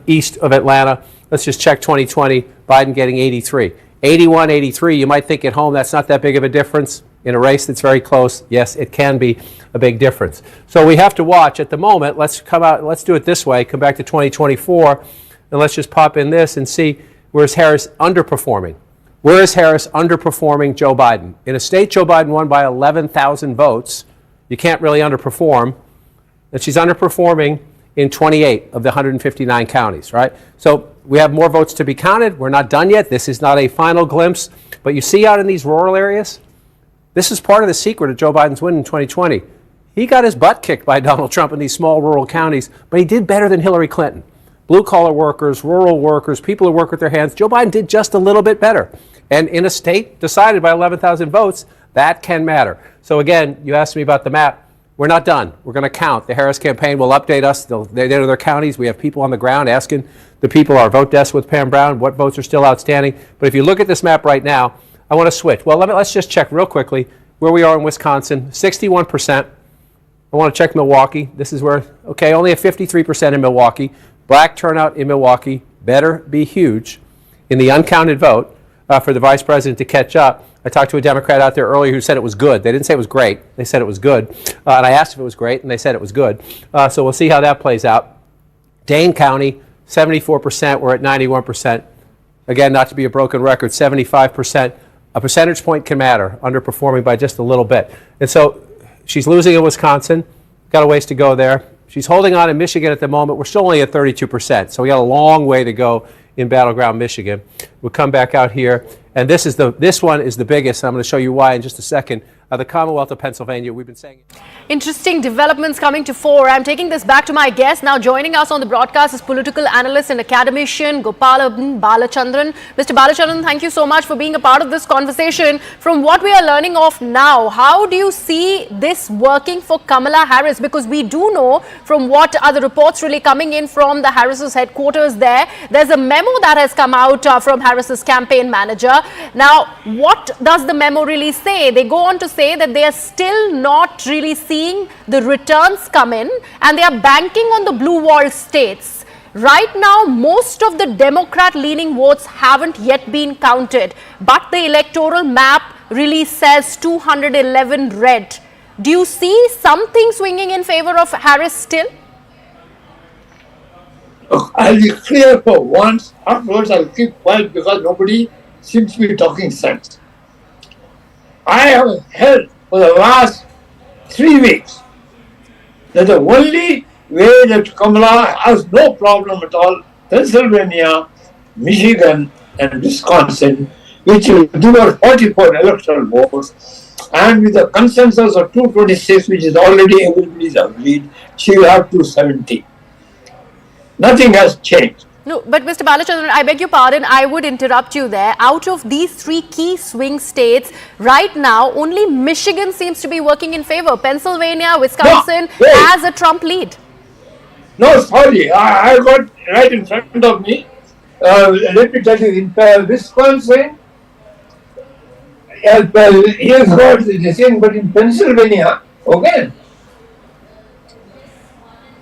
east of Atlanta. Let's just check 2020, Biden getting 83. 81, 83, you might think at home that's not that big of a difference. In a race that's very close, yes, it can be a big difference. So we have to watch at the moment. Let's do it this way, come back to 2024, and let's just pop in this and see where's Harris underperforming. Where is Harris underperforming Joe Biden? In a state Joe Biden won by 11,000 votes, you can't really underperform. And she's underperforming in 28 of the 159 counties, right? So we have more votes to be counted. We're not done yet. This is not a final glimpse. But you see out in these rural areas, this is part of the secret of Joe Biden's win in 2020. He got his butt kicked by Donald Trump in these small rural counties, but he did better than Hillary Clinton. Blue-collar workers, rural workers, people who work with their hands, Joe Biden did just a little bit better. And in a state decided by 11,000 votes, that can matter. So again, you asked me about the map. We're not done. We're going to count. The Harris campaign will update us. They know their counties. We have people on the ground asking the people, our vote desk with Pam Brown, what votes are still outstanding. But if you look at this map right now, I want to switch. Well, let's just check real quickly where we are in Wisconsin, 61%. I want to check Milwaukee. This is where, okay, only a 53% in Milwaukee. Black turnout in Milwaukee better be huge in the uncounted vote for the vice president to catch up. I talked to a Democrat out there earlier who said it was good. They didn't say it was great. They said it was good. And I asked if it was great, and they said it was good. So we'll see how that plays out. Dane County, 74%. We're at 91%. Again, not to be a broken record, 75%. A percentage point can matter, underperforming by just a little bit. And so she's losing in Wisconsin. Got a ways to go there. She's holding on in Michigan at the moment. We're still only at 32%. So we got a long way to go in Battleground, Michigan. We'll come back out here. And this one is the biggest. I'm going to show you why in just a second. The Commonwealth of Pennsylvania, we've been saying. Interesting developments coming to fore. I'm taking this back to my guest. Now joining us on the broadcast is political analyst and academician Gopalan Balachandran. Mr. Balachandran, thank you so much for being a part of this conversation. From what we are learning of now, how do you see this working for Kamala Harris? Because we do know from what are the reports really coming in from the Harris's headquarters there's a memo that has come out from Harris's campaign manager. Now, what does the memo really say? They go on to say that they are still not really seeing the returns come in and they are banking on the blue wall states. Right now, most of the Democrat-leaning votes haven't yet been counted, but the electoral map really says 211 red. Do you see something swinging in favor of Harris still? Look, I'll be clear for once. Afterwards, I'll keep quiet because nobody seems to be talking sense. I have held for the last 3 weeks that the only way that Kamala has no problem at all, Pennsylvania, Michigan, and Wisconsin, which will give her 44 electoral votes, and with a consensus of 226, which is already everybody's agreed, she will have 270. Nothing has changed. No, but Mr. Balachandran, I beg your pardon, I would interrupt you there. Out of these 3 key swing states, right now, only Michigan seems to be working in favor. Pennsylvania, Wisconsin has a Trump lead. No, sorry, I got right in front of me. Let me tell you, in Wisconsin, he has got the same, but in Pennsylvania, okay.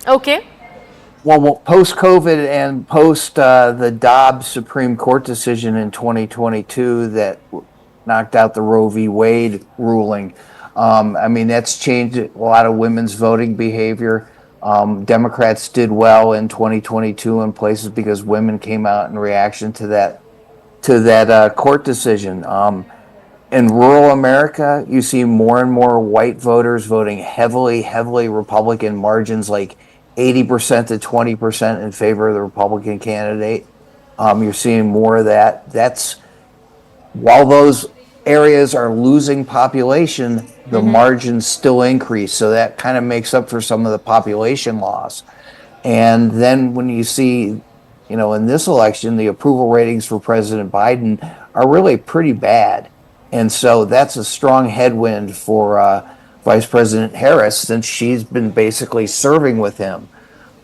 Okay. Well, post-COVID and post the Dobbs Supreme Court decision in 2022 that knocked out the Roe v. Wade ruling, I mean, that's changed a lot of women's voting behavior. Democrats did well in 2022 in places because women came out in reaction to that court decision. In rural America, you see more and more white voters voting heavily Republican, margins like 80% to 20% in favor of the Republican candidate. You're seeing more of that. That's while those areas are losing population, the margins still increase. So that kind of makes up for some of the population loss. And then when you see, in this election, the approval ratings for President Biden are really pretty bad. And so that's a strong headwind for Vice President Harris, since she's been basically serving with him.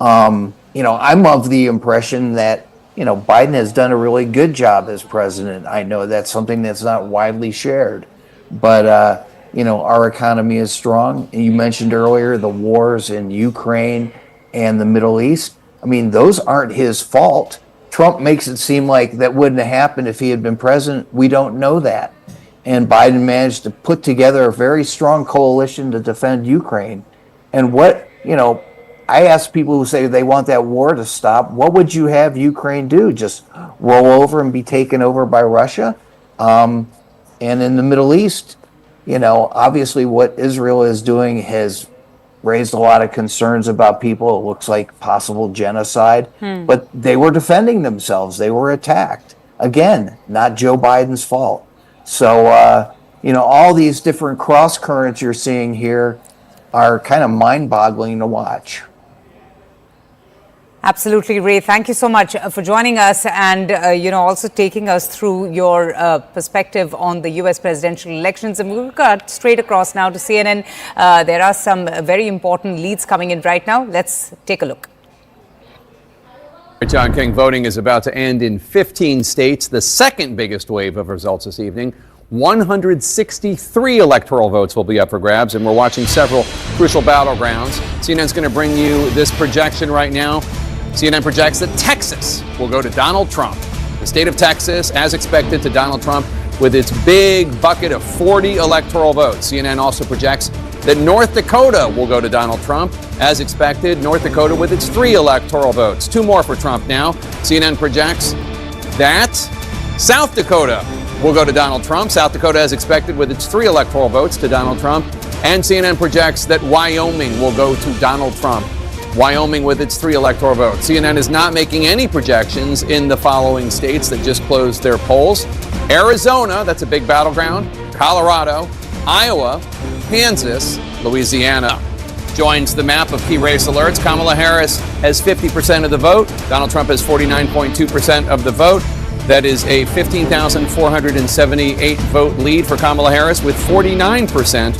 I'm of the impression that, Biden has done a really good job as president. I know that's something that's not widely shared, but, our economy is strong. You mentioned earlier the wars in Ukraine and the Middle East. I mean, those aren't his fault. Trump makes it seem like that wouldn't have happened if he had been president. We don't know that. And Biden managed to put together a very strong coalition to defend Ukraine. And I ask people who say they want that war to stop, what would you have Ukraine do? Just roll over and be taken over by Russia? And in the Middle East, obviously what Israel is doing has raised a lot of concerns about people. It looks like possible genocide, but they were defending themselves. They were attacked. Again, not Joe Biden's fault. So, all these different cross currents you're seeing here are kind of mind-boggling to watch. Absolutely, Ray. Thank you so much for joining us and, also taking us through your perspective on the U.S. presidential elections. And we'll cut straight across now to CNN. There are some very important leads coming in right now. Let's take a look. John King, voting is about to end in 15 states, the second biggest wave of results this evening. 163 electoral votes will be up for grabs, and we're watching several crucial battlegrounds. CNN's going to bring you this projection right now. CNN projects that Texas will go to Donald Trump. The state of Texas, as expected, to Donald Trump with its big bucket of 40 electoral votes. CNN also projects that North Dakota will go to Donald Trump. As expected, North Dakota with its 3 electoral votes. 2 more for Trump now. CNN projects that South Dakota will go to Donald Trump. South Dakota, as expected, with its 3 electoral votes to Donald Trump. And CNN projects that Wyoming will go to Donald Trump. Wyoming with its 3 electoral votes. CNN is not making any projections in the following states that just closed their polls. Arizona, that's a big battleground. Colorado, Iowa, Kansas, Louisiana. Joins the map of key race alerts. Kamala Harris has 50% of the vote. Donald Trump has 49.2% of the vote. That is a 15,478 vote lead for Kamala Harris, with 49%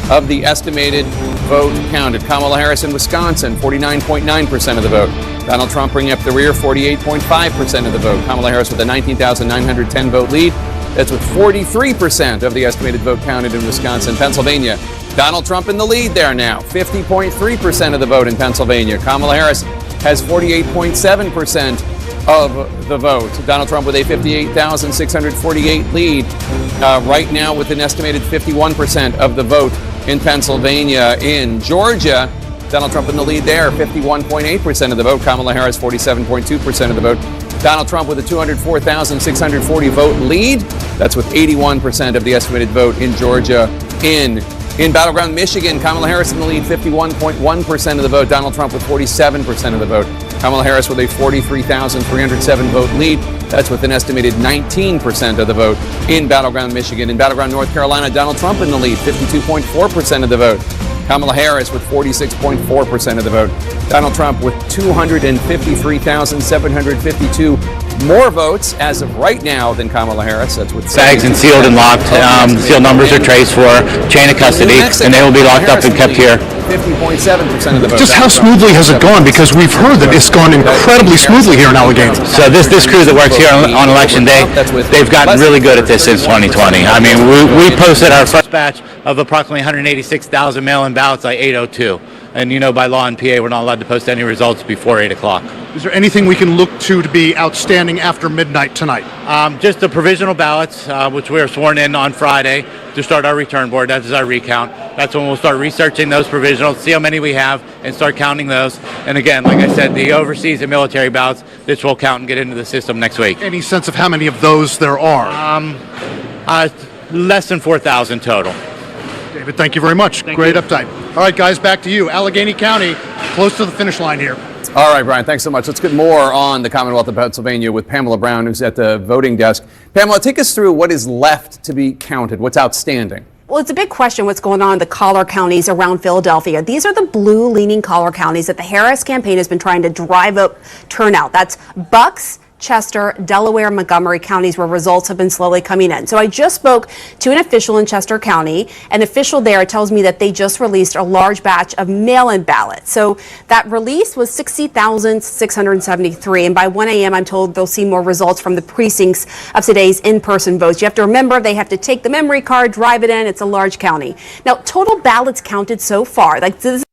of the estimated vote counted. Kamala Harris in Wisconsin, 49.9% of the vote. Donald Trump bringing up the rear, 48.5% of the vote. Kamala Harris with a 19,910 vote lead. That's with 43% of the estimated vote counted in Wisconsin. Pennsylvania, Donald Trump in the lead there now, 50.3% of the vote in Pennsylvania. Kamala Harris has 48.7% of the vote. Donald Trump with a 58,648 lead right now, with an estimated 51% of the vote in Pennsylvania. In Georgia, Donald Trump in the lead there, 51.8% of the vote. Kamala Harris, 47.2% of the vote. Donald Trump with a 204,640 vote lead. That's with 81% of the estimated vote in Georgia. In Battleground, Michigan, Kamala Harris in the lead, 51.1% of the vote. Donald Trump with 47% of the vote. Kamala Harris with a 43,307 vote lead. That's with an estimated 19% of the vote in Battleground, Michigan. In Battleground, North Carolina, Donald Trump in the lead, 52.4% of the vote. Kamala Harris with 46.4% of the vote. Donald Trump with 253,752 more votes as of right now than Kamala Harris. That's with bags and sealed and locked. Sealed numbers are traced for chain of custody, and they will be locked up and kept here. 50.7% of the vote. Just how smoothly has it gone? Because we've heard that it's gone incredibly smoothly here in Allegheny. So this crew that works here on election day, they've gotten really good at this since 2020. I mean, we posted our first batch of approximately 186,000 mail-in ballots at 8:02. And by law in PA, we're not allowed to post any results before 8 o'clock. Is there anything we can look to be outstanding after midnight tonight? Just the provisional ballots, which we were sworn in on Friday to start our return board. That is our recount. That's when we'll start researching those provisionals, see how many we have, and start counting those. And again, like I said, the overseas and military ballots, this will count and get into the system next week. Any sense of how many of those there are? Less than 4,000 total. David, thank you very much. Great update. All right, guys, back to you. Allegheny County, close to the finish line here. All right, Brian, thanks so much. Let's get more on the Commonwealth of Pennsylvania with Pamela Brown, who's at the voting desk. Pamela, take us through what is left to be counted, what's outstanding. Well, it's a big question what's going on in the collar counties around Philadelphia. These are the blue-leaning collar counties that the Harris campaign has been trying to drive up turnout. That's Bucks, Chester, Delaware, Montgomery counties, where results have been slowly coming in. So I just spoke to an official in Chester County. An official there tells me that they just released a large batch of mail-in ballots. So that release was 60,673. And by 1 a.m., I'm told they'll see more results from the precincts of today's in-person votes. You have to remember they have to take the memory card, drive it in. It's a large county. Now, total ballots counted so far, like this is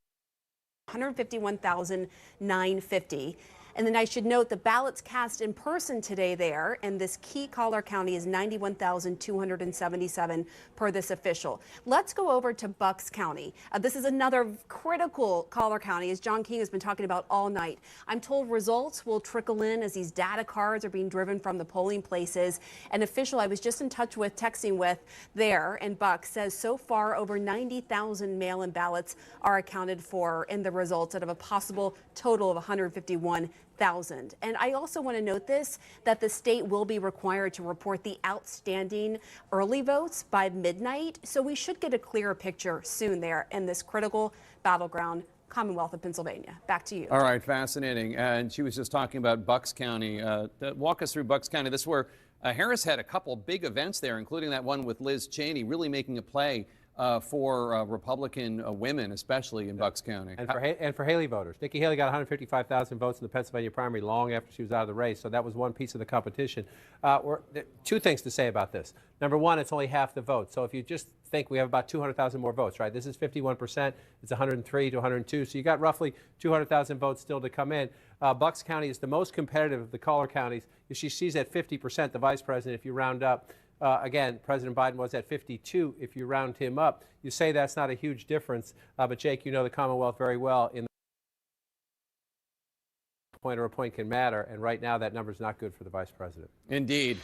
151,950. And then I should note the ballots cast in person today there in this key collar county is 91,277 per this official. Let's go over to Bucks County. This is another critical collar county, as John King has been talking about all night. I'm told results will trickle in as these data cards are being driven from the polling places. An official I was just in touch with, texting with there in Bucks, says so far over 90,000 mail-in ballots are accounted for in the results out of a possible total of 151,000. And I also want to note this, that the state will be required to report the outstanding early votes by midnight. So we should get a clearer picture soon there in this critical battleground Commonwealth of Pennsylvania. Back to you. All right, fascinating. And she was just talking about Bucks County. Walk us through Bucks County. This is where Harris had a couple big events there, including that one with Liz Cheney, really making a play for Republican women, especially in Bucks County. And for Haley voters. Nikki Haley got 155,000 votes in the Pennsylvania primary long after she was out of the race, so that was one piece of the competition. Two things to say about this. Number one, it's only half the vote. So if you just think we have about 200,000 more votes, right? This is 51%. It's 103 to 102. So you got roughly 200,000 votes still to come in. Bucks County is the most competitive of the collar counties. She's at 50%, the vice president, if you round up. Again, President Biden was at 52 if you round him up. You say that's not a huge difference, but Jake, you know the Commonwealth very well. In the point or a point can matter, and right now that number is not good for the vice president. Indeed.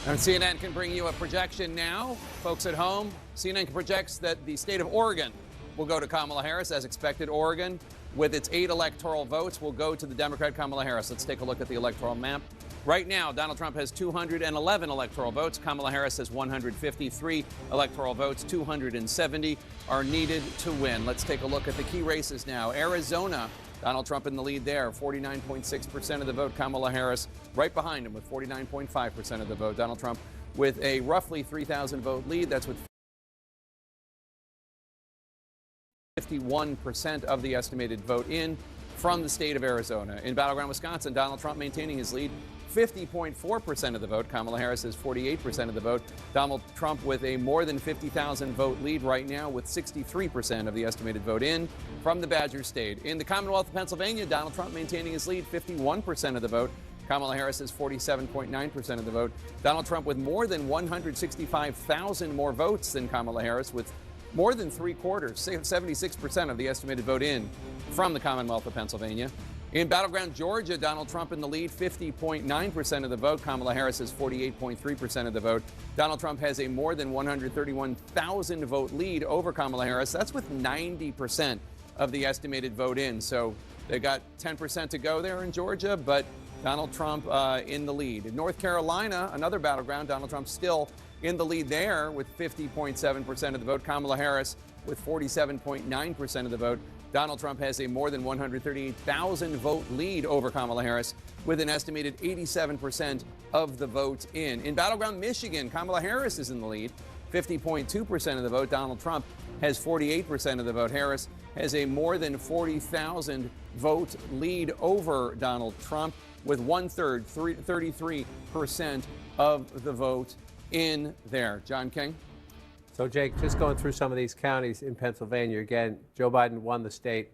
And CNN can bring you a projection now. Folks at home, CNN projects that the state of Oregon will go to Kamala Harris. As expected, Oregon, with its 8 electoral votes, will go to the Democrat Kamala Harris. Let's take a look at the electoral map. Right now, Donald Trump has 211 electoral votes. Kamala Harris has 153 electoral votes. 270 are needed to win. Let's take a look at the key races now. Arizona, Donald Trump in the lead there, 49.6% of the vote. Kamala Harris right behind him with 49.5% of the vote. Donald Trump with a roughly 3,000 vote lead. That's with 51% of the estimated vote in from the state of Arizona. In Battleground, Wisconsin, Donald Trump maintaining his lead, 50.4% of the vote. Kamala Harris has 48% of the vote. Donald Trump with a more than 50,000 vote lead right now with 63% of the estimated vote in from the Badger State. In the Commonwealth of Pennsylvania, Donald Trump maintaining his lead, 51% of the vote. Kamala Harris has 47.9% of the vote. Donald Trump with more than 165,000 more votes than Kamala Harris, with more than 3/4, 76% of the estimated vote in from the Commonwealth of Pennsylvania. In Battleground, Georgia, Donald Trump in the lead, 50.9% of the vote. Kamala Harris has 48.3% of the vote. Donald Trump has a more than 131,000 vote lead over Kamala Harris. That's with 90% of the estimated vote in. So they got 10% to go there in Georgia, but Donald Trump in the lead. In North Carolina, another battleground, Donald Trump still in the lead there with 50.7% of the vote. Kamala Harris with 47.9% of the vote. Donald Trump has a more than 138,000 vote lead over Kamala Harris with an estimated 87% of the vote in. In Battleground, Michigan, Kamala Harris is in the lead, 50.2% of the vote. Donald Trump has 48% of the vote. Harris has a more than 40,000 vote lead over Donald Trump with 1/3, 33% of the vote in there. John King? So, Jake, just going through some of these counties in Pennsylvania, again, Joe Biden won the state.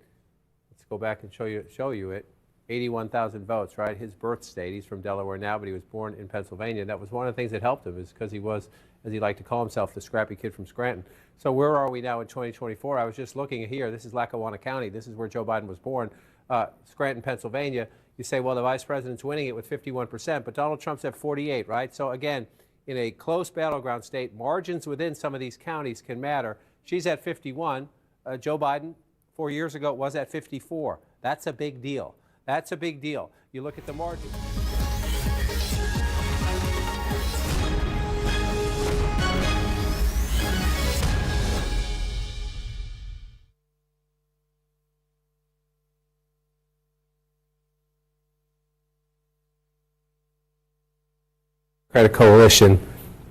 Let's go back and show you it. 81,000 votes, right? His birth state. He's from Delaware now, but he was born in Pennsylvania. That was one of the things that helped him, is because he was, as he liked to call himself, the scrappy kid from Scranton. So where are we now in 2024? I was just looking here. This is Lackawanna County. This is where Joe Biden was born, Scranton, Pennsylvania. You say, well, the vice president's winning it with 51%, but Donald Trump's at 48, right? So again, in a close battleground state, margins within some of these counties can matter. She's at 51. Joe Biden, 4 years ago, was at 54. That's a big deal. That's a big deal. You look at the margin. Democratic coalition.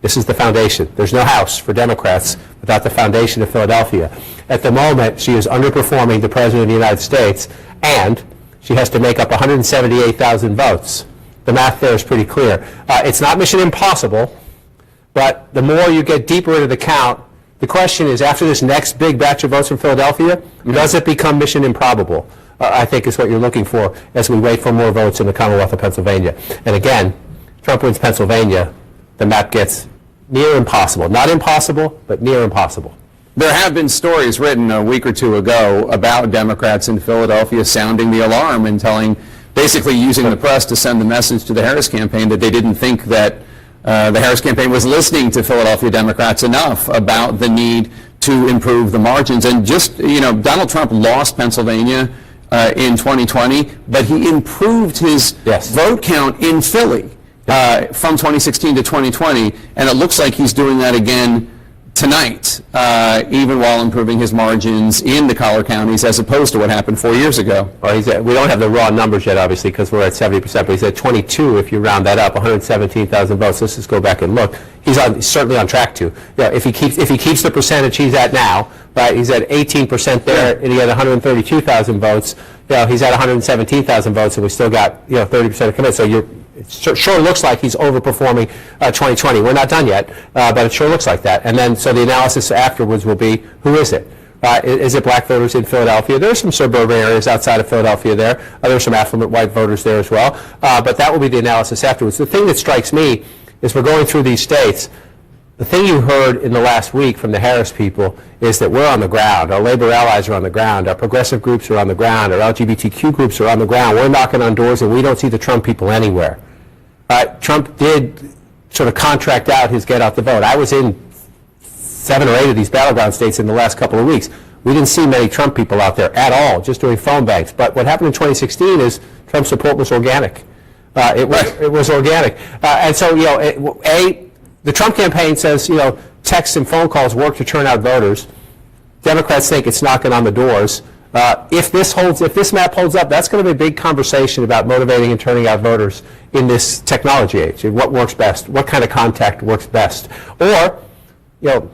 This is the foundation. There's no house for Democrats without the foundation of Philadelphia. At the moment, she is underperforming the President of the United States, and she has to make up 178,000 votes. The math there is pretty clear. It's not mission impossible, but the more you get deeper into the count, The question is, after this next big batch of votes from Philadelphia, does it become mission improbable? I think is what you're looking for as we wait for more votes in the Commonwealth of Pennsylvania. And again, Trump wins Pennsylvania, the map gets near impossible. Not impossible, but near impossible. There have been stories written a week or two ago about Democrats in Philadelphia sounding the alarm and basically using the press to send the message to the Harris campaign that they didn't think that the Harris campaign was listening to Philadelphia Democrats enough about the need to improve the margins. And just, Donald Trump lost Pennsylvania in 2020, but he improved his vote count in Philly from 2016 to 2020, and it looks like he's doing that again tonight, even while improving his margins in the collar counties as opposed to what happened 4 years ago. Well, we don't have the raw numbers yet, obviously, because we're at 70%, but he's at 22 if you round that up, 117,000 votes. Let's just go back and look. He's certainly on track to. If he keeps the percentage he's at now, right? He's at 18% there, and he had 132,000 votes. He's at 117,000 votes, and we still got 30% of commit. So it sure looks like he's overperforming 2020. We're not done yet, but it sure looks like that. And then, so the analysis afterwards will be, who is it? Is it black voters in Philadelphia? There's some suburban areas outside of Philadelphia there. There's some affluent white voters there as well. But that will be the analysis afterwards. The thing that strikes me is we're going through these states. The thing you heard in the last week from the Harris people is that we're on the ground. Our labor allies are on the ground. Our progressive groups are on the ground. Our LGBTQ groups are on the ground. We're knocking on doors, and we don't see the Trump people anywhere. Trump did sort of contract out his get out the vote. I was in 7 or 8 of these battleground states in the last couple of weeks. We didn't see many Trump people out there at all, just doing phone banks. But what happened in 2016 is Trump's support was organic. It was organic. And so, the Trump campaign says, texts and phone calls work to turn out voters. Democrats think it's knocking on the doors. If this map holds up, that's going to be a big conversation about motivating and turning out voters in this technology age. What works best? What kind of contact works best? Or, the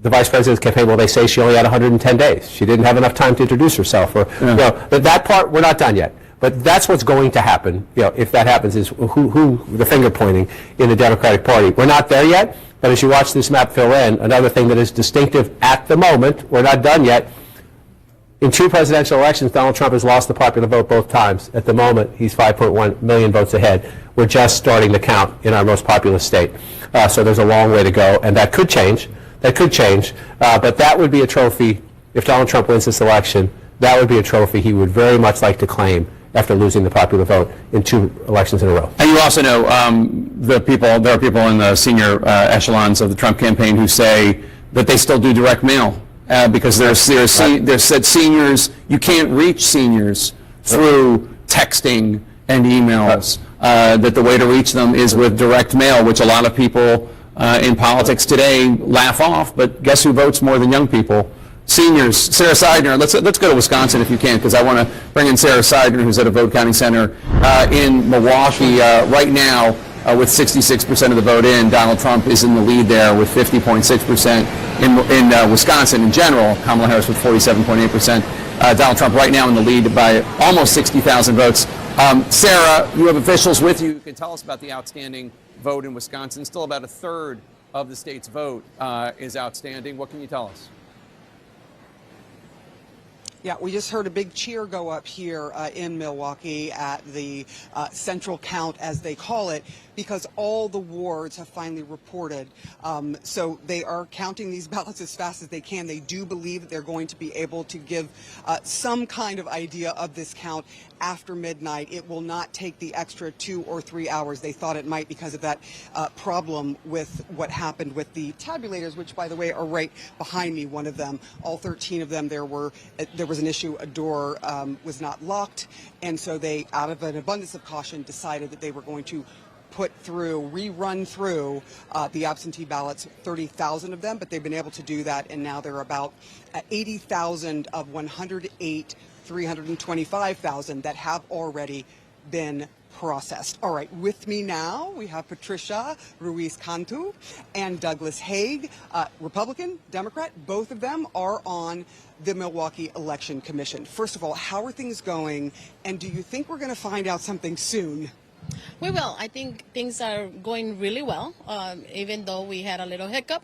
vice president's campaign, well, they say she only had 110 days. She didn't have enough time to introduce herself. Or, that part, we're not done yet. But that's what's going to happen, if that happens, is who the finger pointing in the Democratic Party. We're not there yet, but as you watch this map fill in, another thing that is distinctive at the moment, we're not done yet. In 2 presidential elections, Donald Trump has lost the popular vote both times. At the moment, he's 5.1 million votes ahead. We're just starting to count in our most populous state. So there's a long way to go, and that could change. But that would be a trophy, if Donald Trump wins this election, that would be a trophy he would very much like to claim after losing the popular vote in 2 elections in a row. And you also know there are people in the senior echelons of the Trump campaign who say that they still do direct mail because there's said seniors, you can't reach seniors through texting and emails, that the way to reach them is with direct mail, which a lot of people in politics today laugh off, but guess who votes more than young people? Seniors. Sarah Seidner, let's go to Wisconsin if you can, because I want to bring in Sarah Seidner, who's at a vote counting center in Milwaukee right now with 66% of the vote in. Donald Trump is in the lead there with 50.6% in Wisconsin in general. Kamala Harris with 47.8%. Donald Trump right now in the lead by almost 60,000 votes. Sarah, you have officials with you. You can tell us about the outstanding vote in Wisconsin. Still about 1/3 of the state's vote is outstanding. What can you tell us? Yeah, we just heard a big cheer go up here in Milwaukee at the central count, as they call it, because all the wards have finally reported. So they are counting these ballots as fast as they can. They do believe that they're going to be able to give some kind of idea of this count after midnight. It will not take the extra 2 or 3 hours they thought it might because of that problem with what happened with the tabulators, which, by the way, are right behind me, one of them. All 13 of them, there was an issue. A door was not locked, and so they, out of an abundance of caution, decided that they were going to rerun through the absentee ballots, 30,000 of them, but they've been able to do that, and now they're about 80,000 of 325,000 that have already been processed. All right, with me now, we have Patricia Ruiz-Cantu and Douglas Haig, Republican, Democrat. Both of them are on the Milwaukee Election Commission. First of all, how are things going, and do you think we're going to find out something soon? We will. I think things are going really well, even though we had a little hiccup.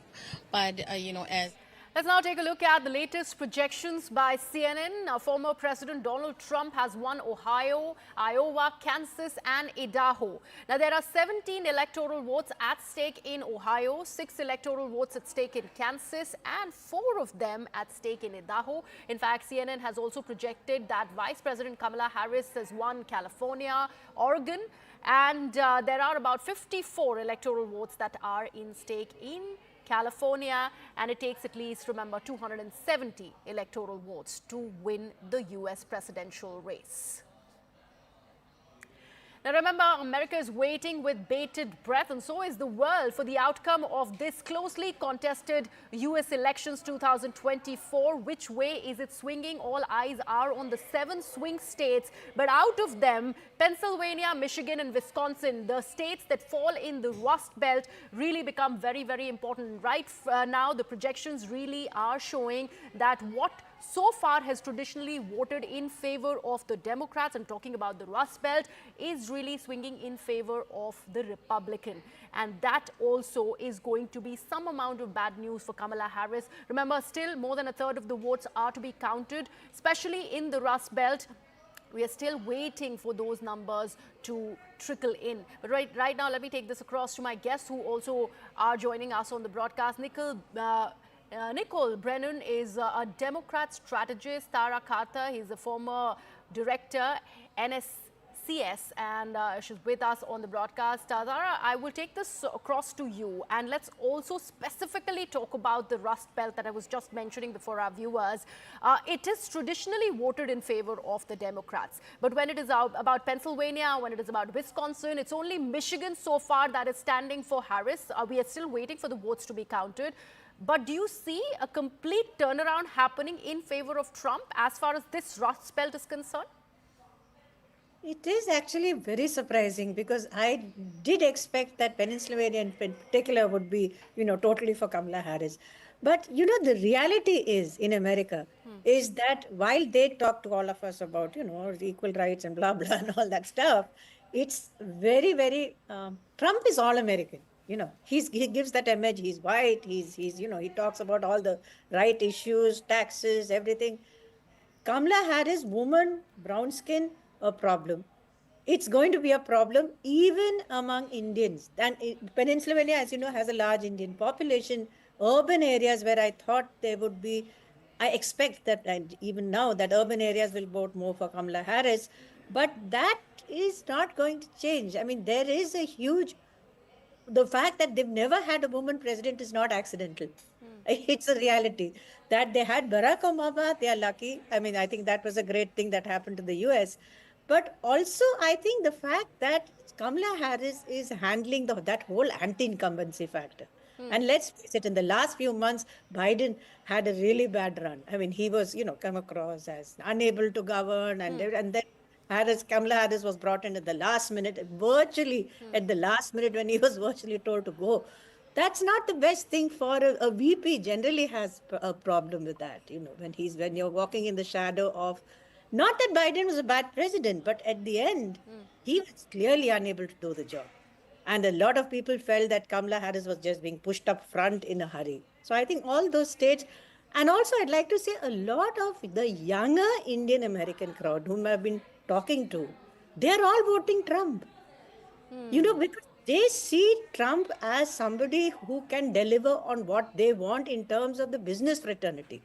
But, as Let's now take a look at the latest projections by CNN. Former President Donald Trump has won Ohio, Iowa, Kansas, and Idaho. Now, there are 17 electoral votes at stake in Ohio, 6 electoral votes at stake in Kansas, and 4 of them at stake in Idaho. In fact, CNN has also projected that Vice President Kamala Harris has won California, Oregon, and there are about 54 electoral votes that are in stake in California, and it takes at least, remember, 270 electoral votes to win the US presidential race. Now remember, America is waiting with bated breath, and so is the world, for the outcome of this closely contested US elections 2024. Which way is it swinging? All eyes are on the 7 swing states, but out of them, Pennsylvania, Michigan, and Wisconsin, the states that fall in the Rust Belt, really become very, very important. Right now, the projections really are showing that what so far has traditionally voted in favor of the Democrats, I'm talking about the Rust Belt, is really swinging in favor of the Republican. And that also is going to be some amount of bad news for Kamala Harris. Remember, still more than a third of the votes are to be counted, especially in the Rust Belt. We are still waiting for those numbers to trickle in. But right now, let me take this across to my guests who also are joining us on the broadcast. Nicole Brennan is a Democrat strategist. Tara Carter, he's a former director, NSCS, and she's with us on the broadcast. Tara, I will take this across to you, and let's also specifically talk about the Rust Belt that I was just mentioning before our viewers. It is traditionally voted in favor of the Democrats, but when it is about Pennsylvania, when it is about Wisconsin, it's only Michigan so far that is standing for Harris. We are still waiting for the votes to be counted. But do you see a complete turnaround happening in favor of Trump as far as this Rust Belt is concerned? It is actually very surprising because I did expect that Pennsylvania in particular would be, totally for Kamala Harris. But, the reality is in America is that while they talk to all of us about, equal rights and blah, blah, and all that stuff, it's very, very, Trump is all American. He gives that image. He's white. He talks about all the right issues, taxes, everything. Kamala Harris, woman, brown skin, a problem. It's going to be a problem even among Indians. And Pennsylvania, as you know, has a large Indian population. Urban areas where I thought there would be, I expect that, and even now, that urban areas will vote more for Kamala Harris. But that is not going to change. I mean, there is a huge... The fact that they've never had a woman president is not accidental. It's a reality. That they had Barack Obama, they are lucky. I mean, I think that was a great thing that happened to the US. But also, I think the fact that Kamala Harris is handling that whole anti-incumbency factor. And let's face it, in the last few months, Biden had a really bad run. I mean, he was, come across as unable to govern, and then Kamala Harris was brought in at the last minute, virtually at the last minute when he was virtually told to go. That's not the best thing for a VP. Generally has a problem with that, when you're walking in the shadow of, not that Biden was a bad president, but at the end, he was clearly unable to do the job. And a lot of people felt that Kamala Harris was just being pushed up front in a hurry. So I think all those states. And also, I'd like to say a lot of the younger Indian American crowd whom I've been talking to, they're all voting Trump. Because they see Trump as somebody who can deliver on what they want in terms of the business fraternity.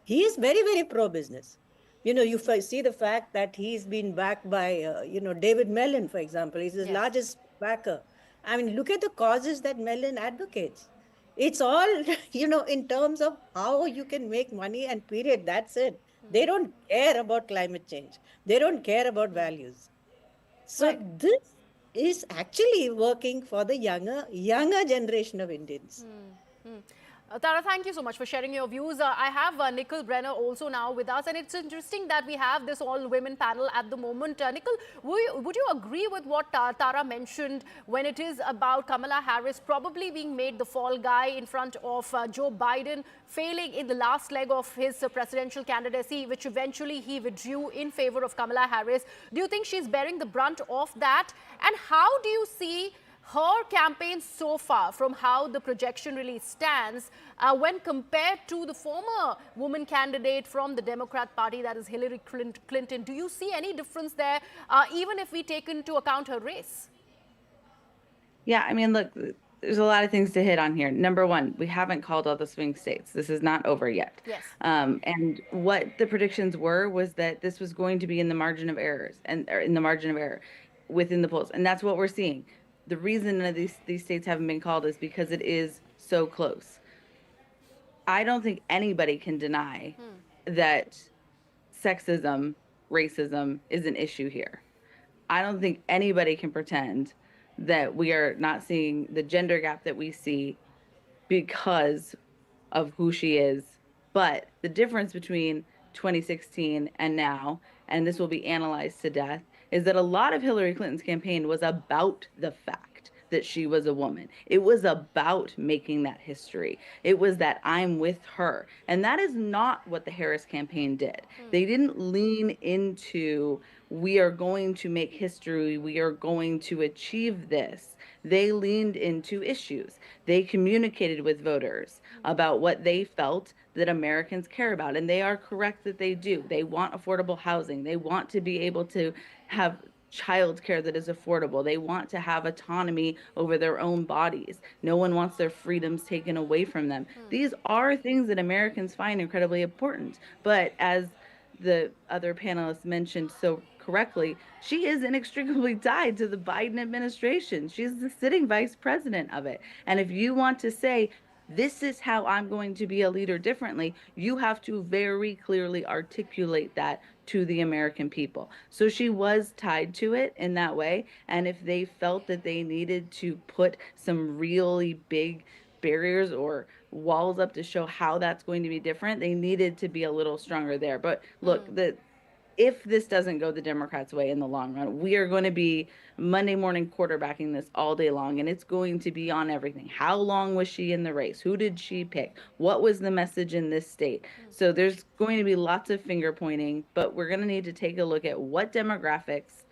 He is very, very pro-business. You see the fact that he's been backed by, David Mellon, for example. He's his largest backer. I mean, look at the causes that Mellon advocates. It's all, in terms of how you can make money and period. That's it. They don't care about climate change. They don't care about values. So this is actually working for the younger generation of Indians. Tara, thank you so much for sharing your views. I have Nicole Brenner also now with us, and it's interesting that we have this all-women panel at the moment. Nicole, would you agree with what Tara mentioned when it is about Kamala Harris probably being made the fall guy in front of Joe Biden, failing in the last leg of his presidential candidacy, which eventually he withdrew in favor of Kamala Harris? Do you think she's bearing the brunt of that? And how do you see her campaign so far from how the projection really stands when compared to the former woman candidate from the Democrat Party, that is Hillary Clinton? Do you see any difference there, even if we take into account her race? Yeah, I mean, look, there's a lot of things to hit on here. Number one, we haven't called all the swing states. This is not over yet. Yes. And what the predictions was that this was going to be in the margin of errors or in the margin of error within the polls. And that's what we're seeing. The reason that these states haven't been called is because it is so close. I don't think anybody can deny that sexism, racism is an issue here. I don't think anybody can pretend that we are not seeing the gender gap that we see because of who she is. But the difference between 2016 and now, and this will be analyzed to death, is that a lot of Hillary Clinton's campaign was about the fact that she was a woman. It was about making that history. It was that I'm with her. And that is not what the Harris campaign did. They didn't lean into, we are going to make history, we are going to achieve this. They leaned into issues. They communicated with voters about what they felt that Americans care about. And they are correct that they do. They want affordable housing. They want to be able to have childcare that is affordable. They want to have autonomy over their own bodies. No one wants their freedoms taken away from them. These are things that Americans find incredibly important. But as the other panelists mentioned so correctly, she is inextricably tied to the Biden administration. She's the sitting vice president of it. And if you want to say, this is how I'm going to be a leader differently, you have to very clearly articulate that to the American people. So she was tied to it in that way. And if they felt that they needed to put some really big barriers or walls up to show how that's going to be different, they needed to be a little stronger there. But look, if this doesn't go the Democrats' way in the long run, we are going to be Monday morning quarterbacking this all day long, and it's going to be on everything. How long was she in the race? Who did she pick? What was the message in this state? So there's going to be lots of finger pointing, but we're going to need to take a look at what demographics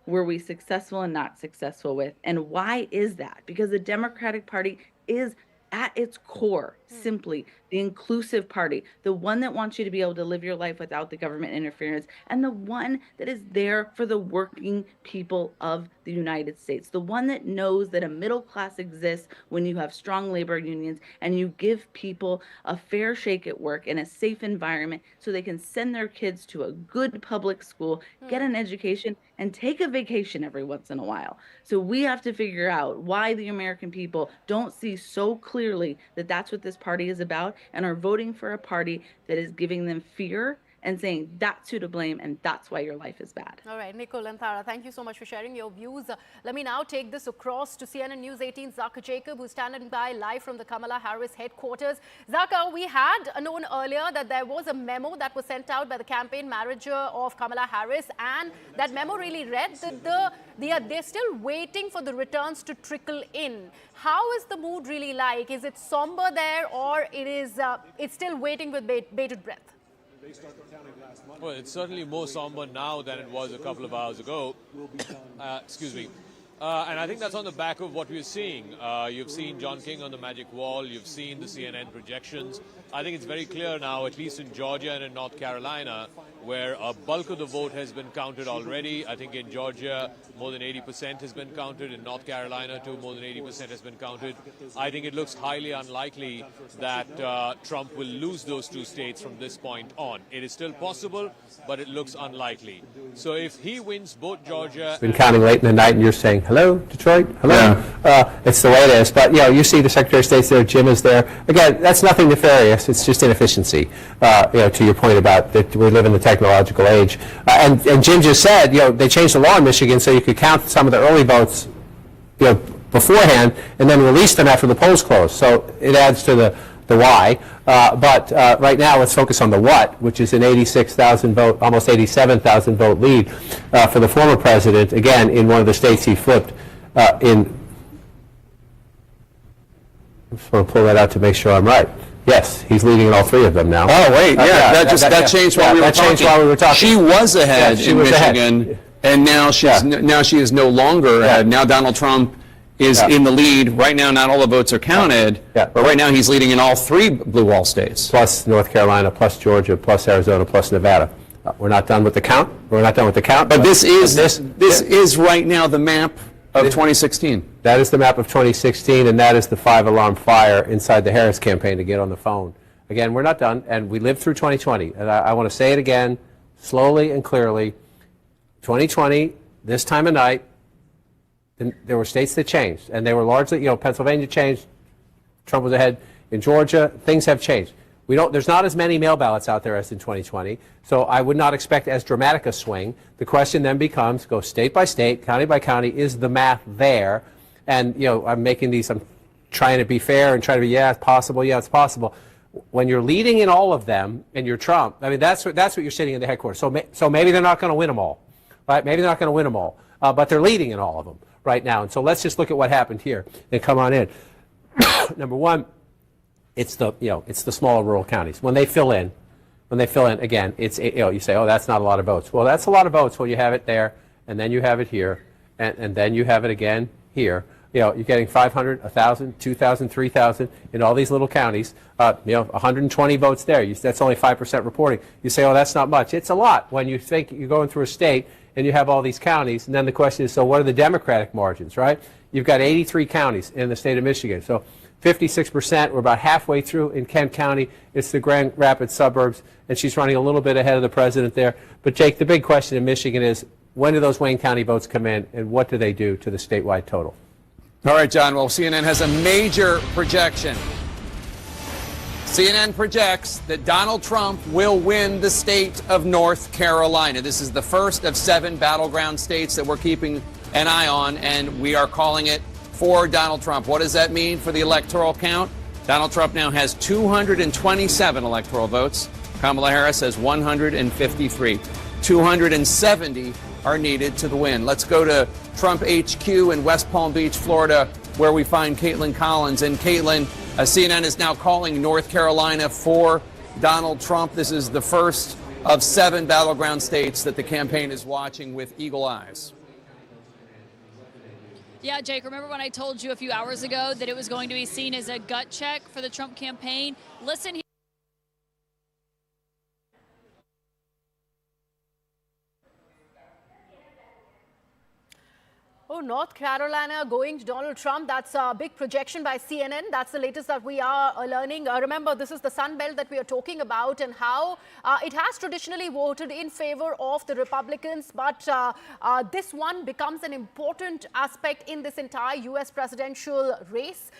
were we successful and not successful with, and why is that? Because the Democratic Party is at its core, simply the inclusive party, the one that wants you to be able to live your life without the government interference, and the one that is there for the working people of the United States, the one that knows that a middle class exists when you have strong labor unions and you give people a fair shake at work in a safe environment so they can send their kids to a good public school, get an education, and take a vacation every once in a while. So we have to figure out why the American people don't see so clearly that that's what this party is about and are voting for a party that is giving them fear and saying that's who to blame and that's why your life is bad. All right, Nicole and Tara, thank you so much for sharing your views. Let me now take this across to CNN News 18's Zaka Jacob, who's standing by live from the Kamala Harris headquarters. Zaka, we had known earlier that there was a memo that was sent out by the campaign manager of Kamala Harris, and that memo really read that they're still waiting for the returns to trickle in. How is the mood really like? Is it somber there, or it's still waiting with bated breath? Well, it's certainly more somber now than it was a couple of hours ago. Excuse me. And I think that's on the back of what we're seeing. You've seen John King on the magic wall. You've seen the CNN projections. I think it's very clear now, at least in Georgia and in North Carolina, where a bulk of the vote has been counted already. I think in Georgia, more than 80% has been counted. In North Carolina, too, more than 80% has been counted. I think it looks highly unlikely that Trump will lose those two states from this point on. It is still possible, but it looks unlikely. So if he wins both Georgia... Been counting late in the night and you're saying, hello, Detroit, hello? Yeah. It's the way it is. But, you see the Secretary of State's there, Jim is there. Again, that's nothing nefarious. It's just inefficiency, to your point about that we live in the technological age. And Jim just said, they changed the law in Michigan so you could count some of the early votes, beforehand and then release them after the polls closed. So it adds to the why. But right now, let's focus on the what, which is an 86,000 vote, almost 87,000 vote lead for the former president, again, in one of the states he flipped in. I just want to pull that out to make sure I'm right. Yes, he's leading in all three of them now. Oh, wait, that changed while we were talking. She was ahead in Michigan, and now she is no longer ahead. Now Donald Trump is in the lead. Right now, not all the votes are counted, but right now he's leading in all three blue wall states. Plus North Carolina, plus Georgia, plus Arizona, plus Nevada. We're not done with the count. But this is right now the map of 2016. That is the map of 2016, and that is the 5-alarm fire inside the Harris campaign to get on the phone. Again, we're not done, and we lived through 2020. And I want to say it again, slowly and clearly. 2020, this time of night, there were states that changed, and they were largely, Pennsylvania changed. Trump was ahead. In Georgia, things have changed. There's not as many mail ballots out there as in 2020, so I would not expect as dramatic a swing. The question then becomes, go state by state, county by county, is the math there? And, I'm trying to be fair and try to be, it's possible, it's possible. When you're leading in all of them and you're Trump, that's what you're sitting in the headquarters. So maybe they're not going to win them all, right? Maybe they're not going to win them all, but they're leading in all of them right now. And so let's just look at what happened here and come on in. Number one, it's the smaller rural counties. When they fill in, again, you say, oh, that's not a lot of votes. Well, that's a lot of votes when you have it there, and then you have it here, and then you have it again here. You're getting 500, 1,000, 2,000, 3,000 in all these little counties. 120 votes there. That's only 5% reporting. You say, oh, that's not much. It's a lot when you think you're going through a state and you have all these counties. And then the question is, so what are the Democratic margins, right? You've got 83 counties in the state of Michigan. So 56%, we're about halfway through in Kent County. It's the Grand Rapids suburbs, and she's running a little bit ahead of the president there. But, Jake, the big question in Michigan is, when do those Wayne County votes come in, and what do they do to the statewide total? All right, John. Well, CNN has a major projection. CNN projects that Donald Trump will win the state of North Carolina. This is the first of 7 battleground states that we're keeping an eye on, and we are calling it for Donald Trump. What does that mean for the electoral count? Donald Trump now has 227 electoral votes. Kamala Harris has 153. 270 are needed to the win. Let's go to Trump HQ in West Palm Beach, Florida, where we find Caitlin Collins. And Caitlin, CNN is now calling North Carolina for Donald Trump. This is the first of 7 battleground states that the campaign is watching with eagle eyes. Yeah, Jake, remember when I told you a few hours ago that it was going to be seen as a gut check for the Trump campaign? Listen here. Oh, North Carolina going to Donald Trump. That's a big projection by CNN. That's the latest that we are learning. Remember, this is the Sun Belt that we are talking about and how it has traditionally voted in favor of the Republicans. But this one becomes an important aspect in this entire U.S. presidential race.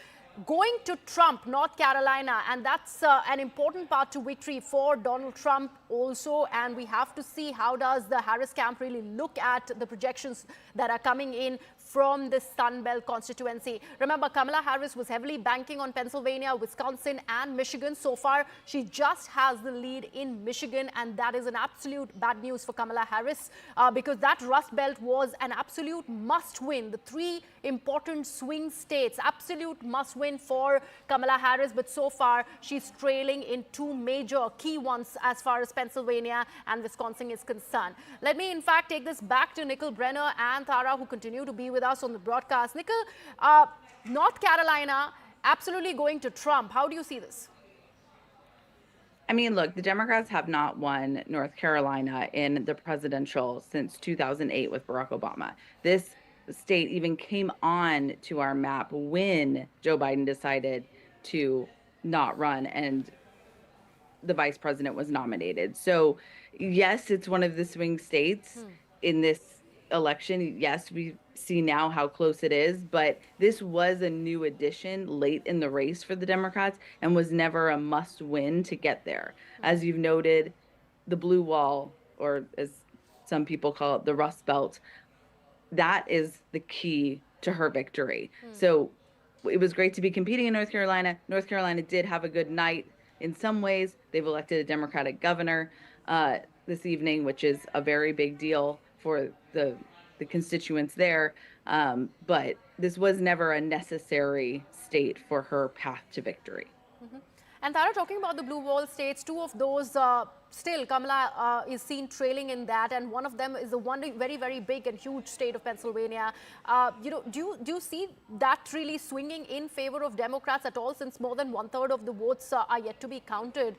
Going to Trump, North Carolina, and that's an important part to victory for Donald Trump also. And we have to see how does the Harris camp really look at the projections that are coming in from the Sun Belt constituency. Remember, Kamala Harris was heavily banking on Pennsylvania, Wisconsin, and Michigan. So far, she just has the lead in Michigan, and that is an absolute bad news for Kamala Harris because that Rust Belt was an absolute must-win. The 3 important swing states, absolute must-win for Kamala Harris, but so far, she's trailing in 2 major key ones as far as Pennsylvania and Wisconsin is concerned. Let me, in fact, take this back to Nicole Brenner and Tara, who continue to be with us on the broadcast. Nicole, North Carolina absolutely going to Trump. How do you see this? I mean, look, the Democrats have not won North Carolina in the presidential since 2008 with Barack Obama. This state even came on to our map when Joe Biden decided to not run and the vice president was nominated. So, yes, it's one of the swing states in this election. Yes, we see now how close it is, but this was a new addition late in the race for the Democrats and was never a must win to get there. As you've noted, the blue wall, or as some people call it, the Rust Belt, that is the key to her victory. So it was great to be competing in North Carolina. North Carolina did have a good night in some ways. They've elected a Democratic governor this evening, which is a very big deal for the constituents there. But this was never a necessary state for her path to victory. And Tara, talking about the blue wall states, two of those still Kamala is seen trailing in that, and one of them is the one very, very big and huge state of Pennsylvania. Do you see that really swinging in favor of Democrats at all, since more than 1/3 of the votes are yet to be counted?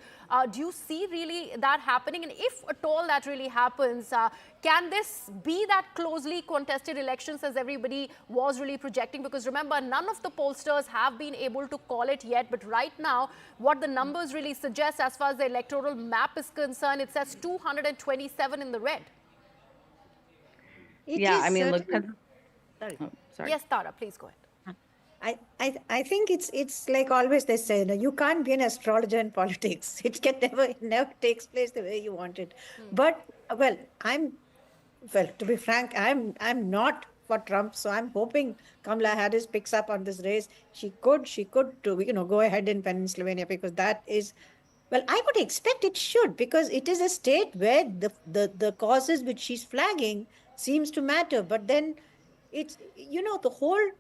Do you see really that happening? And if at all that really happens, can this be that closely contested elections as everybody was really projecting? Because remember, none of the pollsters have been able to call it yet. But right now, what the numbers really suggest as far as the electoral map is concerned, it says 227 in the red. I mean, look. Sorry. Oh, sorry. Yes, Tara, please go ahead. I think it's like always they say, you can't be an astrologer in politics. It never takes place the way you want it. But to be frank, I'm not for Trump, so I'm hoping Kamala Harris picks up on this race. She could go ahead in Pennsylvania, because that is, well, I would expect it should, because it is a state where the causes which she's flagging seems to matter. But then it's, the whole,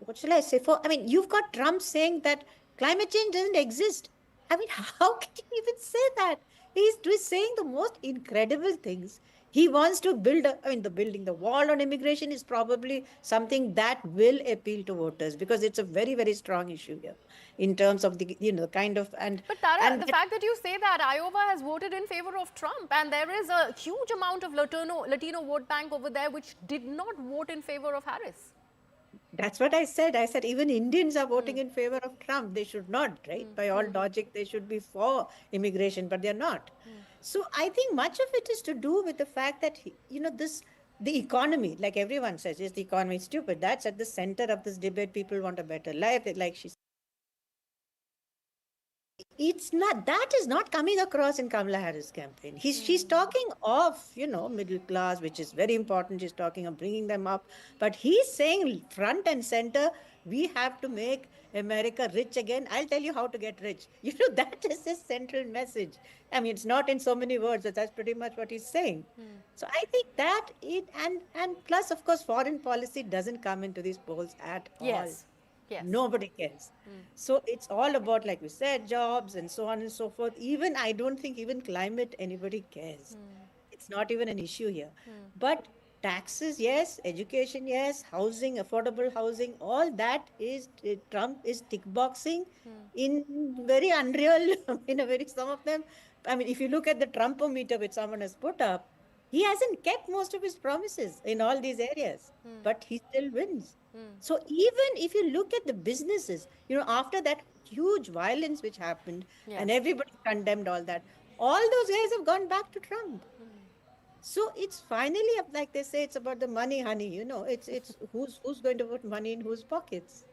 what shall I say? You've got Trump saying that climate change doesn't exist. I mean, how can you even say that? He's saying the most incredible things. He wants to building the wall on immigration is probably something that will appeal to voters, because it's a very, very strong issue here in terms of the, kind of, and. But Tara, the fact that you say that Iowa has voted in favor of Trump, and there is a huge amount of Latino vote bank over there which did not vote in favor of Harris. That's what I said. I said even Indians are voting in favor of Trump. They should not, right? By all logic, they should be for immigration, but they're not. So I think much of it is to do with the fact that, the economy, like everyone says, is the economy stupid? That's at the center of this debate. People want a better life, like she said. That is not coming across in Kamala Harris' campaign. She's talking of, middle class, which is very important. She's talking of bringing them up. But he's saying front and center, we have to make America rich again. I'll tell you how to get rich. That is his central message. I mean, it's not in so many words, but that's pretty much what he's saying. So I think that and plus, of course, foreign policy doesn't come into these polls at all. Yes. Nobody cares. So it's all about, like we said, jobs and so on and so forth. I don't think even climate, anybody cares. It's not even an issue here. But taxes, yes. Education, yes. Housing, affordable housing, all that is, Trump is tick boxing in very unreal, some of them. I mean, if you look at the Trumpometer which someone has put up, he hasn't kept most of his promises in all these areas, but he still wins. So even if you look at the businesses, after that huge violence which happened, and everybody condemned all that, all those guys have gone back to Trump. So it's finally, like they say, it's about the money, honey. It's who's going to put money in whose pockets.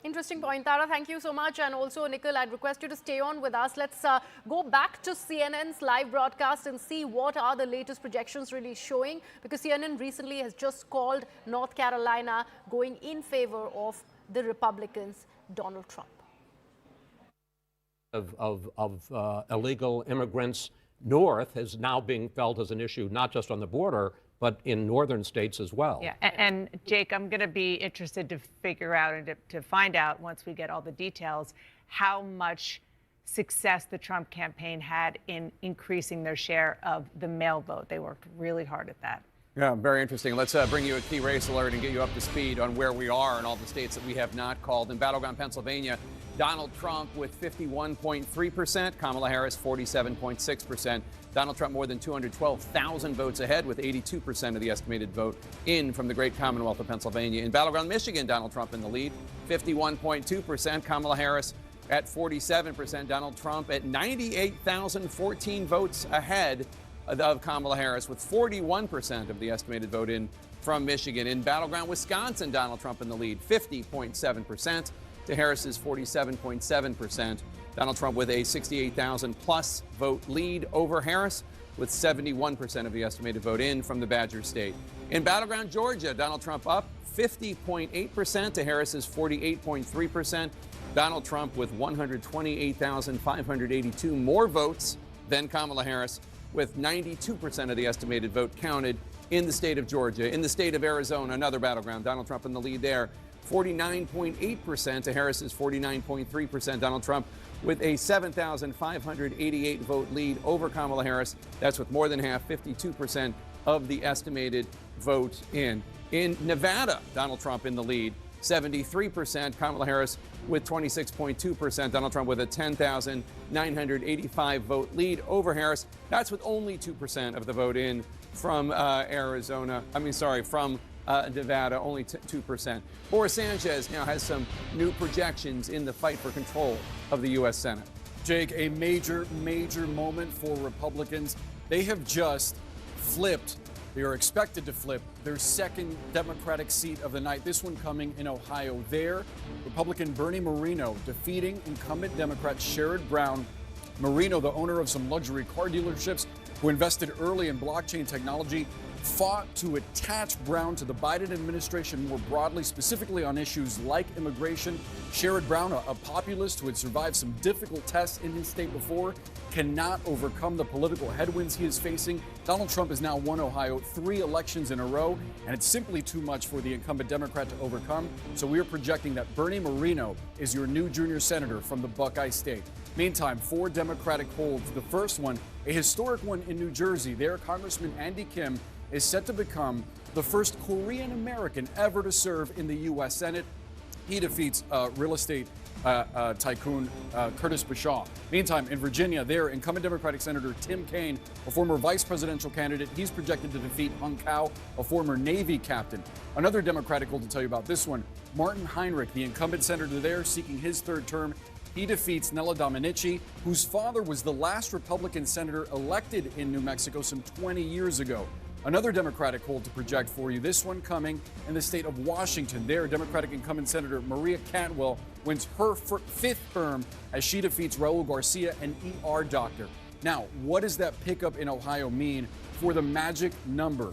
Interesting point, Tara. Thank you so much. And also, Nikhil, I'd request you to stay on with us. Let's go back to CNN's live broadcast and see what are the latest projections really showing. Because CNN recently has just called North Carolina going in favor of the Republicans, Donald Trump. Of illegal immigrants north is now being felt as an issue, not just on the border, but in northern states as well. Yeah, and Jake, I'm going to be interested to figure out and to find out, once we get all the details, how much success the Trump campaign had in increasing their share of the mail vote. They worked really hard at that. Yeah, very interesting. Let's bring you a key race alert and get you up to speed on where we are in all the states that we have not called. In Battleground, Pennsylvania, Donald Trump with 51.3%, Kamala Harris 47.6%. Donald Trump more than 212,000 votes ahead, with 82% of the estimated vote in from the great Commonwealth of Pennsylvania. In Battleground, Michigan, Donald Trump in the lead, 51.2%. Kamala Harris at 47%. Donald Trump at 98,014 votes ahead of Kamala Harris, with 41% of the estimated vote in from Michigan. In Battleground, Wisconsin, Donald Trump in the lead, 50.7% to Harris's 47.7%. Donald Trump with a 68,000 plus vote lead over Harris, with 71% of the estimated vote in from the Badger State. In Battleground, Georgia, Donald Trump up 50.8% to Harris's 48.3%. Donald Trump with 128,582 more votes than Kamala Harris, with 92% of the estimated vote counted in the state of Georgia. In the state of Arizona, another battleground, Donald Trump in the lead there. 49.8% to Harris's 49.3%. Donald Trump with a 7,588 vote lead over Kamala Harris. That's with more than half, 52% of the estimated vote in. In Nevada, Donald Trump in the lead, 73%. Kamala Harris with 26.2%. Donald Trump with a 10,985 vote lead over Harris. That's with only 2% of the vote in from from Nevada, only 2%. Boris Sanchez now has some new projections in the fight for control of the U.S. Senate. Jake, a major moment for Republicans. They have just flipped, they are expected to flip their second Democratic seat of the night, this one coming in Ohio. There, Republican Bernie Moreno defeating incumbent Democrat Sherrod Brown. Moreno, the owner of some luxury car dealerships, who invested early in blockchain technology, fought to attach Brown to the Biden administration more broadly, specifically on issues like immigration. Sherrod Brown, a populist who had survived some difficult tests in his state before, cannot overcome the political headwinds he is facing. Donald Trump has now won Ohio 3 elections in a row, and it's simply too much for the incumbent Democrat to overcome. So we are projecting that Bernie Moreno is your new junior senator from the Buckeye State. Meantime, 4 Democratic holds. The first one, a historic one in New Jersey. There, Congressman Andy Kim is set to become the first Korean American ever to serve in the U.S. Senate. He defeats real estate tycoon Curtis Bashaw. Meantime, in Virginia, there, incumbent Democratic Senator Tim Kaine, a former vice presidential candidate, he's projected to defeat Hung Kao, a former Navy captain. Another Democratic hold to tell you about this one, Martin Heinrich, the incumbent senator there, seeking his 3rd term. He defeats Nella Dominici, whose father was the last Republican senator elected in New Mexico some 20 years ago. Another Democratic hold to project for you, this one coming in the state of Washington. There, Democratic incumbent Senator Maria Cantwell wins her 5th term as she defeats Raul Garcia, an ER doctor. Now, what does that pickup in Ohio mean for the magic number?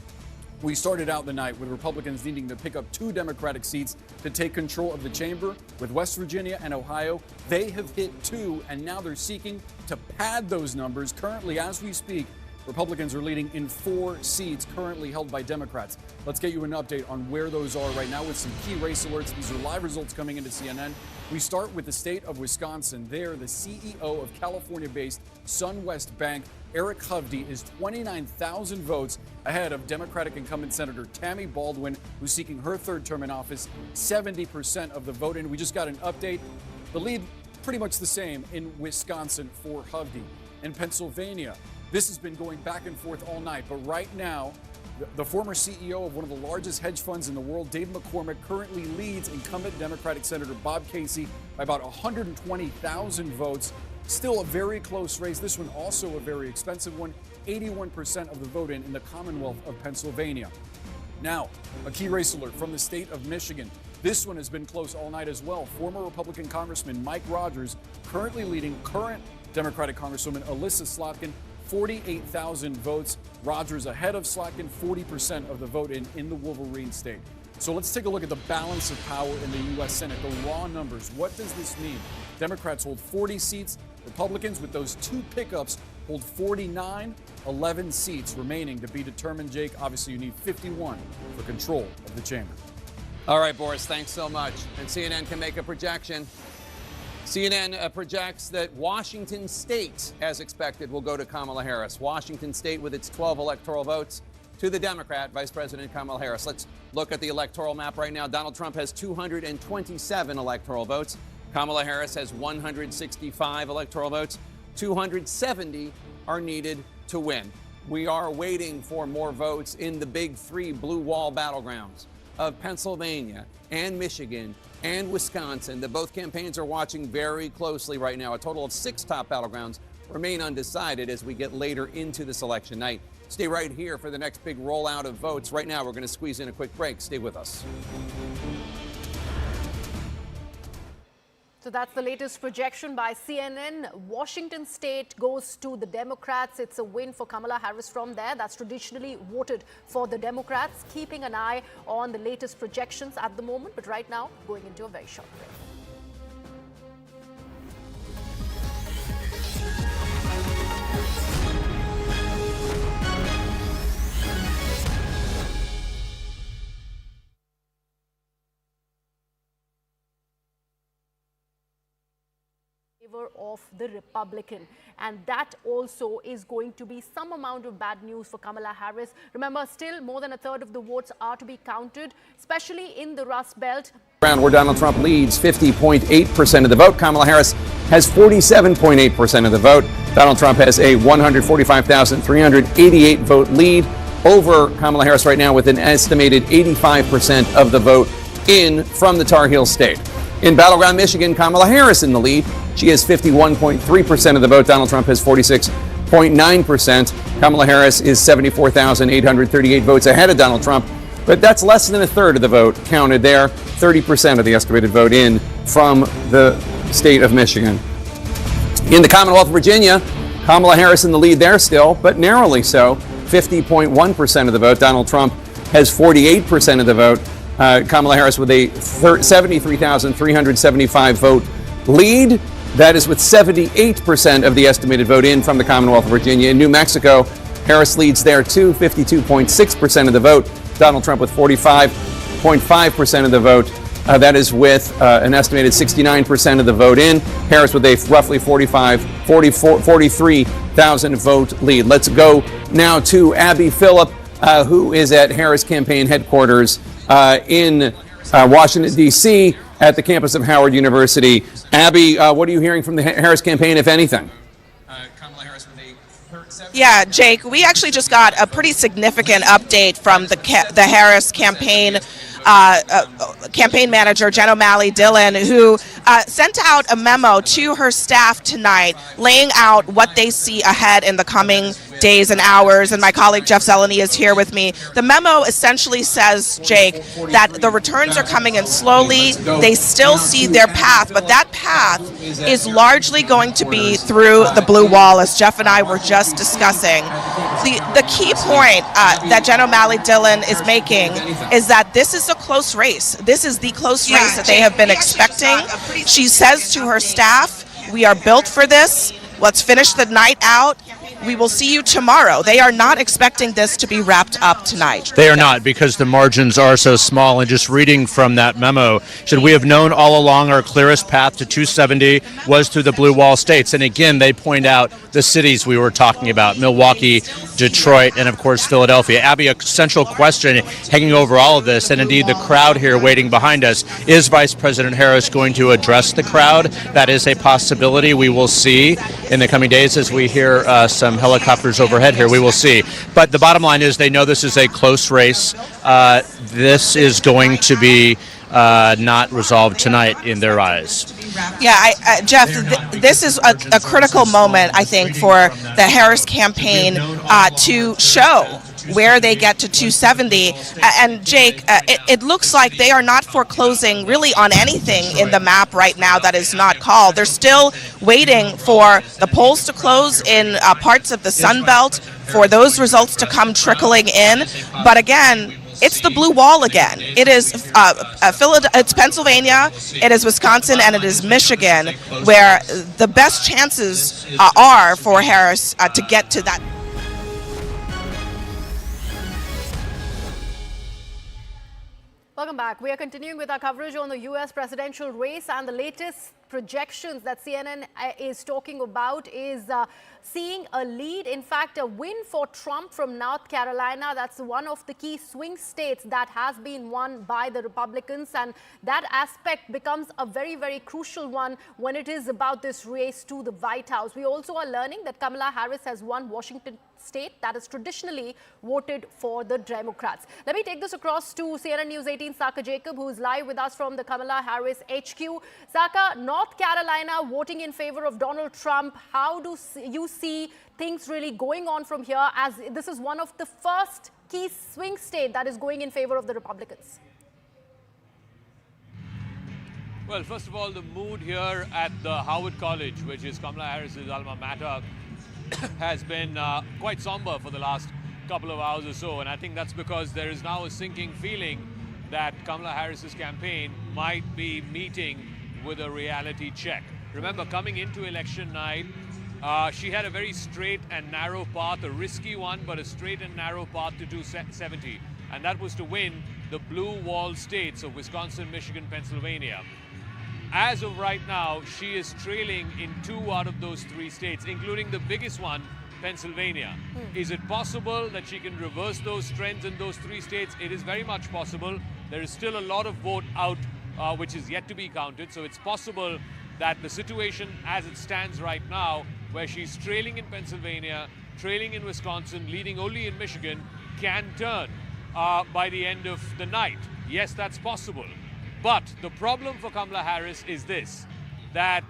We started out the night with Republicans needing to pick up 2 Democratic seats to take control of the chamber. With West Virginia and Ohio, they have hit 2, and now they're seeking to pad those numbers. Currently, as we speak, Republicans are leading in 4 seats currently held by Democrats. Let's get you an update on where those are right now with some key race alerts. These are live results coming into CNN. We start with the state of Wisconsin. There, the CEO of California-based SunWest Bank, Eric Hovde, is 29,000 votes ahead of Democratic incumbent Senator Tammy Baldwin, who's seeking her 3rd term in office, 70% of the vote. And we just got an update. The lead pretty much the same in Wisconsin for Hovde. In Pennsylvania, this has been going back and forth all night, but right now, the former CEO of one of the largest hedge funds in the world, Dave McCormick, currently leads incumbent Democratic Senator Bob Casey by about 120,000 votes. Still a very close race. This one also a very expensive one. 81% of the vote in the Commonwealth of Pennsylvania. Now, a key race alert from the state of Michigan. This one has been close all night as well. Former Republican Congressman Mike Rogers currently leading current Democratic Congresswoman Alyssa Slotkin, 48,000 votes. Rogers ahead of Slotkin, 40% of the vote in the Wolverine state. So let's take a look at the balance of power in the U.S. Senate, the raw numbers. What does this mean? Democrats hold 40 seats. Republicans, with those 2 pickups, hold 49, 11 seats remaining to be determined. Jake, obviously you need 51 for control of the chamber. All right, Boris, thanks so much. And CNN can make a projection. CNN projects that Washington State, as expected, will go to Kamala Harris. Washington State, with its 12 electoral votes, to the Democrat, Vice President Kamala Harris. Let's look at the electoral map right now. Donald Trump has 227 electoral votes. Kamala Harris has 165 electoral votes. 270 are needed to win. We are waiting for more votes in the big 3 blue wall battlegrounds of Pennsylvania and Michigan and Wisconsin that both campaigns are watching very closely right now. A total of 6 top battlegrounds remain undecided as we get later into this election night. Stay right here for the next big rollout of votes. Right now, we're going to squeeze in a quick break. Stay with us. So So that's the latest projection by CNN. Washington state goes to the Democrats. It's a win for Kamala Harris from there. That's traditionally voted for the Democrats. Keeping an eye on the latest projections at the moment. But right now, going into a very short break. Of the Republican, and that also is going to be some amount of bad news for Kamala Harris. Remember, still more than a third of the votes are to be counted, especially in the Rust Belt. Where Donald Trump leads 50.8% of the vote. Kamala Harris has 47.8% of the vote. Donald Trump has a 145,388 vote lead over Kamala Harris right now, with an estimated 85% of the vote in from the Tar Heel state. In Battleground, Michigan, Kamala Harris in the lead. She has 51.3% of the vote. Donald Trump has 46.9%. Kamala Harris is 74,838 votes ahead of Donald Trump, but that's less than a third of the vote counted there. 30% of the estimated vote in from the state of Michigan. In the Commonwealth of Virginia, Kamala Harris in the lead there still, but narrowly so. 50.1% of the vote. Donald Trump has 48% of the vote. Kamala Harris with a 73,375 vote lead. That is with 78% of the estimated vote in from the Commonwealth of Virginia. In New Mexico, Harris leads there too, 52.6% of the vote. Donald Trump with 45.5% of the vote. That is with an estimated 69% of the vote in. Harris with a roughly 43,000 vote lead. Let's go now to Abby Phillip, who is at Harris campaign headquarters in Washington, D.C., at the campus of Howard University. Abby, what are you hearing from the Harris campaign, if anything? Yeah, Jake, we actually just got a pretty significant update from the Harris campaign campaign manager, Jen O'Malley Dillon, who sent out a memo to her staff tonight laying out what they see ahead in the coming days and hours, and my colleague Jeff Zeleny is here with me. The memo essentially says, Jake, that the returns are coming in slowly. They still see their path, but that path is largely going to be through the blue wall, as Jeff and I were just discussing. The key point that Jen O'Malley Dillon is making is that this is a close race. This is the close race that they have been expecting. She says to her staff, we are built for this. Let's finish the night out. We will see you tomorrow. They are not expecting this to be wrapped up tonight. They are not, because the margins are so small. And just reading from that memo, should we have known all along our clearest path to 270 was through the blue wall states. And again, they point out the cities we were talking about, Milwaukee, Detroit, and of course Philadelphia. Abby, a central question hanging over all of this, and indeed the crowd here waiting behind us, is Vice President Harris going to address the crowd? That is a possibility. We will see in the coming days as we hear some helicopters overhead here. We will see. But the bottom line is they know this is a close race. This is going to be not resolved tonight in their eyes. Yeah, Jeff, this is a critical moment, I think, for the Harris campaign to show where they get to 270. And Jake, it looks like they are not foreclosing really on anything in the map right now that is not called. They're still waiting for the polls to close in parts of the Sun Belt, for those results to come trickling in. But again, it's the blue wall again. It is it's Pennsylvania, it is Wisconsin, and it is Michigan, where the best chances are for Harris to get to that. Welcome back. We are continuing with our coverage on the U.S. presidential race, and the latest projections that CNN is talking about is seeing a lead, in fact, a win for Trump from North Carolina. That's one of the key swing states that has been won by the Republicans, and that aspect becomes a very, very crucial one when it is about this race to the White House. We also are learning that Kamala Harris has won Washington state that has traditionally voted for the Democrats. Let me take this across to CNN News 18's Saka Jacob, who is live with us from the Kamala Harris HQ. Saka, North Carolina voting in favor of Donald Trump. How do you see things really going on from here, as this is one of the first key swing state that is going in favor of the Republicans? Well, first of all, the mood here at the Howard College, which is Kamala Harris's alma mater, has been quite somber for the last couple of hours or so. And I think that's because there is now a sinking feeling that Kamala Harris's campaign might be meeting with a reality check. Remember, coming into election night, she had a very straight and narrow path, a risky one, but a straight and narrow path to 270. And that was to win the blue wall states of Wisconsin, Michigan, Pennsylvania. As of right now, she is trailing in 2 out of those 3 states, including the biggest one, Pennsylvania. Is it possible that she can reverse those trends in those 3 states? It is very much possible. There is still a lot of vote out, which is yet to be counted. So it's possible that the situation as it stands right now, where she's trailing in Pennsylvania, trailing in Wisconsin, leading only in Michigan, can turn by the end of the night. Yes, that's possible. But the problem for Kamala Harris is this, that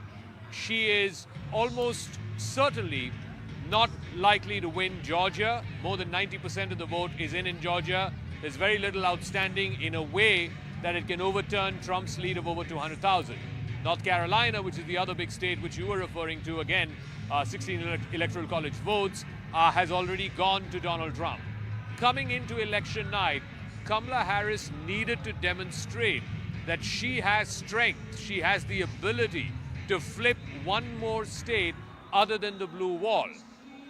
she is almost certainly not likely to win Georgia. More than 90% of the vote is in Georgia. There's very little outstanding in a way that it can overturn Trump's lead of over 200,000. North Carolina, which is the other big state which you were referring to, again, 16 electoral college votes, has already gone to Donald Trump. Coming into election night, Kamala Harris needed to demonstrate that she has strength, she has the ability to flip one more state other than the blue wall.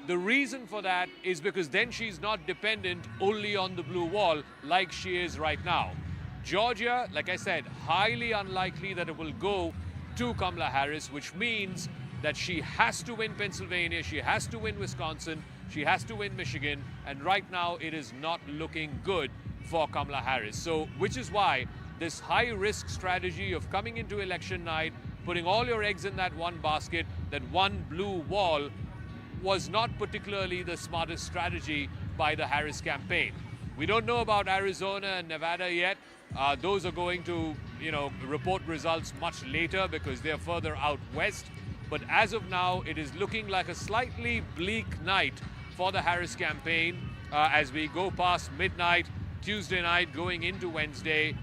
The reason for that is because then she's not dependent only on the blue wall like she is right now. Georgia, like I said, highly unlikely that it will go to Kamala Harris, which means that she has to win Pennsylvania, she has to win Wisconsin, she has to win Michigan, and right now it is not looking good for Kamala Harris. So, which is why this high-risk strategy of coming into election night, putting all your eggs in that one basket, that one blue wall, was not particularly the smartest strategy by the Harris campaign. We don't know about Arizona and Nevada yet. Those are going to, report results much later because they're further out west. But as of now, it is looking like a slightly bleak night for the Harris campaign as we go past midnight, Tuesday night, going into Wednesday.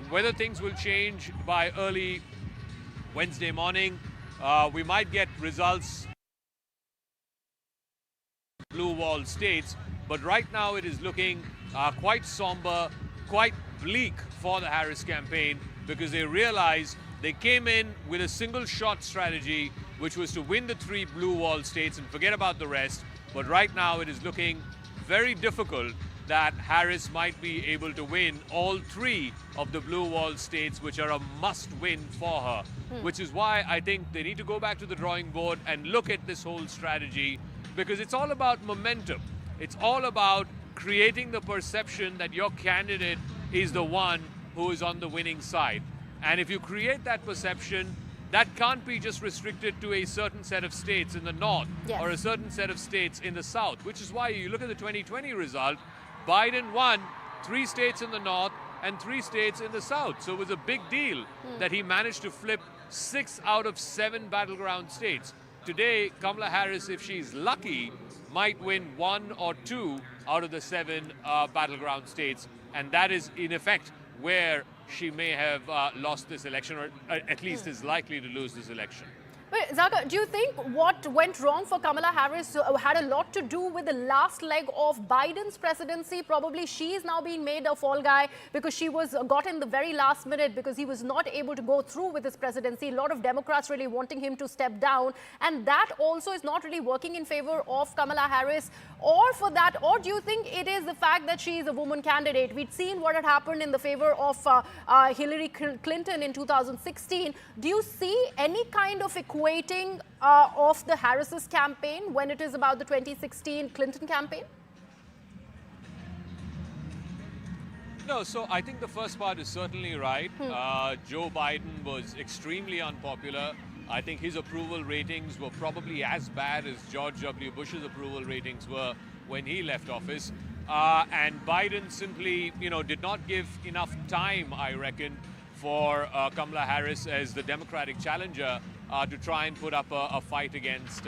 Whether things will change by early Wednesday morning, we might get results blue wall states, but right now it is looking quite somber, quite bleak for the Harris campaign because they realize they came in with a single shot strategy, which was to win the 3 blue wall states and forget about the rest. But right now it is looking very difficult that Harris might be able to win all 3 of the blue wall states, which are a must-win for her, which is why I think they need to go back to the drawing board and look at this whole strategy, because it's all about momentum. It's all about creating the perception that your candidate is the one who is on the winning side. And if you create that perception, that can't be just restricted to a certain set of states in the north or a certain set of states in the south, which is why you look at the 2020 result, Biden won 3 states in the north and 3 states in the south. So it was a big deal that he managed to flip 6 out of 7 battleground states. Today, Kamala Harris, if she's lucky, might win 1 or 2 out of the 7 battleground states. And that is, in effect, where she may have lost this election, or at least is likely to lose this election. Wait, Zaka, do you think what went wrong for Kamala Harris had a lot to do with the last leg of Biden's presidency? Probably she's now being made a fall guy because she was got in the very last minute because he was not able to go through with his presidency. A lot of Democrats really wanting him to step down. And that also is not really working in favor of Kamala Harris. Or for that, or do you think it is the fact that she is a woman candidate? We'd seen what had happened in the favor of Hillary Clinton in 2016. Do you see any kind of equating of the Harris's campaign when it is about the 2016 Clinton campaign? No, so I think the first part is certainly right. Joe Biden was extremely unpopular. I think his approval ratings were probably as bad as George W. Bush's approval ratings were when he left office. And Biden simply, did not give enough time, I reckon, for Kamala Harris as the Democratic challenger to try and put up a fight against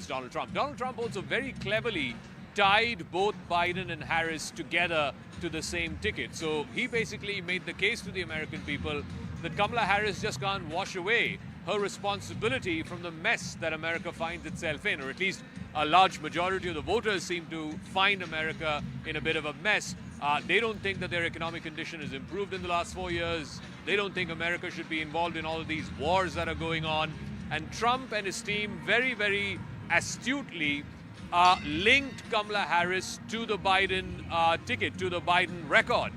Donald Trump. Donald Trump also very cleverly tied both Biden and Harris together to the same ticket. So he basically made the case to the American people that Kamala Harris just can't wash away her responsibility from the mess that America finds itself in, or at least a large majority of the voters seem to find America in a bit of a mess. They don't think that their economic condition has improved in the last 4 years. They don't think America should be involved in all of these wars that are going on. And Trump and his team very, very astutely linked Kamala Harris to the Biden ticket, to the Biden record.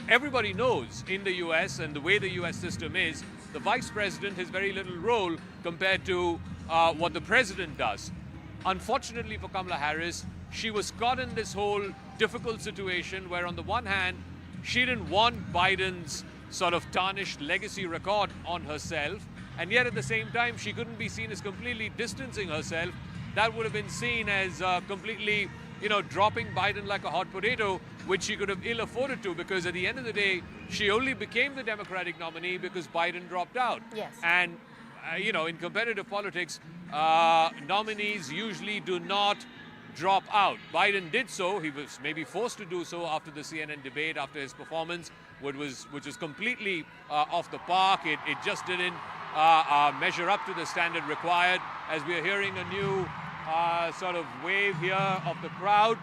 Everybody knows in the US and the way the US system is, the vice president has very little role compared to what the president does. Unfortunately for Kamala Harris, she was caught in this whole difficult situation where on the one hand, she didn't want Biden's sort of tarnished legacy record on herself, and yet at the same time, she couldn't be seen as completely distancing herself. That would have been seen as completely, dropping Biden like a hot potato, which she could have ill afforded to, because at the end of the day, she only became the Democratic nominee because Biden dropped out. Yes. And, in competitive politics, nominees usually do not drop out. Biden did so. He was maybe forced to do so after the CNN debate, after his performance, which was completely off the park. It just didn't measure up to the standard required, as we are hearing a new sort of wave here of the crowd.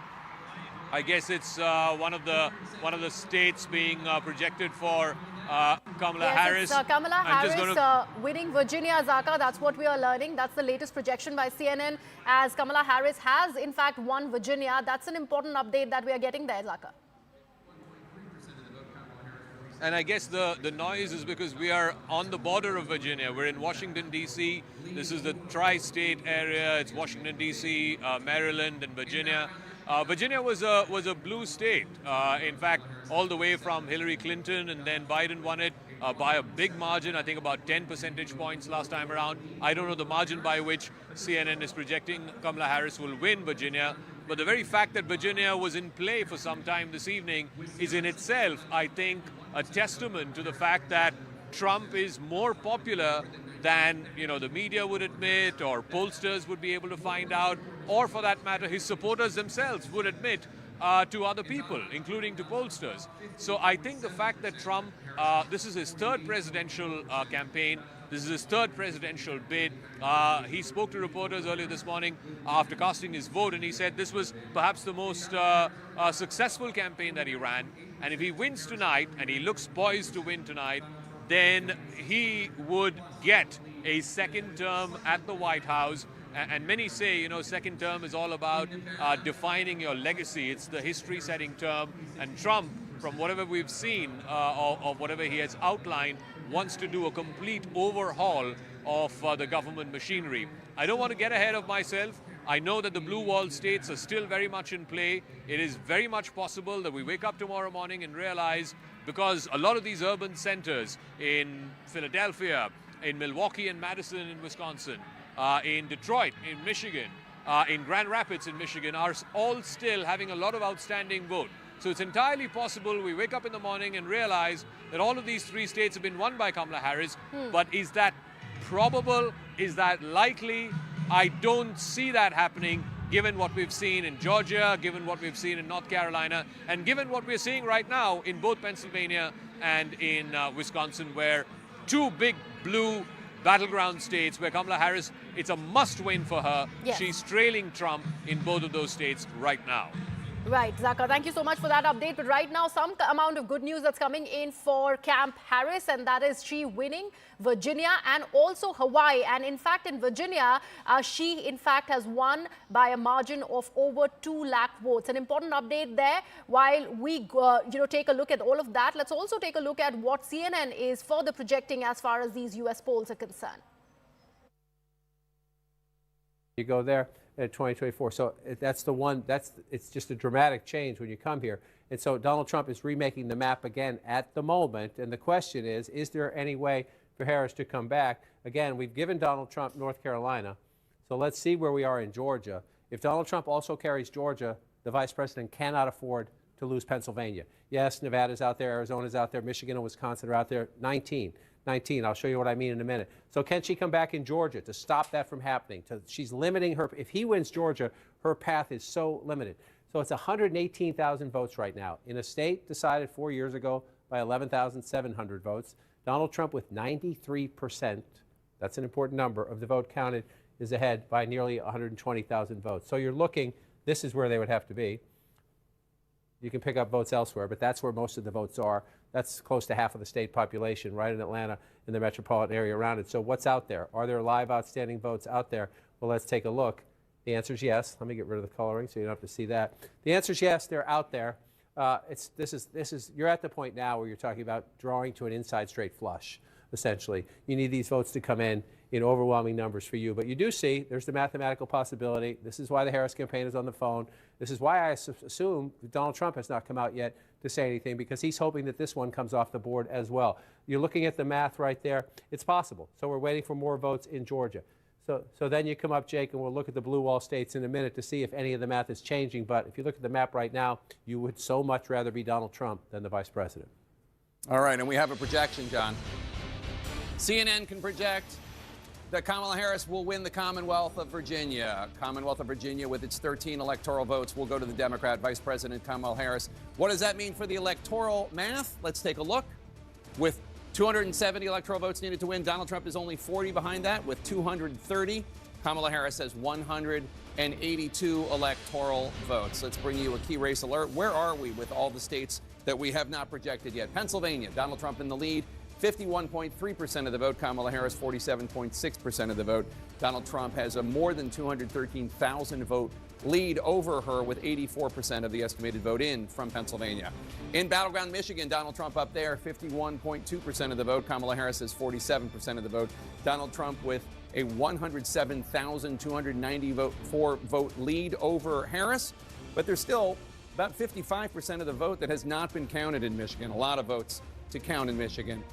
I guess it's one of the states being projected for Kamala Harris. It's Kamala Harris winning Virginia, Zaka. That's what we are learning. That's the latest projection by CNN, as Kamala Harris has in fact won Virginia. That's an important update that we are getting there, Zaka. And I guess the noise is because we are on the border of Virginia. We're in Washington, D.C. This is the tri-state area. It's Washington, D.C., Maryland, and Virginia. Virginia was a blue state. In fact, all the way from Hillary Clinton, and then Biden won it by a big margin, I think about 10 percentage points last time around. I don't know the margin by which CNN is projecting Kamala Harris will win Virginia. But the very fact that Virginia was in play for some time this evening is in itself, I think, a testament to the fact that Trump is more popular than the media would admit, or pollsters would be able to find out, or for that matter, his supporters themselves would admit to other people, including to pollsters. So I think the fact that Trump, this is his third presidential campaign, this is his third presidential bid. He spoke to reporters earlier this morning after casting his vote, and he said this was perhaps the most successful campaign that he ran. And if he wins tonight, and he looks poised to win tonight, then he would get a second term at the White House. And many say, second term is all about defining your legacy. It's the history-setting term. And Trump, from whatever we've seen of whatever he has outlined, wants to do a complete overhaul of the government machinery. I don't want to get ahead of myself. I know that the blue wall states are still very much in play. It is very much possible that we wake up tomorrow morning and realize, because a lot of these urban centers in Philadelphia, in Milwaukee and Madison in Wisconsin, in Detroit, in Michigan, in Grand Rapids in Michigan, are all still having a lot of outstanding vote. So it's entirely possible we wake up in the morning and realize that all of these three states have been won by Kamala Harris. But is that probable? Is that likely? I don't see that happening, given what we've seen in Georgia, given what we've seen in North Carolina, and given what we're seeing right now in both Pennsylvania and in Wisconsin, where two big blue battleground states where Kamala Harris, it's a must-win for her. Yes. She's trailing Trump in both of those states right now. Right, Zaka, thank you so much for that update. But right now, some amount of good news that's coming in for Camp Harris, and that is she winning Virginia and also Hawaii. And in fact, in Virginia, she in fact has won by a margin of over 2 lakh votes. An important update there. While we take a look at all of that, let's also take a look at what CNN is further projecting as far as these US polls are concerned. You go there in 2024. So that's the one, it's just a dramatic change when you come here. And so Donald Trump is remaking the map again at the moment. And the question is there any way for Harris to come back? Again, we've given Donald Trump North Carolina. So let's see where we are in Georgia. If Donald Trump also carries Georgia, the vice president cannot afford to lose Pennsylvania. Yes, Nevada's out there, Arizona's out there, Michigan and Wisconsin are out there. 19. I'll show you what I mean in a minute. So can she come back in Georgia to stop that from happening? She's limiting her. If he wins Georgia, her path is so limited. So it's 118,000 votes right now in a state decided 4 years ago by 11,700 votes. Donald Trump with 93%, that's an important number, of the vote counted, is ahead by nearly 120,000 votes. So you're looking, this is where they would have to be. You can pick up votes elsewhere, but that's where most of the votes are. That's close to half of the state population, right in Atlanta, in the metropolitan area around it. So what's out there? Are there live outstanding votes out there? Well, let's take a look. The answer is yes. Let me get rid of the coloring so you don't have to see that. The answer is yes, they're out there. You're at the point now where you're talking about drawing to an inside straight flush, essentially. You need these votes to come in overwhelming numbers for you. But you do see there's the mathematical possibility. This is why the Harris campaign is on the phone. This is why I assume Donald Trump has not come out yet to say anything, because he's hoping that this one comes off the board as well. You're looking at the math right there. It's possible. So we're waiting for more votes in Georgia. So then you come up, Jake, and we'll look at the blue wall states in a minute to see if any of the math is changing. But if you look at the map right now, you would so much rather be Donald Trump than the vice president. All right, and we have a projection, John. CNN can project that Kamala Harris will win the Commonwealth of Virginia. Commonwealth of Virginia, with its 13 electoral votes, will go to the Democrat Vice President Kamala Harris. What does that mean for the electoral math? Let's take a look. With 270 electoral votes needed to win, Donald Trump is only 40 behind that with 230. Kamala Harris has 182 electoral votes. Let's bring you a key race alert. Where are we with all the states that we have not projected yet? Pennsylvania, Donald Trump in the lead, 51.3% of the vote. Kamala Harris, 47.6% of the vote. Donald Trump has a more than 213,000 vote lead over her with 84% of the estimated vote in from Pennsylvania. In Battleground, Michigan, Donald Trump up there, 51.2% of the vote. Kamala Harris has 47% of the vote. Donald Trump with a 107,294 vote lead over Harris. But there's still about 55% of the vote that has not been counted in Michigan. A lot of votes to count in Michigan.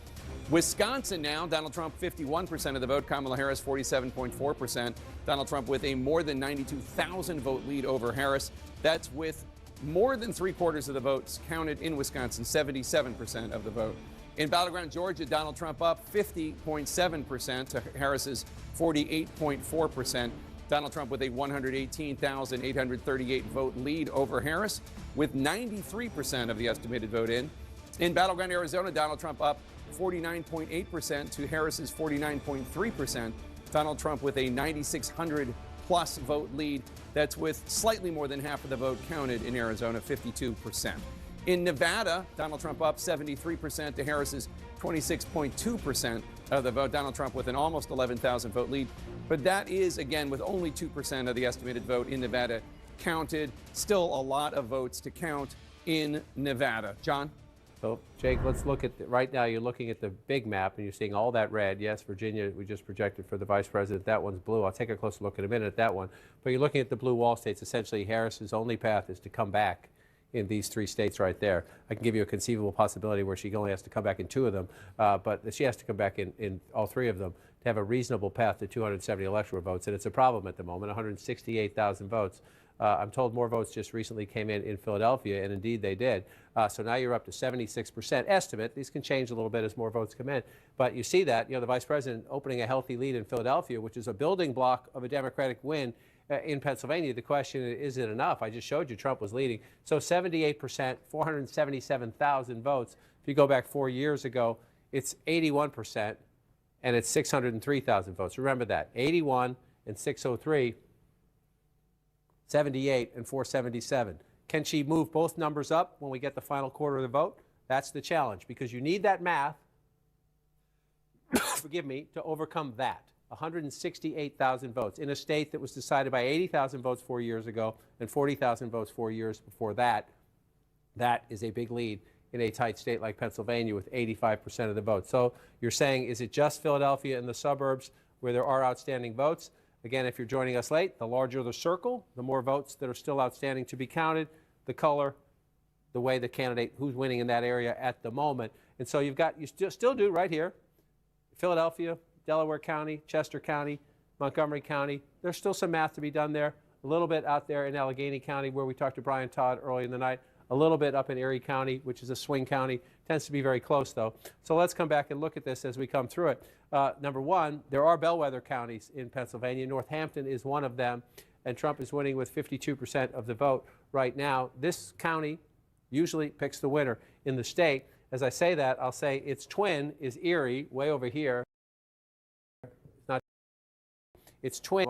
Wisconsin now, Donald Trump 51% of the vote, Kamala Harris 47.4%. Donald Trump with a more than 92,000 vote lead over Harris. That's with more than 3/4 of the votes counted in Wisconsin, 77% of the vote. In Battleground, Georgia, Donald Trump up 50.7% to Harris's 48.4%. Donald Trump with a 118,838 vote lead over Harris with 93% of the estimated vote in. In Battleground, Arizona, Donald Trump up 49.8% to Harris's 49.3%. Donald Trump with a 9,600 plus vote lead. That's with slightly more than half of the vote counted in Arizona, 52%. In Nevada, Donald Trump up 73% to Harris's 26.2% of the vote. Donald Trump with an almost 11,000 vote lead. But that is, again, with only 2% of the estimated vote in Nevada counted. Still a lot of votes to count in Nevada. John? So, Jake, let's look at, right now you're looking at the big map and you're seeing all that red. Yes, Virginia, we just projected for the vice president. That one's blue. I'll take a closer look in a minute at that one. But you're looking at the blue wall states. Essentially, Harris's only path is to come back in these three states right there. I can give you a conceivable possibility where she only has to come back in 2 of them, but she has to come back in all 3 of them to have a reasonable path to 270 electoral votes. And it's a problem at the moment, 168,000 votes. I'm told more votes just recently came in Philadelphia, and indeed they did. So now you're up to 76% estimate. These can change a little bit as more votes come in. But you see that, the vice president opening a healthy lead in Philadelphia, which is a building block of a Democratic win in Pennsylvania. The question is it enough? I just showed you Trump was leading. So 78%, 477,000 votes. If you go back 4 years ago, it's 81%, and it's 603,000 votes. Remember that, 81 and 603. 78 and 477. Can she move both numbers up when we get the final quarter of the vote? That's the challenge, because you need that math, forgive me, to overcome that. 168,000 votes in a state that was decided by 80,000 votes 4 years ago and 40,000 votes 4 years before that. That is a big lead in a tight state like Pennsylvania with 85% of the vote. So you're saying, is it just Philadelphia and the suburbs where there are outstanding votes? Again, if you're joining us late, the larger the circle, the more votes that are still outstanding to be counted, the color, the way the candidate, who's winning in that area at the moment. And so you still do right here, Philadelphia, Delaware County, Chester County, Montgomery County. There's still some math to be done there. A little bit out there in Allegheny County, where we talked to Brian Todd early in the night. A little bit up in Erie County, which is a swing county. Tends to be very close, though. So let's come back and look at this as we come through it. Number one, there are bellwether counties in Pennsylvania. Northampton is one of them, and Trump is winning with 52% of the vote right now. This county usually picks the winner in the state. as I say that, I'll say its twin is Erie, way over here. Not its twin,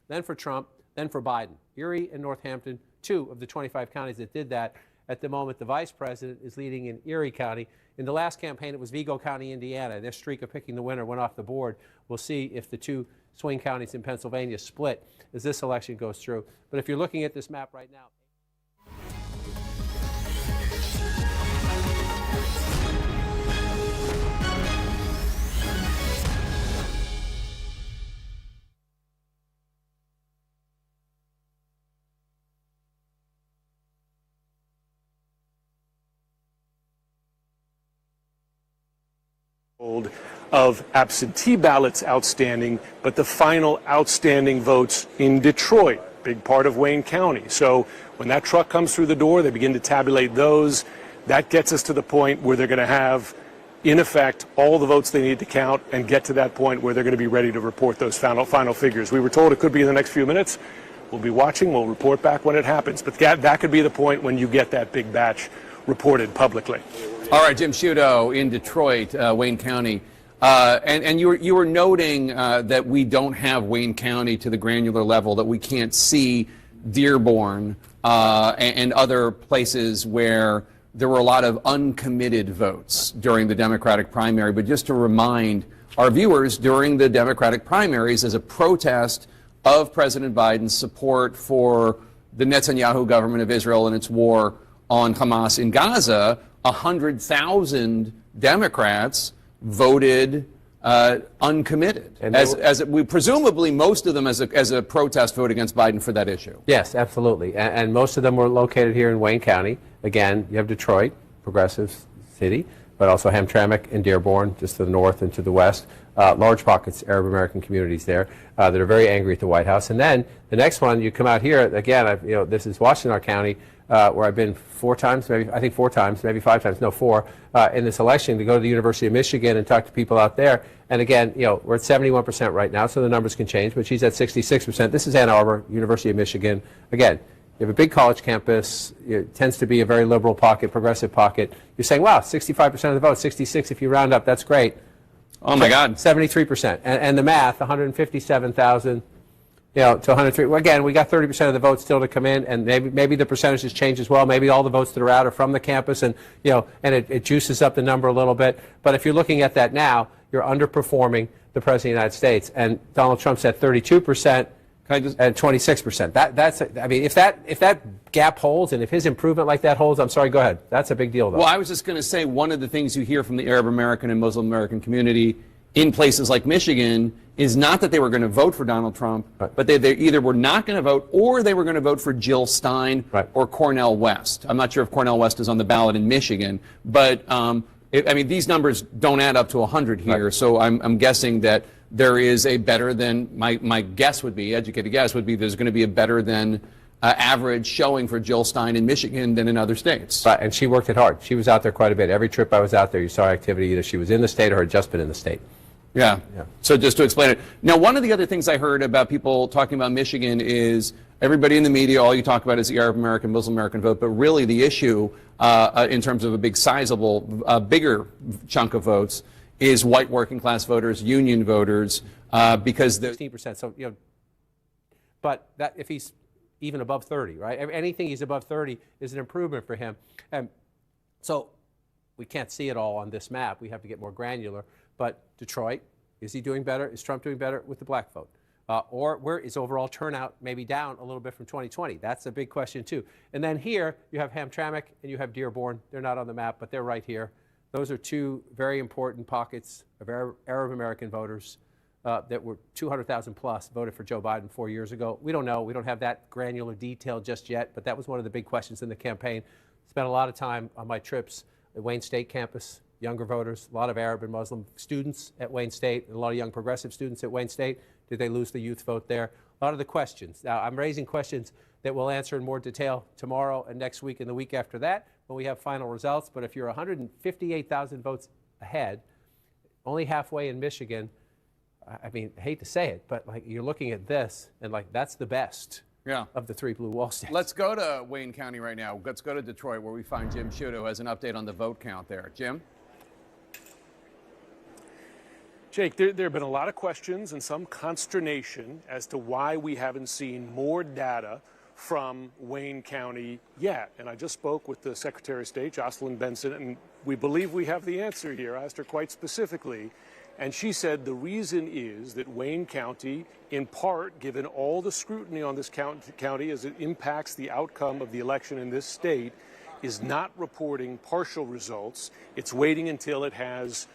then for Trump, then for Biden. Erie and Northampton, 2 of the 25 counties that did that. At the moment, the vice president is leading in Erie County. In the last campaign, it was Vigo County, Indiana. Their streak of picking the winner went off the board. We'll see if the 2 swing counties in Pennsylvania split as this election goes through. But if you're looking at this map right now, of absentee ballots outstanding, but the final outstanding votes in Detroit, big part of Wayne County. So when that truck comes through the door, they begin to tabulate those. That gets us to the point where they're going to have, in effect, all the votes they need to count and get to that point where they're going to be ready to report those final figures. We were told it could be in the next few minutes. We'll be watching. We'll report back when it happens. But that could be the point when you get that big batch reported publicly. All right, Jim Sciutto in Detroit, Wayne County. And you were noting that we don't have Wayne County to the granular level, that we can't see Dearborn and other places where there were a lot of uncommitted votes during the Democratic primary. But just to remind our viewers, during the Democratic primaries, as a protest of President Biden's support for the Netanyahu government of Israel and its war on Hamas in Gaza, 100,000 Democrats voted uncommitted, and we presumably most of them as a protest vote against Biden for that issue. Yes, absolutely, and most of them were located here in Wayne County. Again, you have Detroit, progressive city, but also Hamtramck and Dearborn, just to the north and to the west. Large pockets, Arab American communities there that are very angry at the White House. And then the next one, you come out here again. This is Washtenaw County, where I've been 4 times, maybe 4 times, maybe 5 times, no 4, in this election to go to the University of Michigan and talk to people out there. And again, we're at 71% right now, so the numbers can change. But she's at 66%. This is Ann Arbor, University of Michigan. Again, you have a big college campus. It tends to be a very liberal pocket, progressive pocket. You're saying, wow, 65% of the vote, 66 if you round up, that's great. Oh my God. 73%. And the math, 157,000, to 103. Well, again, we got 30% of the votes still to come in, and maybe the percentages change as well. Maybe all the votes that are out are from the campus, and and it juices up the number a little bit. But if you're looking at that now, you're underperforming the President of the United States, and Donald Trump's at 32%. And 26%. That's if that gap holds and if his improvement like that holds, I'm sorry, go ahead. That's a big deal, though. Well, I was just going to say one of the things you hear from the Arab American and Muslim American community in places like Michigan is not that they were going to vote for Donald Trump, but they either were not going to vote or they were going to vote for Jill Stein or Cornel West. I'm not sure if Cornel West is on the ballot in Michigan, but these numbers don't add up to 100 here, so I'm guessing that there is a better than, my guess would be, educated guess would be, there's going to be a better than average showing for Jill Stein in Michigan than in other states. Right, and she worked it hard. She was out there quite a bit. Every trip I was out there, you saw activity. Either she was in the state or had just been in the state. Yeah. So just to explain it. Now, one of the other things I heard about people talking about Michigan is everybody in the media, all you talk about is the Arab American, Muslim American vote, but really the issue in terms of a big sizable, bigger chunk of votes is white working class voters, union voters, because the 16%. So but that if he's even above 30, right? Anything he's above 30 is an improvement for him. And so we can't see it all on this map. We have to get more granular. But Detroit, is he doing better? Is Trump doing better with the black vote? Or where is overall turnout maybe down a little bit from 2020? That's a big question too. And then here you have Hamtramck and you have Dearborn. They're not on the map, but they're right here. Those are 2 very important pockets of Arab American voters that were 200,000 plus voted for Joe Biden 4 years ago. We don't know. We don't have that granular detail just yet, but that was one of the big questions in the campaign. Spent a lot of time on my trips at Wayne State campus, younger voters, a lot of Arab and Muslim students at Wayne State, and a lot of young progressive students at Wayne State. Did they lose the youth vote there? A lot of the questions. Now, I'm raising questions that we'll answer in more detail tomorrow and next week and the week after that when we have final results. But if you're 158,000 votes ahead, only halfway in Michigan, I hate to say it, but you're looking at this and that's the best of the 3 blue wall states. Let's go to Wayne County right now. Let's go to Detroit where we find Jim Sciutto has an update on the vote count there. Jim? Jake, there have been a lot of questions and some consternation as to why we haven't seen more data from Wayne County yet. And I just spoke with the Secretary of State, Jocelyn Benson, and we believe we have the answer here. I asked her quite specifically, and she said the reason is that Wayne County, in part, given all the scrutiny on this county as it impacts the outcome of the election in this state, is not reporting partial results. It's waiting until it has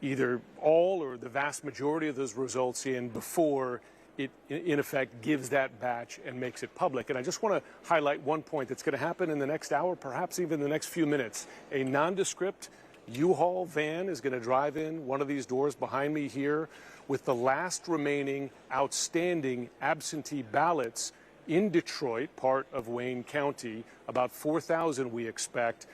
either all or the vast majority of those results in before it, in effect, gives that batch and makes it public. And I just want to highlight one point that's going to happen in the next hour, perhaps even the next few minutes. A nondescript U-Haul van is going to drive in one of these doors behind me here with the last remaining outstanding absentee ballots in Detroit, part of Wayne County, about 4,000 we expect.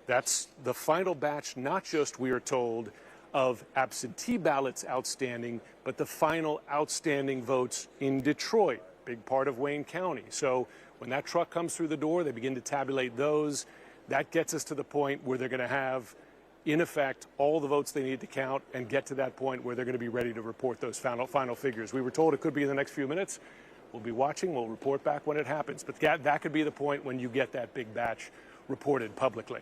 That's the final batch, not just, we are told, of absentee ballots outstanding, but the final outstanding votes in Detroit, big part of Wayne County. So when that truck comes through the door, they begin to tabulate those. That gets us to the point where they're going to have, in effect, all the votes they need to count and get to that point where they're going to be ready to report those final figures. We were told it could be in the next few minutes. We'll be watching. We'll report back when it happens. But that could be the point when you get that big batch reported publicly.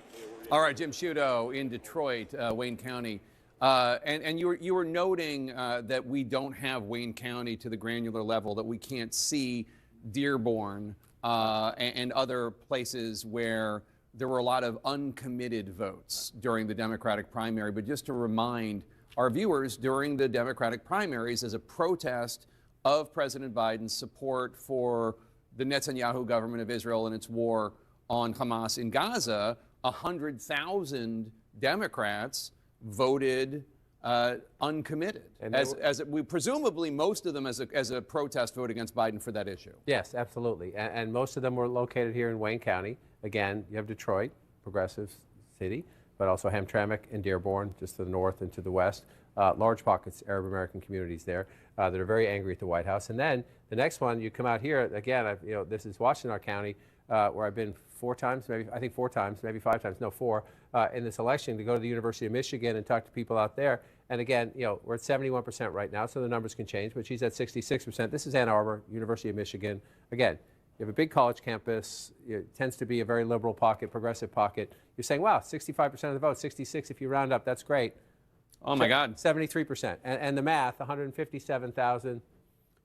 All right, Jim Sciutto in Detroit, Wayne County. And you were noting that we don't have Wayne County to the granular level, that we can't see Dearborn and other places where there were a lot of uncommitted votes during the Democratic primary. But just to remind our viewers, during the Democratic primaries, as a protest of President Biden's support for the Netanyahu government of Israel and its war on Hamas in Gaza, 100,000 Democrats voted uncommitted, and we presumably most of them as a protest vote against Biden for that issue. Yes, absolutely, and most of them were located here in Wayne County. Again, you have Detroit, progressive city, but also Hamtramck and Dearborn, just to the north and to the west. Large pockets, Arab American communities there that are very angry at the White House. And then the next one, you come out here again. This is Washtenaw County, where I've been 4 times, maybe 4 times, maybe 5 times, no 4, in this election to go to the University of Michigan and talk to people out there. And again, we're at 71% right now, so the numbers can change, but she's at 66%. This is Ann Arbor, University of Michigan. Again, you have a big college campus. It tends to be a very liberal pocket, progressive pocket. You're saying, wow, 65% of the vote, 66 if you round up, that's great. Oh my God. 73%. And the math, 157,000,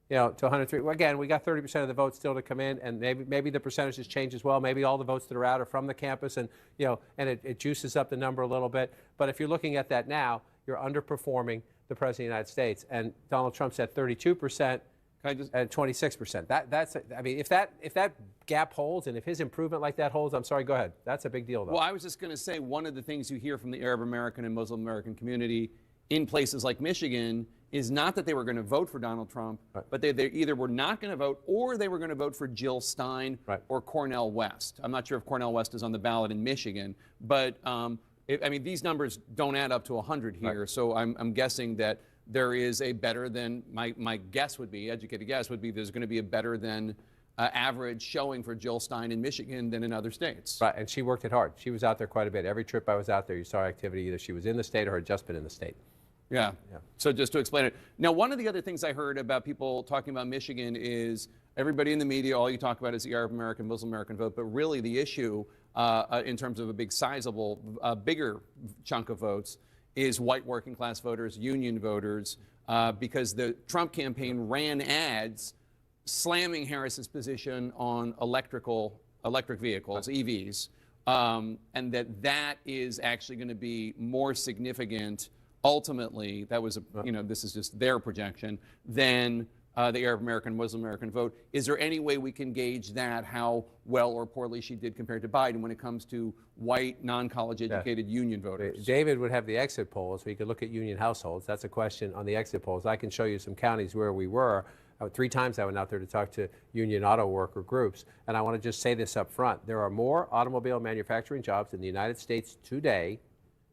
to 103. Well, again, we got 30% of the votes still to come in, and maybe the percentages change as well. Maybe all the votes that are out are from the campus, and and it juices up the number a little bit. But if you're looking at that now, you're underperforming the President of the United States, and Donald Trump's at 32%. At 26%. If that gap holds, and if his improvement like that holds, I'm sorry, go ahead. That's a big deal, though. Well, I was just going to say, one of the things you hear from the Arab American and Muslim American community in places like Michigan is not that they were going to vote for Donald Trump, but they either were not going to vote or they were going to vote for Jill Stein or Cornel West. I'm not sure if Cornel West is on the ballot in Michigan, but these numbers don't add up to 100 here, so I'm guessing that there is a better than, my guess would be, educated guess would be, there's going to be a better than average showing for Jill Stein in Michigan than in other states. Right, and she worked it hard. She was out there quite a bit. Every trip I was out there, you saw activity. Either she was in the state or had just been in the state. Yeah. So just to explain it. Now, one of the other things I heard about people talking about Michigan is everybody in the media, all you talk about is the Arab American, Muslim American vote, but really the issue in terms of a big sizable, bigger chunk of votes is white working class voters, union voters, because the Trump campaign ran ads slamming Harris's position on electric vehicles, EVs, and that is actually going to be more significant ultimately. That was, this is just their projection, than the Arab American, Muslim American vote. Is there any way we can gauge that, how well or poorly she did compared to Biden when it comes to white, non-college educated union voters? David would have the exit polls. We could look at union households. That's a question on the exit polls. I can show you some counties where we were. 3 times I went out there to talk to union auto worker groups. And I want to just say this up front. There are more automobile manufacturing jobs in the United States today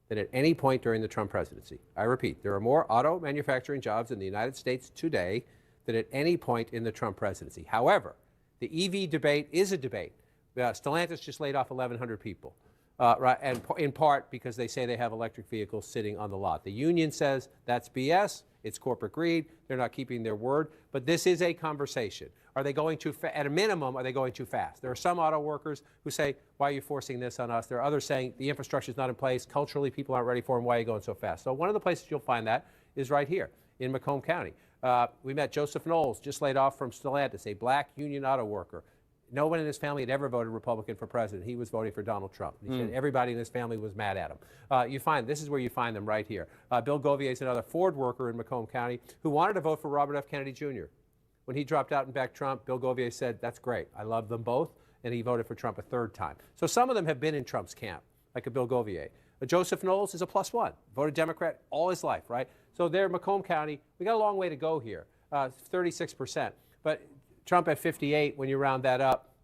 than at any point during the Trump presidency. I repeat, there are more auto manufacturing jobs in the United States today than at any point in the Trump presidency. However, the EV debate is a debate. Stellantis just laid off 1,100 people, and in part because they say they have electric vehicles sitting on the lot. The union says that's BS. It's corporate greed. They're not keeping their word. But this is a conversation. Are they going too fast? At a minimum, are they going too fast? There are some auto workers who say, why are you forcing this on us? There are others saying the infrastructure is not in place. Culturally, people aren't ready for them. Why are you going so fast? So one of the places you'll find that is right here in Macomb County. We met Joseph Knowles, just laid off from Stellantis, a black union auto worker. No one in his family had ever voted Republican for president. He was voting for Donald Trump. He said everybody in his family was mad at him. This is where you find them right here. Bill Govier is another Ford worker in Macomb County who wanted to vote for Robert F. Kennedy Jr. When he dropped out and backed Trump, Bill Govier said, that's great. I love them both. And he voted for Trump a third time. So some of them have been in Trump's camp, like a Bill Govier. Joseph Knowles is a +1, voted Democrat all his life, right? So there, Macomb County, we got a long way to go here, 36%. But Trump at 58, when you round that up,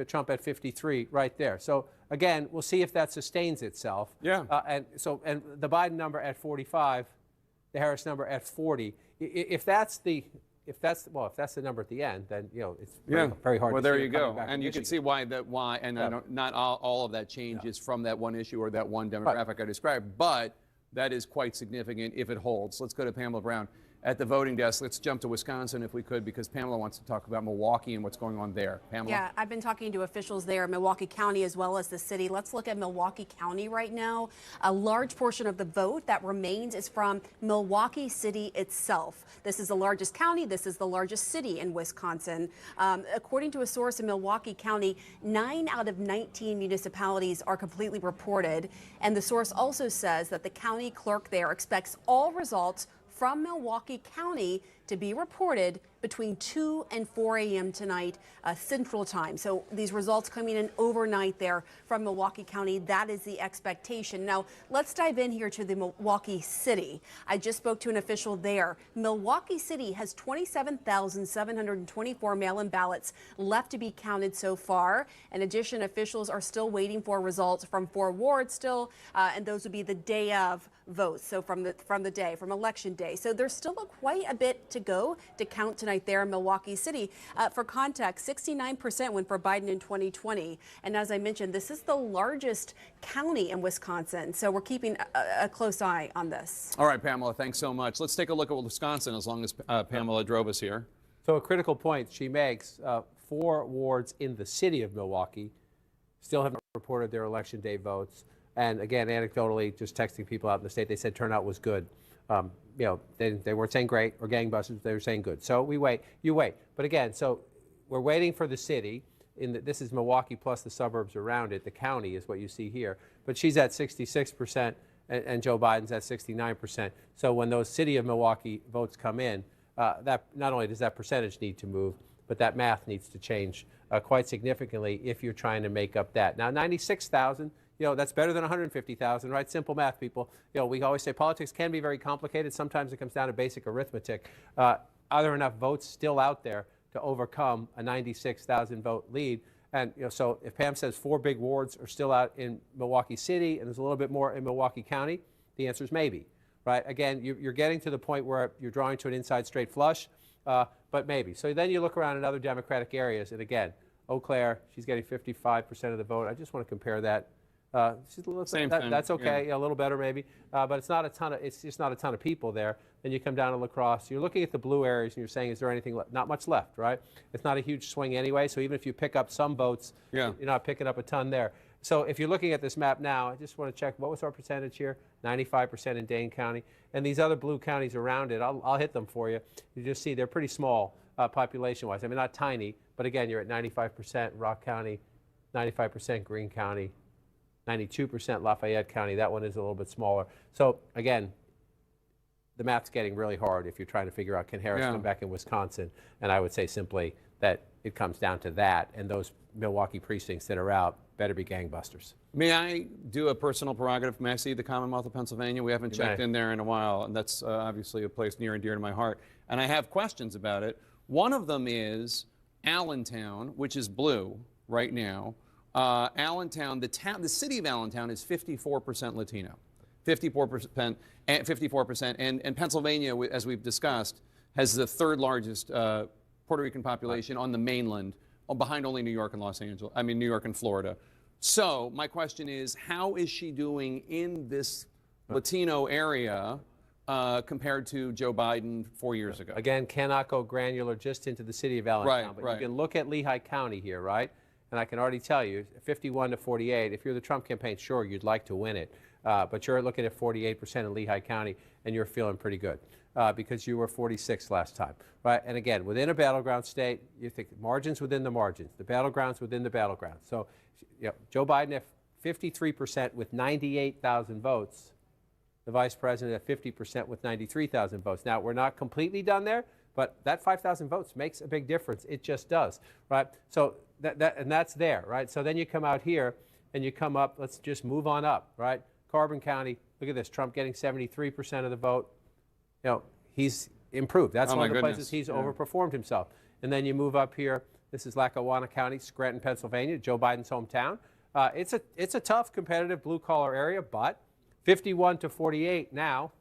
Trump at 53 right there. So again, we'll see if that sustains itself. Yeah. And the Biden number at 45, the Harris number at 40. If that's the number at the end, then it's very hard. Well, to there see you it go. coming back And to you can Michigan. see why, and I don't, not all of that change is from that one issue or that one demographic I described, but that is quite significant if it holds. Let's go to Pamela Brown at the voting desk. Let's jump to Wisconsin if we could, because Pamela wants to talk about Milwaukee and what's going on there. Pamela? Yeah, I've been talking to officials there, Milwaukee County as well as the city. Let's look at Milwaukee County right now. A large portion of the vote that remains is from Milwaukee City itself. This is the largest county. This is the largest city in Wisconsin. According to a source in Milwaukee County, 9 out of 19 municipalities are completely reported. And the source also says that the county clerk there expects all results from Milwaukee County to be reported between 2 and 4 a.m. tonight, Central Time. So these results coming in overnight there from Milwaukee County. That is the expectation. Now, let's dive in here to the Milwaukee City. I just spoke to an official there. Milwaukee City has 27,724 mail-in ballots left to be counted so far. In addition, officials are still waiting for results from 4 wards still, and those would be the day of votes. So from election day. So there's still quite a bit to go to count tonight there in Milwaukee City. For context, 69% went for Biden in 2020. And as I mentioned, this is the largest county in Wisconsin. So we're keeping a close eye on this. All right, Pamela, thanks so much. Let's take a look at Wisconsin as long as Pamela drove us here. So a critical point she makes, 4 wards in the city of Milwaukee still haven't reported their election day votes. And again, anecdotally, just texting people out in the state, they said turnout was good. They weren't saying great or gangbusters, they were saying good. So you wait. But again, so we're waiting for the city. This is Milwaukee plus the suburbs around it. The county is what you see here. But she's at 66% and Joe Biden's at 69%. So when those city of Milwaukee votes come in, that not only does that percentage need to move, but that math needs to change quite significantly if you're trying to make up that. Now, 96,000. That's better than 150,000, right? Simple math, people. We always say politics can be very complicated. Sometimes it comes down to basic arithmetic. Are there enough votes still out there to overcome a 96,000 vote lead? And so if Pam says 4 big wards are still out in Milwaukee City and there's a little bit more in Milwaukee County, the answer is maybe, right? Again, you're getting to the point where you're drawing to an inside straight flush, but maybe. So then you look around in other Democratic areas, and again, Eau Claire, she's getting 55% of the vote. I just want to compare that. That's okay, a little better maybe, but it's not a ton of. It's just not a ton of people there. Then you come down to La Crosse. You're looking at the blue areas, and you're saying, is there anything left? Not much left, right? It's not a huge swing anyway. So even if you pick up some votes, you're not picking up a ton there. So if you're looking at this map now, I just want to check what was our percentage here? 95% in Dane County, and these other blue counties around it. I'll hit them for you. You just see they're pretty small population-wise. I mean, not tiny, but again, you're at 95% Rock County, 95% Greene County. 92% Lafayette County. That one is a little bit smaller. So again, the math's getting really hard if you're trying to figure out can Harris come back in Wisconsin. And I would say simply that it comes down to that, and those Milwaukee precincts that are out better be gangbusters. May I do a personal prerogative? May I see the Commonwealth of Pennsylvania? We haven't checked in there in a while, and that's obviously a place near and dear to my heart. And I have questions about it. One of them is Allentown, which is blue right now. Allentown, the city of Allentown is 54% Latino, 54%, and Pennsylvania, as we've discussed, has the 3rd largest Puerto Rican population on the mainland, behind only New York and New York and Florida. So my question is, how is she doing in this Latino area compared to Joe Biden 4 years ago. Again, cannot go granular just into the city of Allentown, Right, but right. you can look at Lehigh County here, right? And I can already tell you, 51 to 48, if you're the Trump campaign, sure, you'd like to win it. But you're looking at 48% in Lehigh County, and you're feeling pretty good because you were 46 last time, right? And again, within a battleground state, you think margins within the margins, the battlegrounds within the battlegrounds. So, Joe Biden at 53% with 98,000 votes, the vice president at 50% with 93,000 votes. Now, we're not completely done there, but that 5,000 votes makes a big difference. It just does, right? So and that's there, right? So then you come out here and you come up, let's just move on up, right? Carbon County, look at this, Trump getting 73% of the vote. He's improved. That's one of the places he's overperformed himself. And then you move up here, this is Lackawanna County, Scranton, Pennsylvania, Joe Biden's hometown. It's a tough, competitive blue-collar area, but 51 to 48 now,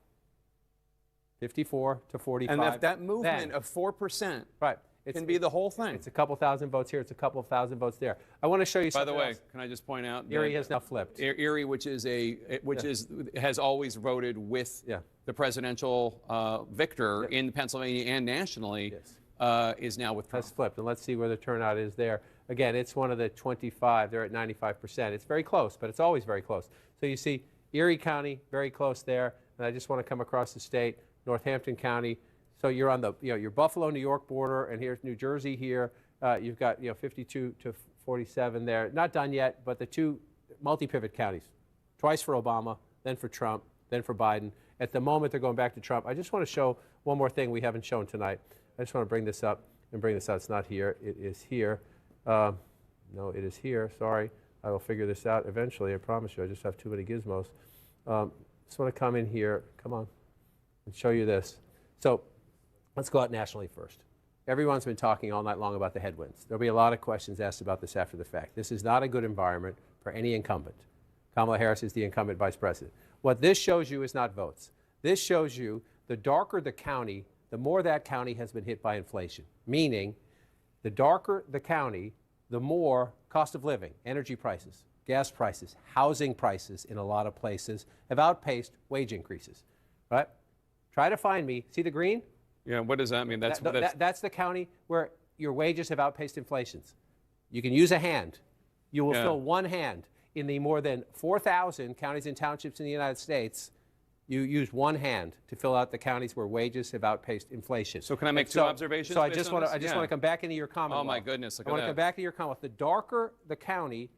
54 to 45. And that movement of 4% can be the whole thing. It's a couple thousand votes here. It's a couple thousand votes there. I want to show you something By the way, else. can I just point out Erie has now flipped. Erie, which has always voted with the presidential victor in Pennsylvania and nationally, is now with Trump. Has flipped, and let's see where the turnout is there. Again, it's one of the 25. They're at 95%. It's very close, but it's always very close. So you see Erie County, very close there. And I just want to come across the state, Northampton County. So you're on the, your Buffalo, New York border, and here's New Jersey here. You've got, 52 to 47 there. Not done yet, but the two multi-pivot counties, twice for Obama, then for Trump, then for Biden. At the moment, they're going back to Trump. I just want to show one more thing we haven't shown tonight. I just want to bring this up and bring this out. It's not here. It is here. No, it is here. Sorry. I will figure this out eventually. I promise you. I just have too many gizmos. Just want to come in here. Come on. And show you this. So let's go out nationally first. Everyone's been talking all night long about the headwinds. There'll be a lot of questions asked about this after the fact. This is not a good environment for any incumbent. Kamala Harris is the incumbent vice president. What this shows you is not votes. This shows you the darker the county, the more that county has been hit by inflation. Meaning, the darker the county, the more cost of living, energy prices, gas prices, housing prices in a lot of places have outpaced wage increases. Right? Try to find me. See the green? Yeah, what does that mean? That's the county where your wages have outpaced inflations. You can use a hand. You will fill one hand. In the more than 4,000 counties and townships in the United States, you use one hand to fill out the counties where wages have outpaced inflation. So can I make two observations? So I just want to come back into your Commonwealth. Oh my goodness! I want to come back to your Commonwealth. The darker the county,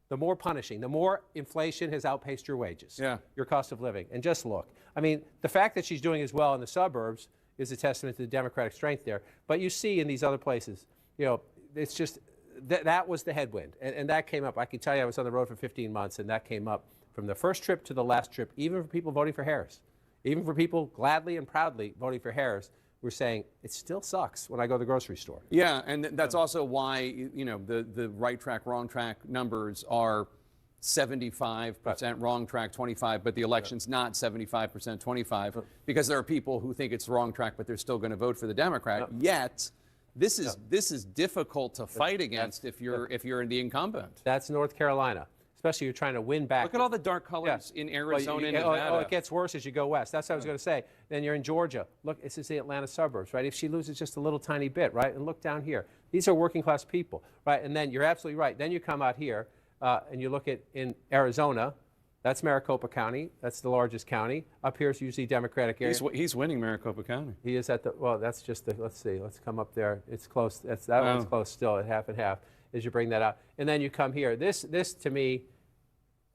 the more punishing, the more inflation has outpaced your wages, your cost of living. And just look. I mean, the fact that she's doing as well in the suburbs is a testament to the Democratic strength there. But you see in these other places, it's just that was the headwind, and that came up. I can tell you, I was on the road for 15 months, and that came up from the first trip to the last trip. Even for people voting for Harris, even for people gladly and proudly voting for Harris, we're saying it still sucks when I go to the grocery store. Yeah, and that's also why the right track, wrong track numbers are 75% wrong track, 25, but the election's not 75%, 25, because there are people who think it's the wrong track, but they're still going to vote for the Democrat. Yet, this is difficult to fight against if you're the incumbent. That's North Carolina. Especially you're trying to win back. Look at all the dark colors in Arizona and Nevada. It gets worse as you go west. That's what I was going to say. Then you're in Georgia. Look, this is the Atlanta suburbs, right? If she loses just a little tiny bit, right? And look down here. These are working class people, right? And then you're absolutely right. Then you come out here and you look at in Arizona. That's Maricopa County. That's the largest county. Up here is usually Democratic area. He's winning Maricopa County. He is at the, that's just the, let's see. Let's come up there. It's close. That one's close still at half and half as you bring that out. And then you come here. This to me,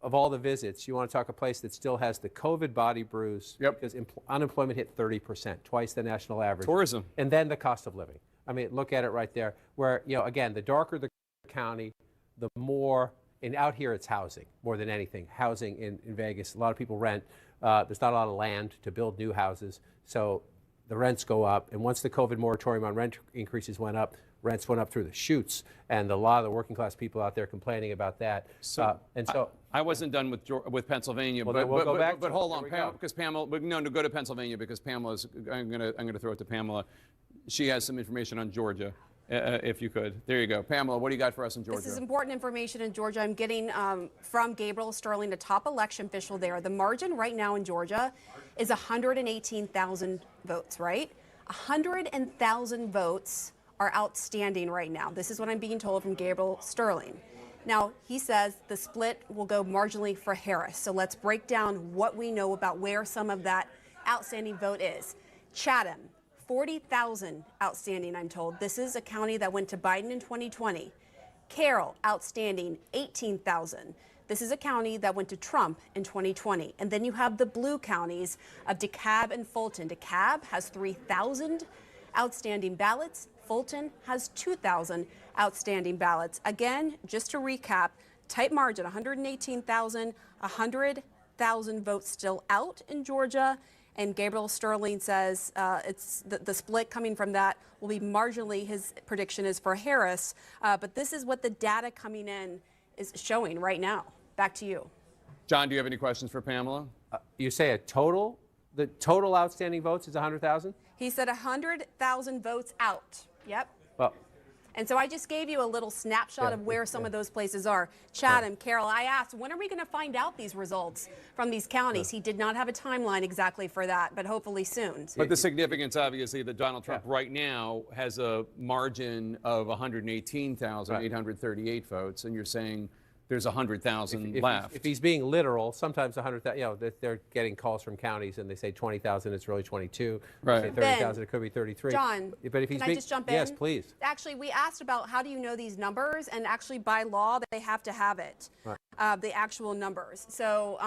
of all the visits, you want to talk a place that still has the COVID body bruise because unemployment hit 30%, twice the national average. Tourism. And then the cost of living. I mean, look at it right there where, again, the darker the county, the more, and out here it's housing more than anything. Housing in Vegas, a lot of people rent. There's not a lot of land to build new houses, so the rents go up. And once the COVID moratorium on rent increases went up, rents went up through the chutes, and a lot of the working class people out there complaining about that. I wasn't done with Pennsylvania, well, we'll go back. But hold on, because Pamela. No, go to Pennsylvania because Pamela's. I'm going to throw it to Pamela. She has some information on Georgia. if you could. There you go. Pamela, what do you got for us in Georgia? This is important information in Georgia. I'm getting from Gabriel Sterling, the top election official there. The margin right now in Georgia is 118,000 votes, right? 100,000 votes are outstanding right now. This is what I'm being told from Gabriel Sterling. Now, he says the split will go marginally for Harris. So let's break down what we know about where some of that outstanding vote is. Chatham, 40,000 outstanding, I'm told. This is a county that went to Biden in 2020. Carroll, outstanding, 18,000. This is a county that went to Trump in 2020. And then you have the blue counties of DeKalb and Fulton. DeKalb has 3,000 outstanding ballots. Fulton has 2,000 outstanding ballots. Again, just to recap, tight margin, 118,000, 100,000 votes still out in Georgia. And Gabriel Sterling says it's the split coming from that will be marginally, his prediction is for Harris. But this is what the data coming in is showing right now. Back to you. John, do you have any questions for Pamela? You say the total outstanding votes is 100,000? He said 100,000 votes out. Yep. Well, and so I just gave you a little snapshot of where some of those places are. Chatham, Carroll, I asked, when are we going to find out these results from these counties? He did not have a timeline exactly for that, but hopefully soon. But the significance, obviously, that Donald Trump right now has a margin of 118,838 votes, and you're saying there's 100,000 left. If he's being literal, sometimes 100,000, they're getting calls from counties and they say 20,000, it's really 22. Right. They say 30,000, it could be 33. John, but if he's can I just jump in? Yes, please. Actually, we asked about how do you know these numbers, and actually by law, they have to have it, the actual numbers. So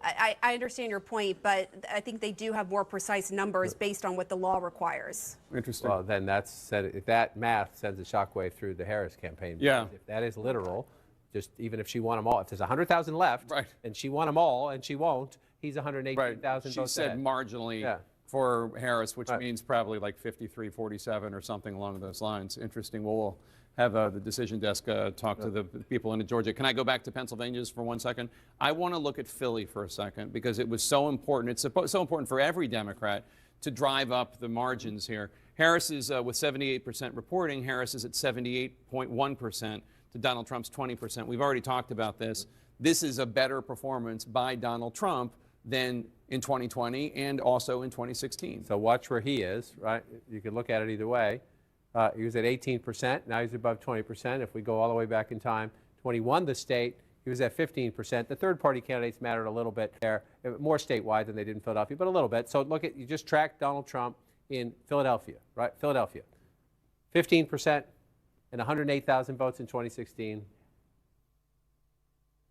I understand your point, but I think they do have more precise numbers based on what the law requires. Interesting. Well, then that math sends a shockwave through the Harris campaign. Yeah. If that is literal, just even if she won them all, if there's 100,000 left, and she won them all, and she won't, he's 118,000 She votes said ahead. marginally for Harris, which means probably like 53-47 or something along those lines. Interesting. Well, we'll have the decision desk talk to the people in Georgia. Can I go back to Pennsylvania for 1 second? I want to look at Philly for a second because it was so important. It's so important for every Democrat to drive up the margins here. Harris is with 78% reporting. Harris is at 78.1%. to Donald Trump's 20%. We've already talked about this. This is a better performance by Donald Trump than in 2020 and also in 2016. So watch where he is, right? You can look at it either way. He was at 18%. Now he's above 20%. If we go all the way back in time, 21 the state, he was at 15%. The third-party candidates mattered a little bit there, more statewide than they did in Philadelphia, but a little bit. So look at, you just track Donald Trump in Philadelphia, right? Philadelphia, 15%. And 108,000 votes in 2016,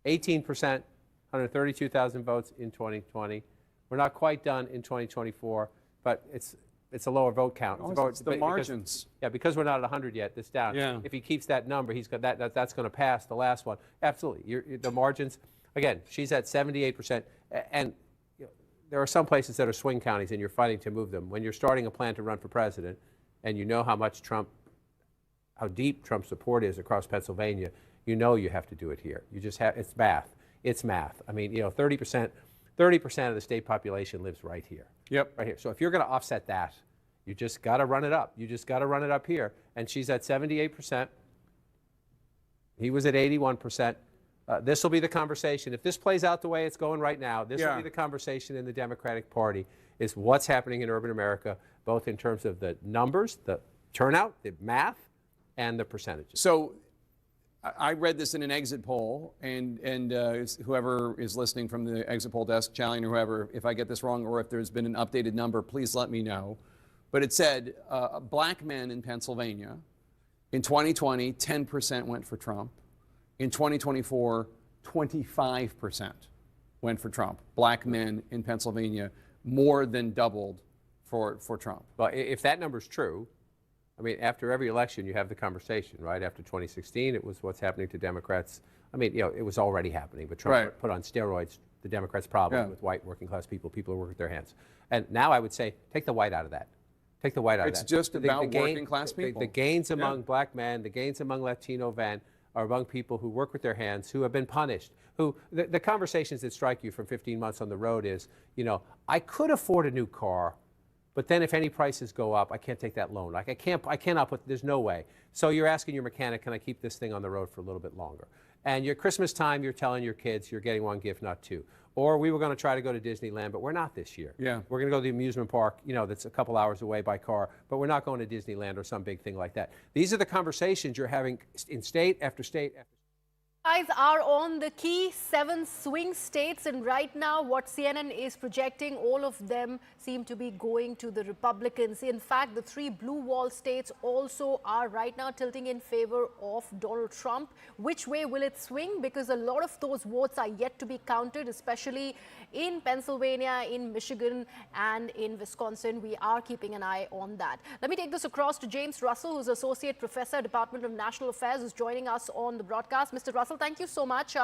18%, 132,000 votes in 2020. We're not quite done in 2024, but it's a lower vote count. It's the margins. Because we're not at 100 yet, this down. Yeah. If he keeps that number, he's got that's going to pass the last one. Absolutely. The margins, again, she's at 78%, and there are some places that are swing counties, and you're fighting to move them. When you're starting a plan to run for president, and you know how deep Trump's support is across Pennsylvania, you know you have to do it here. You just have, it's math. It's math. I mean, 30% of the state population lives right here. Yep. Right here. So if you're going to offset that, you just got to run it up. You just got to run it up here. And she's at 78%. He was at 81%. This will be the conversation. If this plays out the way it's going right now, this will be the conversation in the Democratic Party, is what's happening in urban America, both in terms of the numbers, the turnout, the math, and the percentages. So I read this in an exit poll, and whoever is listening from the exit poll desk, Challian or whoever, if I get this wrong or if there's been an updated number, please let me know. But it said black men in Pennsylvania, in 2020, 10% went for Trump. In 2024, 25% went for Trump. Black men in Pennsylvania more than doubled for Trump. Well, if that number's true, I mean, after every election, you have the conversation, right? After 2016, it was what's happening to Democrats. I mean, it was already happening, but Trump put on steroids the Democrats' problem with white working-class people who work with their hands. And now I would say, take the white out of that. Take the white out of that. It's just about working-class people. The gains among black men, the gains among Latino men are among people who work with their hands, who have been punished, the conversations that strike you from 15 months on the road is, I could afford a new car, But then if any prices go up, I can't take that loan. Like I cannot put, there's no way. So you're asking your mechanic, can I keep this thing on the road for a little bit longer? And your Christmas time, you're telling your kids you're getting one gift, not two. Or we were going to try to go to Disneyland, but we're not this year. Yeah. We're going to go to the amusement park, you know, that's a couple hours away by car, but we're not going to Disneyland or some big thing like that. These are the conversations you're having in state after state after Guys are on the key 7 swing states, and right now what CNN is projecting, all of them seem to be going to the Republicans. In fact, the 3 blue wall states also are right now tilting in favor of Donald Trump. Which way will it swing? Because a lot of those votes are yet to be counted, especially in Pennsylvania, in Michigan, and in Wisconsin. We are keeping an eye on that. Let me take this across to James Russell, who's Associate Professor, Department of National Affairs, who's joining us on the broadcast. Mr. Russell, thank you so much.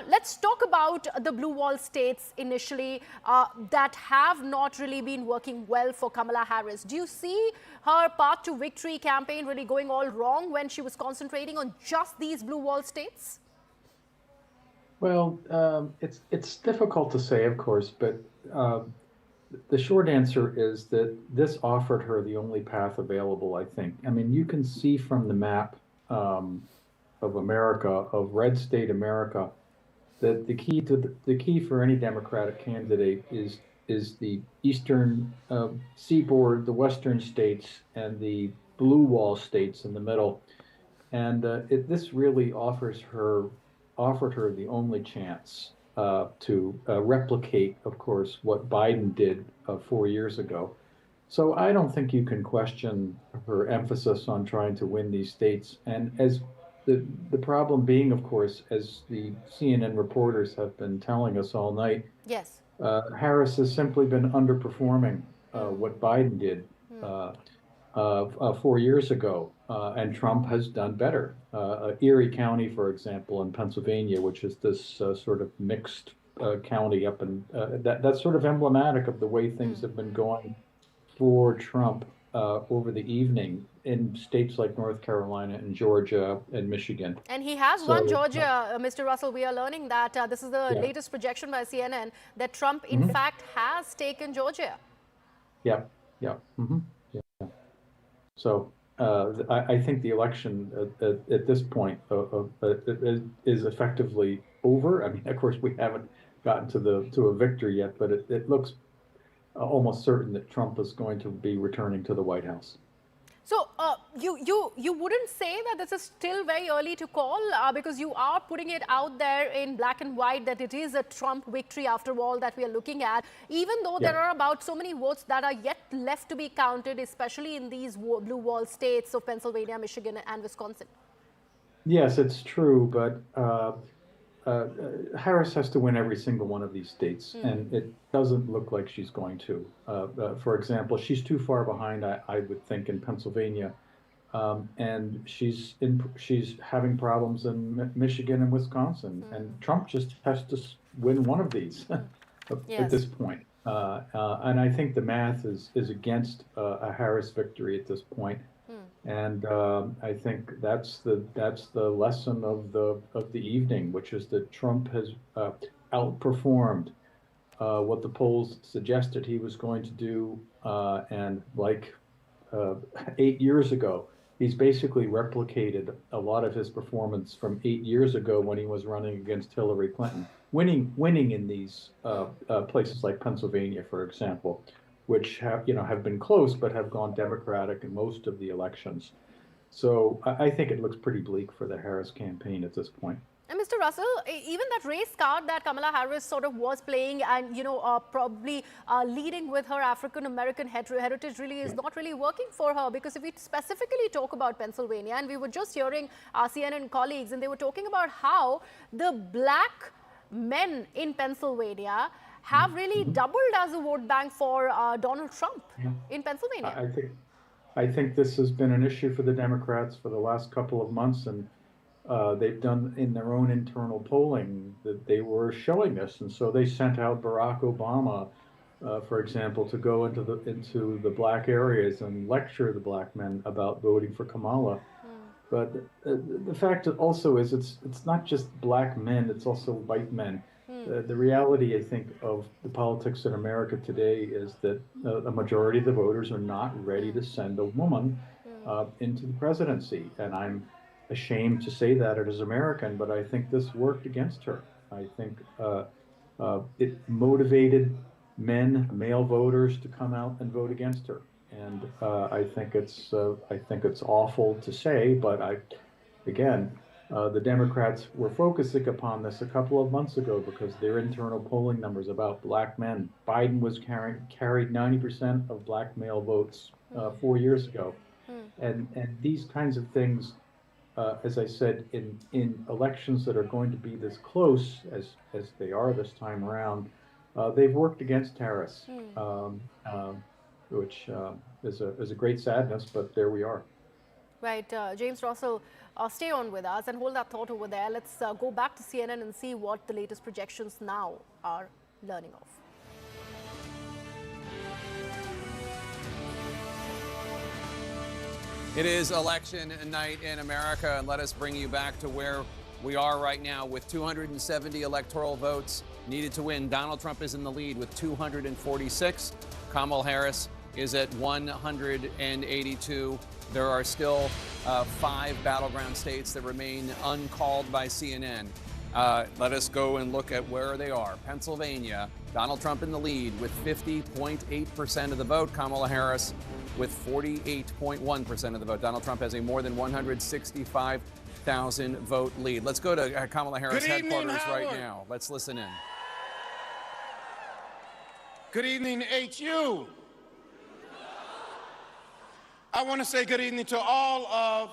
Let's talk about the blue wall states initially that have not really been working well for Kamala Harris. Do you see her path to victory campaign really going all wrong when she was concentrating on just these blue wall states? Well, it's difficult to say, of course, but the short answer is that this offered her the only path available, I think. I mean, you can see from the map of America, of red state America, that the key for any Democratic candidate is the eastern seaboard, the western states, and the blue wall states in the middle. And this really offered her the only chance to replicate, of course, what Biden did 4 years ago. So I don't think you can question her emphasis on trying to win these states. And as the problem being, of course, as the CNN reporters have been telling us all night, yes, Harris has simply been underperforming what Biden did 4 years ago, and Trump has done better. Erie County, for example, in Pennsylvania, which is this sort of mixed county up in that's sort of emblematic of the way things have been going for Trump over the evening in states like North Carolina and Georgia and Michigan. And he has won Georgia, Mr. Russell. We are learning that this is the latest projection by CNN that Trump, in fact, has taken Georgia. Yeah. So I think the election at this point is effectively over. I mean, of course, we haven't gotten to a victory yet, but it looks almost certain that Trump is going to be returning to the White House. So you wouldn't say that this is still very early to call because you are putting it out there in black and white that it is a Trump victory after all that we are looking at, even though there are about so many votes that are yet left to be counted, especially in these blue wall states of Pennsylvania, Michigan, and Wisconsin. Yes, it's true, but Harris has to win every single one of these states, and it doesn't look like she's going to. For example, she's too far behind, I would think, in Pennsylvania, and she's having problems in Michigan and Wisconsin, and Trump just has to win one of these at this point. And I think the math is against a Harris victory at this point. And I think that's the lesson of the evening, which is that Trump has outperformed what the polls suggested he was going to do, and like 8 years ago, he's basically replicated a lot of his performance from 8 years ago when he was running against Hillary Clinton, winning in these places like Pennsylvania, for example, which have been close but have gone Democratic in most of the elections. So I think it looks pretty bleak for the Harris campaign at this point. And Mr. Russell, even that race card that Kamala Harris sort of was playing and, probably leading with her African-American heritage really is not really working for her, because if we specifically talk about Pennsylvania, and we were just hearing our CNN colleagues, and they were talking about how the black men in Pennsylvania have really doubled as a vote bank for Donald Trump in Pennsylvania. I think this has been an issue for the Democrats for the last couple of months, and they've done in their own internal polling that they were showing this, and so they sent out Barack Obama, for example, to go into the black areas and lecture the black men about voting for Kamala. But the fact also is it's not just black men; it's also white men. The reality, I think, of the politics in America today is that a majority of the voters are not ready to send a woman into the presidency. And I'm ashamed to say that as an American, but I think this worked against her. I think it motivated male voters to come out and vote against her. And I think it's awful to say, but again, the Democrats were focusing upon this a couple of months ago because their internal polling numbers about black men. Biden was carried 90% of black male votes 4 years ago, and these kinds of things, as I said, in elections that are going to be this close as they are this time around, they've worked against Harris, which is a great sadness, but there we are. Right, James Russell, stay on with us and hold that thought over there. Let's go back to CNN and see what the latest projections now are learning of. It is election night in America, and let us bring you back to where we are right now with 270 electoral votes needed to win. Donald Trump is in the lead with 246. Kamala Harris is at 182. There are still 5 battleground states that remain uncalled by CNN. Let us go and look at where they are. Pennsylvania, Donald Trump in the lead with 50.8% of the vote. Kamala Harris with 48.1% of the vote. Donald Trump has a more than 165,000 vote lead. Let's go to Kamala Harris headquarters right now. Let's listen in. Good evening, HU. I want to say good evening to all of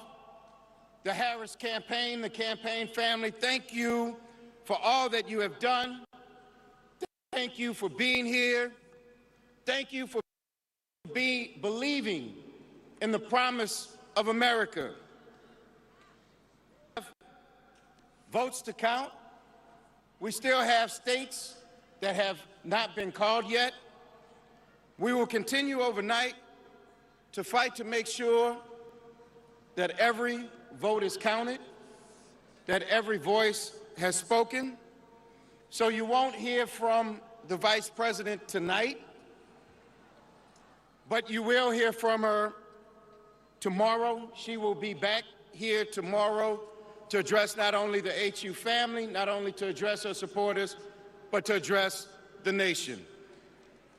the Harris campaign, the campaign family. Thank you for all that you have done. Thank you for being here. Thank you for believing in the promise of America. Votes to count. We still have states that have not been called yet. We will continue overnight to fight to make sure that every vote is counted, that every voice has spoken. So you won't hear from the Vice President tonight, but you will hear from her tomorrow. She will be back here tomorrow to address not only the HU family, not only to address her supporters, but to address the nation.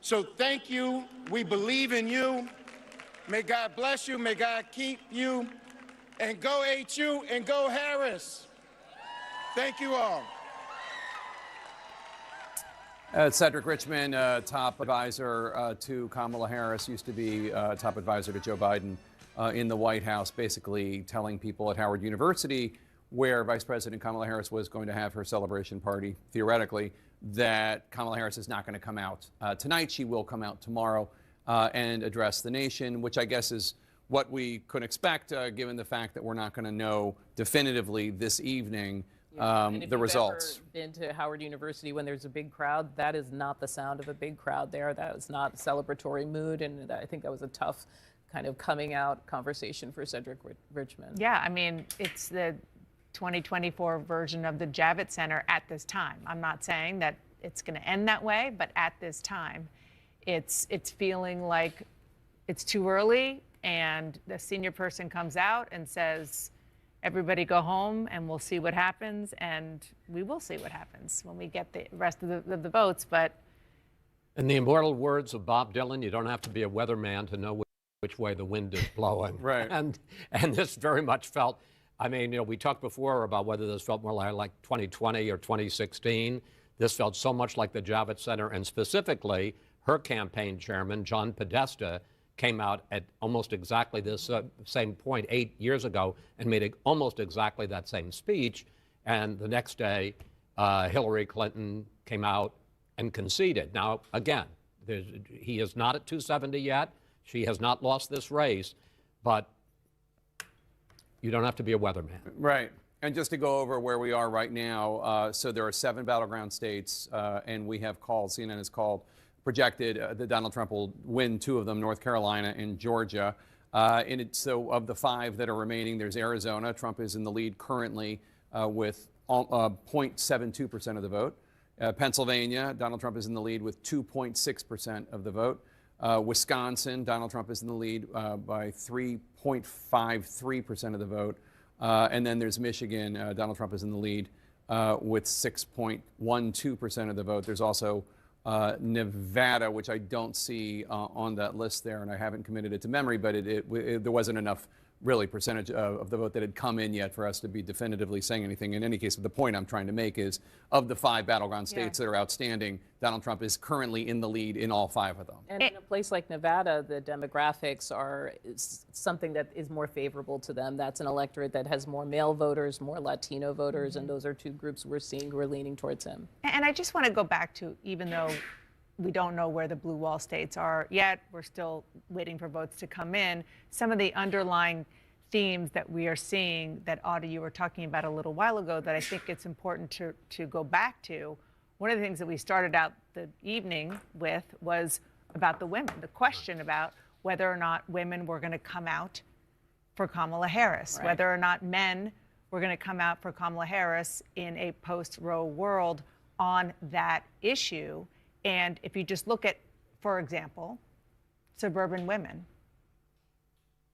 So thank you. We believe in you. May God bless you. May God keep you. And go HU and go Harris. Thank you all. Cedric Richmond, top advisor to Kamala Harris, used to be top advisor to Joe Biden in the White House, basically telling people at Howard University, where Vice President Kamala Harris was going to have her celebration party, theoretically, that Kamala Harris is not going to come out tonight. She will come out tomorrow and address the nation, which I guess is what we could expect, given the fact that we're not going to know definitively this evening the results. Ever been to Howard University when there's a big crowd? That is not the sound of a big crowd there. That is not a celebratory mood, and I think that was a tough kind of coming out conversation for Cedric Richmond. Yeah, I mean, it's the 2024 version of the Javits Center at this time. I'm not saying that it's going to end that way, but at this time, it's feeling like it's too early, and the senior person comes out and says, everybody go home and we'll see what happens, and we will see what happens when we get the rest of the votes. But in the immortal words of Bob Dylan, you don't have to be a weatherman to know which way the wind is blowing. Right. And this very much felt, I mean, you know, we talked before about whether this felt more like 2020 or 2016. This felt so much like the Javits Center, and specifically her campaign chairman, John Podesta, came out at almost exactly this same point 8 years ago and made almost exactly that same speech. And the next day, Hillary Clinton came out and conceded. Now, again, he is not at 270 yet. She has not lost this race, but you don't have to be a weatherman. Right. And just to go over where we are right now, so there are 7 battleground states, and we have called, CNN has called, projected that Donald Trump will win 2 of them, North Carolina and Georgia. So of the 5 that are remaining, there's Arizona. Trump is in the lead currently with 0.72% of the vote. Pennsylvania, Donald Trump is in the lead with 2.6% of the vote. Wisconsin, Donald Trump is in the lead by 3.53% of the vote. And then there's Michigan, Donald Trump is in the lead with 6.12% of the vote. There's also Nevada, which I don't see on that list there, and I haven't committed it to memory, but there wasn't enough really percentage of the vote that had come in yet for us to be definitively saying anything. In any case, the point I'm trying to make is of the 5 battleground states that are outstanding, Donald Trump is currently in the lead in all 5 of them. And in a place like Nevada, the demographics are something that is more favorable to them. That's an electorate that has more male voters, more Latino voters, and those are 2 groups we're seeing who are leaning towards him. And I just want to go back to, even though we don't know where the blue wall states are yet, we're still waiting for votes to come in, some of the underlying themes that we are seeing that, Audie, you were talking about a little while ago that I think it's important to go back to. One of the things that we started out the evening with was about the women, the question about whether or not women were going to come out for Kamala Harris, whether or not men were going to come out for Kamala Harris in a post-Roe world on that issue. And if you just look at, for example, suburban women,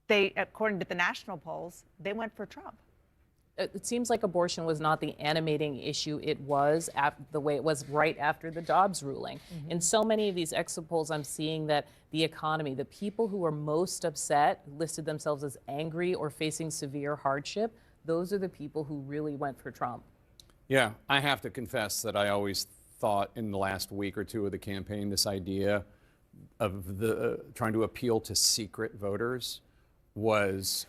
they, according to the national polls, they went for Trump. It seems like abortion was not the animating issue it was the way it was right after the Dobbs ruling. In so many of these exit polls, I'm seeing that the economy, the people who are most upset, listed themselves as angry or facing severe hardship. Those are the people who really went for Trump. Yeah, I have to confess that I always thought in the last week or 2 of the campaign, this idea of trying to appeal to secret voters was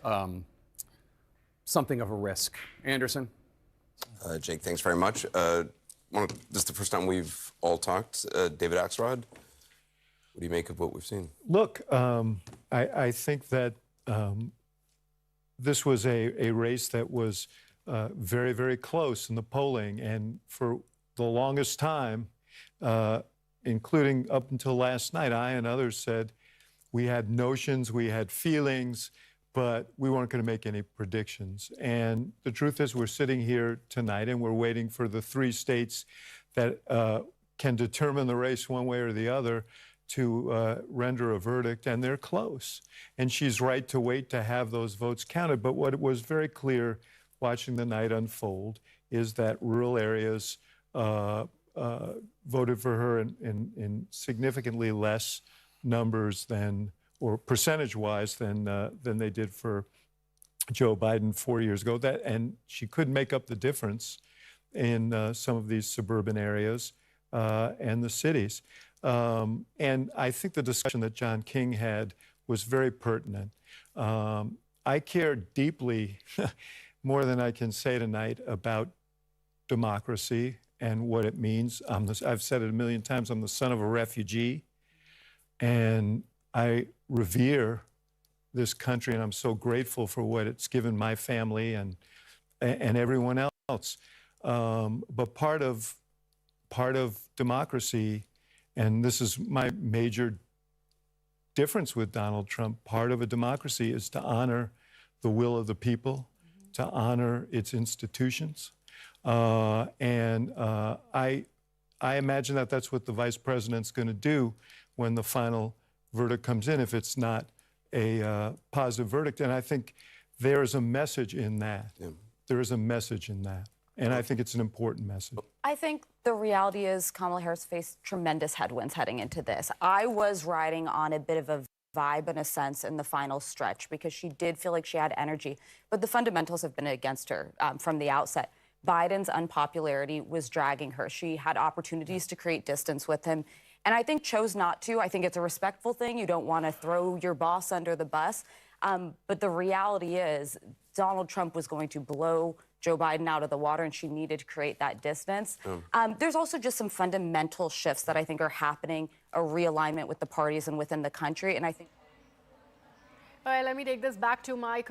something of a risk. Anderson? Jake, thanks very much. This is the first time we've all talked. David Axelrod, what do you make of what we've seen? Look, I think that this was a race that was very, very close in the polling. And for the longest time, including up until last night, I and others said we had notions, we had feelings, but we weren't going to make any predictions. And the truth is we're sitting here tonight and we're waiting for the 3 states that can determine the race one way or the other to render a verdict, and they're close. And she's right to wait to have those votes counted. But what was very clear watching the night unfold is that rural areas voted for her in significantly less numbers than, or percentage-wise, than they did for Joe Biden 4 years ago. And she could make up the difference in some of these suburban areas and the cities. And I think the discussion that John King had was very pertinent. I care deeply, more than I can say tonight, about democracy and what it means. I've said it a million times, I'm the son of a refugee, and I revere this country, and I'm so grateful for what it's given my family and everyone else. But part of democracy, and this is my major difference with Donald Trump, part of a democracy is to honor the will of the people, to honor its institutions. I imagine that that's what the vice president's going to do when the final verdict comes in, if it's not a positive verdict. And I think there is a message in that. Yeah. There is a message in that. And I think it's an important message. I think the reality is Kamala Harris faced tremendous headwinds heading into this. I was riding on a bit of a vibe, in a sense, in the final stretch because she did feel like she had energy. But the fundamentals have been against her from the outset. Biden's unpopularity was dragging her. She had opportunities to create distance with him, and I think chose not to. I think it's a respectful thing. You don't want to throw your boss under the bus. But the reality is Donald Trump was going to blow Joe Biden out of the water, and she needed to create that distance. There's also just some fundamental shifts that I think are happening, a realignment with the parties and within the country, and I think... All right, let me take this back to my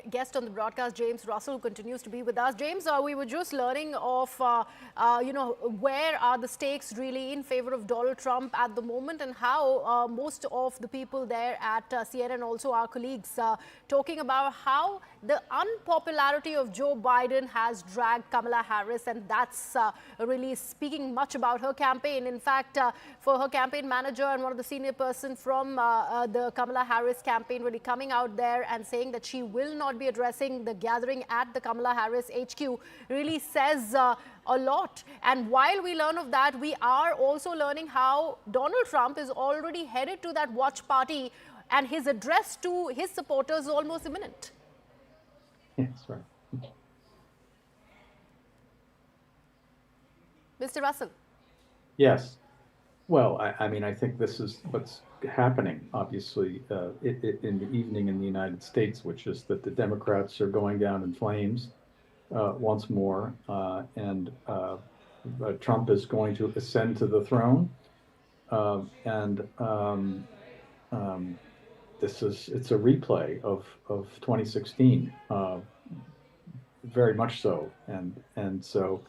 guest on the broadcast, James Russell, who continues to be with us. James, we were just learning of, where are the stakes really in favor of Donald Trump at the moment, and how most of the people there at CNN, also our colleagues, talking about how the unpopularity of Joe Biden has dragged Kamala Harris, and that's really speaking much about her campaign. In fact, for her campaign manager and one of the senior person from the Kamala Harris campaign really coming out there and saying that she will not be addressing the gathering at the Kamala Harris HQ really says a lot. And while we learn of that, we are also learning how Donald Trump is already headed to that watch party, and his address to his supporters is almost imminent. Yes, right. Mr. Russell. Yes. Well, I mean, I think this is what's happening, obviously, in the evening in the United States, which is that the Democrats are going down in flames once more, and Trump is going to ascend to the throne. It's a replay of 2016, very much so, and so.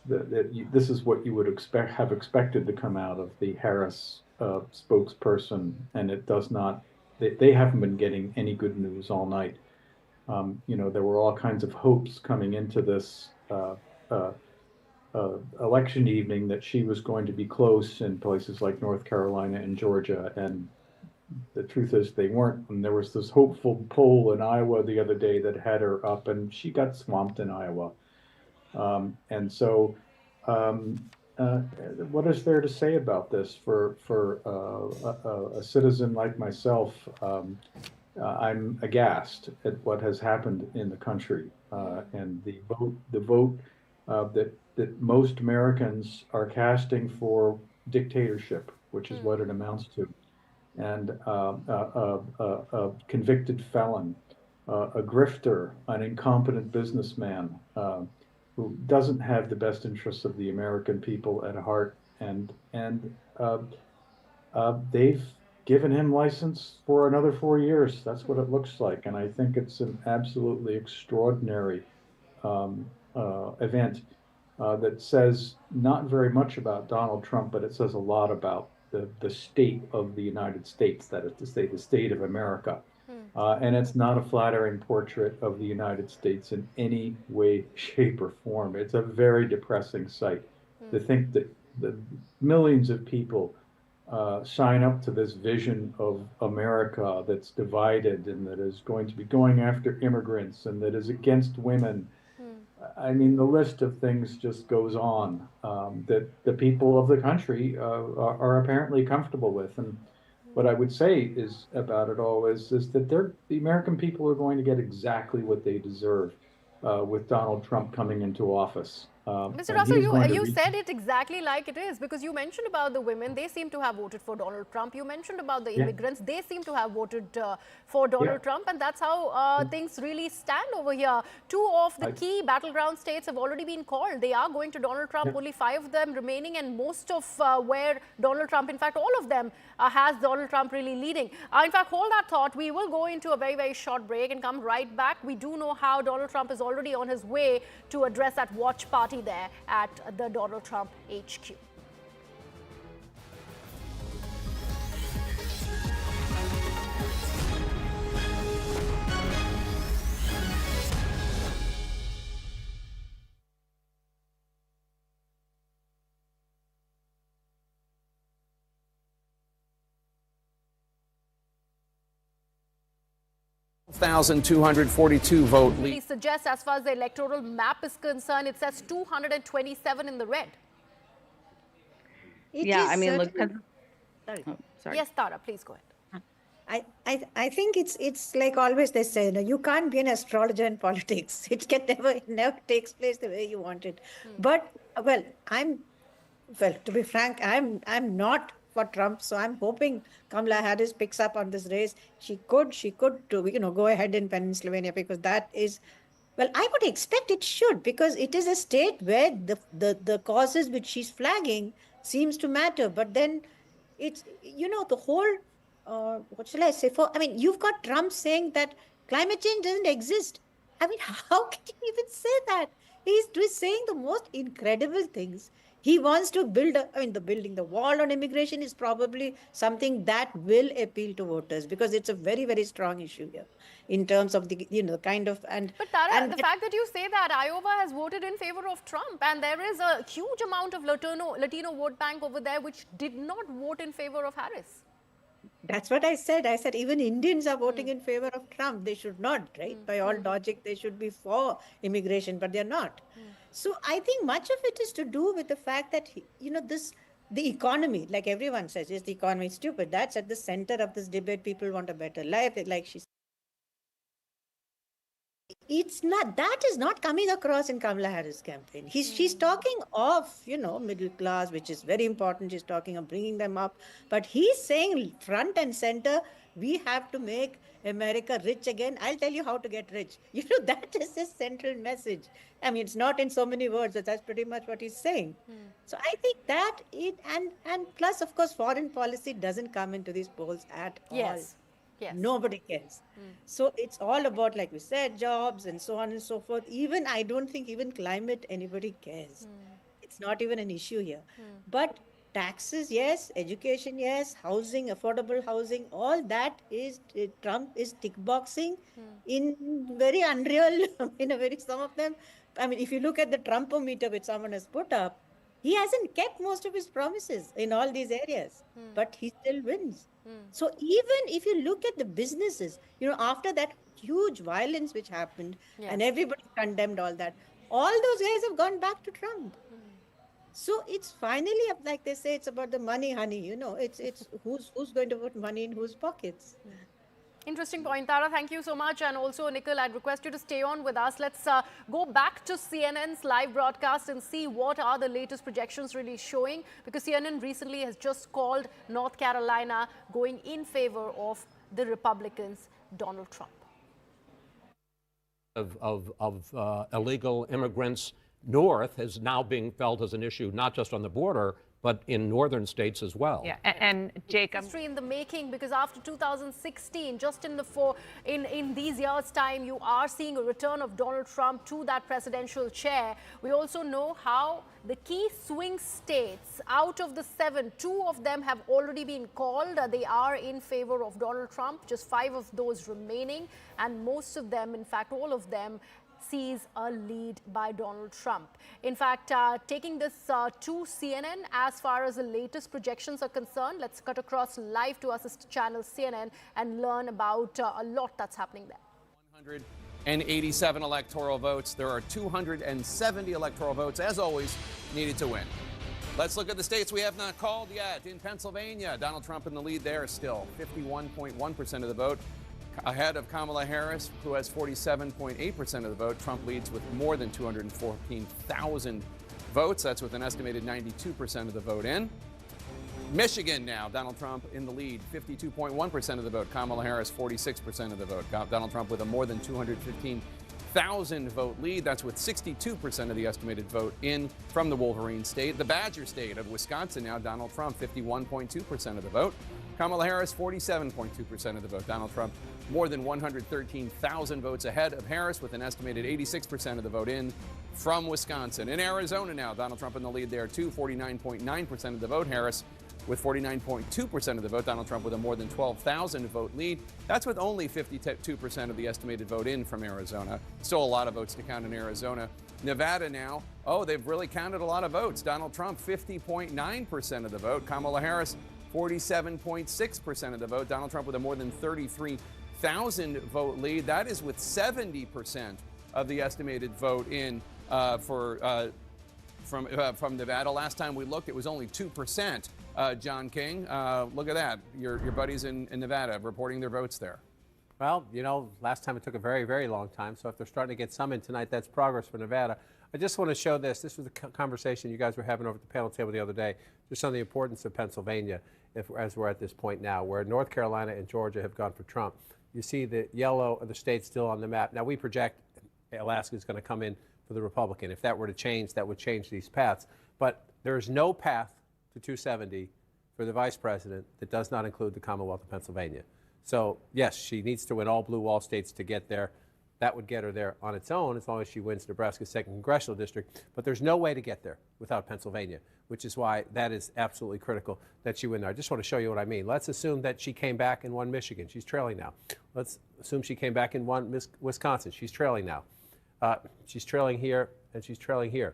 This is what you would have expected to come out of the Harris spokesperson, and it does not. They haven't been getting any good news all night. There were all kinds of hopes coming into this election evening that she was going to be close in places like North Carolina and Georgia, and the truth is they weren't. And there was this hopeful poll in Iowa the other day that had her up, and she got swamped in Iowa. And so, what is there to say about this for a citizen like myself? I'm aghast at what has happened in the country, and the vote that most Americans are casting for dictatorship, which is what it amounts to, and a convicted felon, a grifter, an incompetent businessman. Who doesn't have the best interests of the American people at heart, and they've given him license for another 4 years. That's what it looks like, and I think it's an absolutely extraordinary event that says not very much about Donald Trump, but it says a lot about the state of the United States, that is to say, the state of America. And it's not a flattering portrait of the United States in any way, shape, or form. It's a very depressing sight to think that the millions of people sign up to this vision of America that's divided and that is going to be going after immigrants and that is against women. I mean, the list of things just goes on that the people of the country are apparently comfortable with. And what I would say is about it all is that the American people are going to get exactly what they deserve with Donald Trump coming into office. Mr. Russell, you said it exactly like it is, because you mentioned about the women. They seem to have voted for Donald Trump. You mentioned about the immigrants. They seem to have voted for Donald Trump. And that's how things really stand over here. 2 of the key battleground states have already been called. They are going to Donald Trump, only 5 of them remaining. And most of where Donald Trump, in fact, all of them has Donald Trump really leading. In fact, hold that thought. We will go into a very, very short break and come right back. We do know how Donald Trump is already on his way to address that watch party there at the Donald Trump HQ. $1,242 vote lead. He suggests, as far as the electoral map is concerned, it says 227 in the red. I mean, look. Sorry. Yes, Tara, please go ahead. I think it's like always they say, you can't be an astrologer in politics. It never takes place the way you want it. But to be frank, I'm not for Trump, so I'm hoping Kamala Harris picks up on this race. She could go ahead in Pennsylvania, because that is, well, I would expect it should, because it is a state where the causes which she's flagging seems to matter. But then it's the whole what shall I say? I mean, you've got Trump saying that climate change doesn't exist. I mean, how can you even say that? He's saying the most incredible things. He wants to build, building the wall on immigration is probably something that will appeal to voters because it's a very, very strong issue here in terms of the, kind of, But Tara, the fact that you say that Iowa has voted in favor of Trump and there is a huge amount of Latino vote bank over there which did not vote in favor of Harris. That's what I said. I said even Indians are voting in favor of Trump. They should not, right? By all logic, they should be for immigration, but they're not. So I think much of it is to do with the fact that, the economy, like everyone says, is the economy stupid? That's at the center of this debate. People want a better life, like she said. That is not coming across in Kamala Harris' campaign. She's talking of, middle class, which is very important. She's talking of bringing them up. But he's saying front and center, we have to make America rich again. I'll tell you how to get rich. That is his central message. I mean, it's not in so many words, but that's pretty much what he's saying. So I think and plus, of course, foreign policy doesn't come into these polls at all. Yes. Nobody cares. So it's all about, like we said, jobs and so on and so forth. I don't think even climate, anybody cares. It's not even an issue here. But taxes, yes. Education, yes. Housing, affordable housing, all that is, Trump is tick boxing in very unreal, some of them. I mean, if you look at the Trumpometer which someone has put up, he hasn't kept most of his promises in all these areas, but he still wins. So even if you look at the businesses, after that huge violence which happened and everybody condemned all that, all those guys have gone back to Trump. So it's finally, like they say, it's about the money, honey. It's who's going to put money in whose pockets. Interesting point, Tara. Thank you so much. And also, Nikhil, I'd request you to stay on with us. Let's go back to CNN's live broadcast and see what are the latest projections really showing. Because CNN recently has just called North Carolina going in favor of the Republicans, Donald Trump. Of illegal immigrants north is now being felt as an issue, not just on the border, but in northern states as well. Yeah, and Jake, history in the making, because after 2016, just in these years' time, you are seeing a return of Donald Trump to that presidential chair. We also know how the key swing states, out of the 7, 2 of them have already been called. They are in favor of Donald Trump, just 5 of those remaining, and most of them, in fact, all of them, sees a lead by Donald Trump. In fact, taking this to CNN, as far as the latest projections are concerned, let's cut across live to our sister channel CNN and learn about a lot that's happening there. 187 electoral votes. There are 270 electoral votes, as always, needed to win. Let's look at the states we have not called yet. In Pennsylvania, Donald Trump in the lead there still, 51.1% of the vote. Ahead of Kamala Harris, who has 47.8% of the vote. Trump leads with more than 214,000 votes. That's with an estimated 92% of the vote in. Michigan now, Donald Trump in the lead, 52.1% of the vote. Kamala Harris, 46% of the vote. Donald Trump with a more than 215,000 vote lead. That's with 62% of the estimated vote in from the Wolverine state. The Badger state of Wisconsin now, Donald Trump, 51.2% of the vote. Kamala Harris, 47.2% of the vote. Donald Trump, more than 113,000 votes ahead of Harris with an estimated 86% of the vote in from Wisconsin. In Arizona now, Donald Trump in the lead there too, 49.9% of the vote. Harris with 49.2% of the vote. Donald Trump with a more than 12,000 vote lead. That's with only 52% of the estimated vote in from Arizona. Still a lot of votes to count in Arizona. Nevada now, they've really counted a lot of votes. Donald Trump, 50.9% of the vote. Kamala Harris, 47.6% of the vote. Donald Trump with a more than 33,000 vote lead. That is with 70% of the estimated vote in from Nevada. Last time we looked, it was only 2%. John King, look at that. Your buddies in Nevada reporting their votes there. Well, last time it took a very, very long time. So if they're starting to get some in tonight, that's progress for Nevada. I just want to show this. This was a conversation you guys were having over at the panel table the other day, just on the importance of Pennsylvania, as we're at this point now, where North Carolina and Georgia have gone for Trump. You see the yellow of the states still on the map. Now, we project Alaska is going to come in for the Republican. If that were to change, that would change these paths. But there is no path to 270 for the vice president that does not include the Commonwealth of Pennsylvania. So, yes, she needs to win all blue wall states to get there. That would get her there on its own as long as she wins Nebraska's 2nd congressional district. But there's no way to get there without Pennsylvania, which is why that is absolutely critical that she win there. I just want to show you what I mean. Let's assume that she came back and won Michigan. She's trailing now. Let's assume she came back and won Wisconsin. She's trailing now. She's trailing here, and she's trailing here.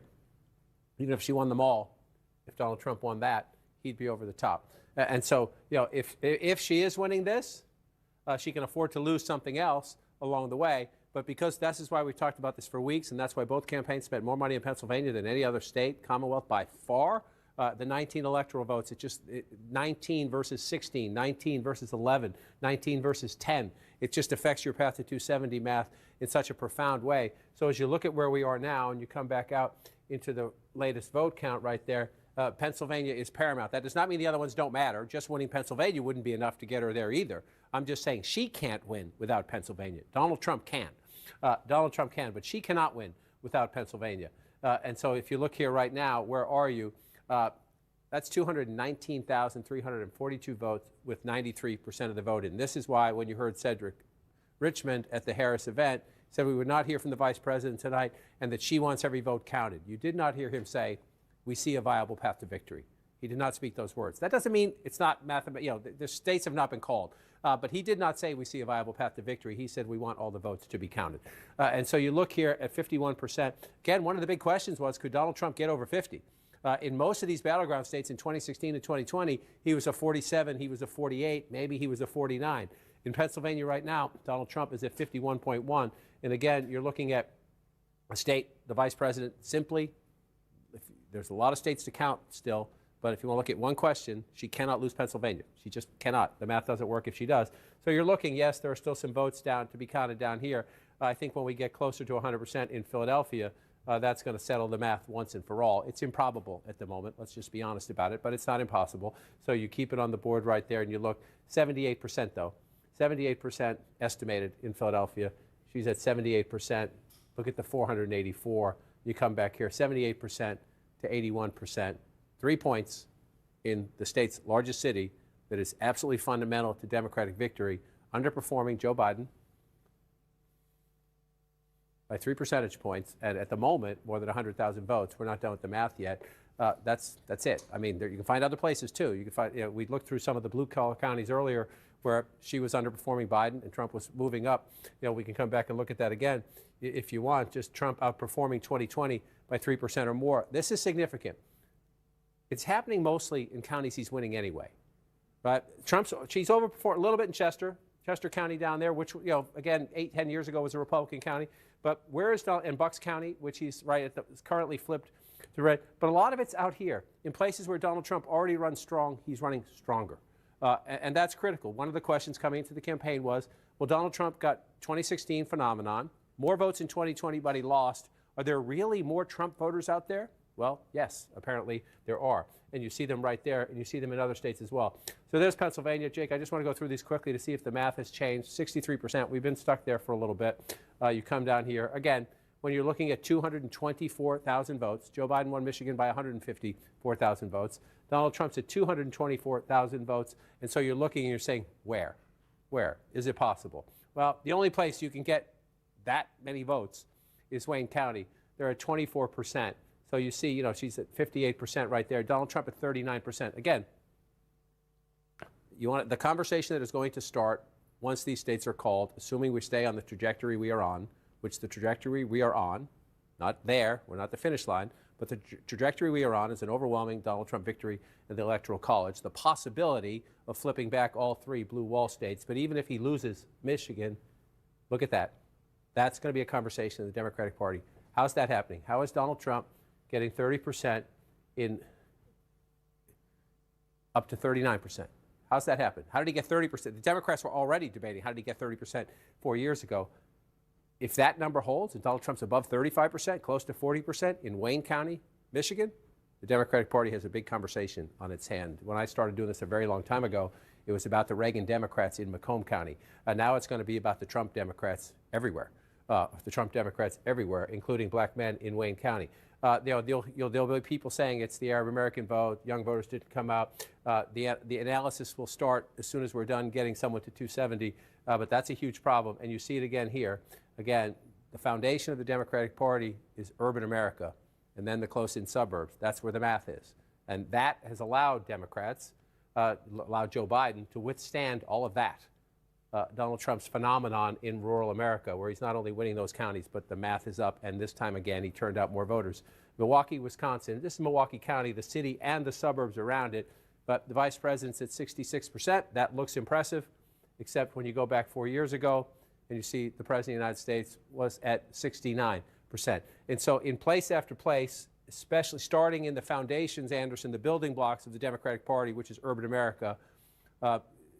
Even if she won them all, if Donald Trump won that, he'd be over the top. And so, if she is winning this, she can afford to lose something else along the way. But because this is why we've talked about this for weeks, and that's why both campaigns spent more money in Pennsylvania than any other state, Commonwealth by far. The 19 electoral votes, 19 versus 16, 19 versus 11, 19 versus 10. It just affects your path to 270 math in such a profound way. So as you look at where we are now and you come back out into the latest vote count right there, Pennsylvania is paramount. That does not mean the other ones don't matter. Just winning Pennsylvania wouldn't be enough to get her there either. I'm just saying she can't win without Pennsylvania. Donald Trump can. Donald Trump can, but she cannot win without Pennsylvania. And so if you look here right now, where are you? That's 219,342 votes with 93% of the vote in. This is why when you heard Cedric Richmond at the Harris event said we would not hear from the vice president tonight and that she wants every vote counted. You did not hear him say, we see a viable path to victory. He did not speak those words. That doesn't mean it's not mathematical. The states have not been called. But he did not say we see a viable path to victory. He said we want all the votes to be counted. And so you look here at 51%. Again, one of the big questions was, could Donald Trump get over 50? In most of these battleground states in 2016 and 2020, he was a 47, he was a 48, maybe he was a 49. In Pennsylvania right now, Donald Trump is at 51.1. And again, you're looking at a state, the vice president simply, there's a lot of states to count still, but if you want to look at one question, she cannot lose Pennsylvania. She just cannot. The math doesn't work if she does. So you're looking, yes, there are still some votes down to be counted down here. I think when we get closer to 100% in Philadelphia, that's going to settle the math once and for all. It's improbable at the moment. Let's just be honest about it, but it's not impossible. So you keep it on the board right there and you look. 78% though. 78% estimated in Philadelphia. She's at 78%. Look at the 484. You come back here, 78% to 81%. 3 points in the state's largest city that is absolutely fundamental to Democratic victory, underperforming Joe Biden by 3 percentage points, and at the moment, more than 100,000 votes. We're not done with the math yet. That's it. I mean, you can find other places too. You can find. We looked through some of the blue-collar counties earlier where she was underperforming Biden and Trump was moving up. We can come back and look at that again if you want. Just Trump outperforming 2020 by 3% or more. This is significant. It's happening mostly in counties he's winning anyway. Right? She's overperformed a little bit in Chester County down there, which, again, 8-10 years ago was a Republican county. But where is Donald in Bucks County, which he's right at is currently flipped to red. But a lot of it's out here in places where Donald Trump already runs strong. He's running stronger, and that's critical. One of the questions coming into the campaign was, well, Donald Trump got 2016 phenomenon, more votes in 2020, but he lost. Are there really more Trump voters out there? Well, yes, apparently there are. And you see them right there, and you see them in other states as well. So there's Pennsylvania. Jake, I just want to go through these quickly to see if the math has changed. 63%. We've been stuck there for a little bit. You come down here. Again, when you're looking at 224,000 votes, Joe Biden won Michigan by 154,000 votes. Donald Trump's at 224,000 votes. And so you're looking and you're saying, where? Where? Is it possible? Well, the only place you can get that many votes is Wayne County. They're at 24%. So you see, she's at 58% right there. Donald Trump at 39%. Again, you want the conversation that is going to start once these states are called, assuming we stay on the trajectory we are on, which the trajectory we are on, not there, we're not the finish line, but the trajectory we are on is an overwhelming Donald Trump victory in the Electoral College. The possibility of flipping back all 3 blue wall states, but even if he loses Michigan, look at that. That's going to be a conversation in the Democratic Party. How's that happening? How is Donald Trump getting 30% in up to 39%? How's that happen? How did he get 30%? The Democrats were already debating how did he get 30% 4 years ago. If that number holds and Donald Trump's above 35%, close to 40% in Wayne County, Michigan, the Democratic Party has a big conversation on its hand. When I started doing this a very long time ago, it was about the Reagan Democrats in Macomb County. Now it's going to be about the Trump Democrats everywhere. The Trump Democrats everywhere, including black men in Wayne County. There'll be people saying it's the Arab American vote, young voters didn't come out. The analysis will start as soon as we're done getting someone to 270, but that's a huge problem, and you see it again here. Again, the foundation of the Democratic Party is urban America, and then the close-in suburbs. That's where the math is. And that has allowed Democrats, allowed Joe Biden to withstand all of that. Donald Trump's phenomenon in rural America, where he's not only winning those counties, but the math is up, and this time again, he turned out more voters. Milwaukee, Wisconsin, this is Milwaukee County, the city and the suburbs around it, but the vice president's at 66%. That looks impressive, except when you go back 4 years ago, and you see the president of the United States was at 69%. And so in place after place, especially starting in the foundations, Anderson, the building blocks of the Democratic Party, which is urban America,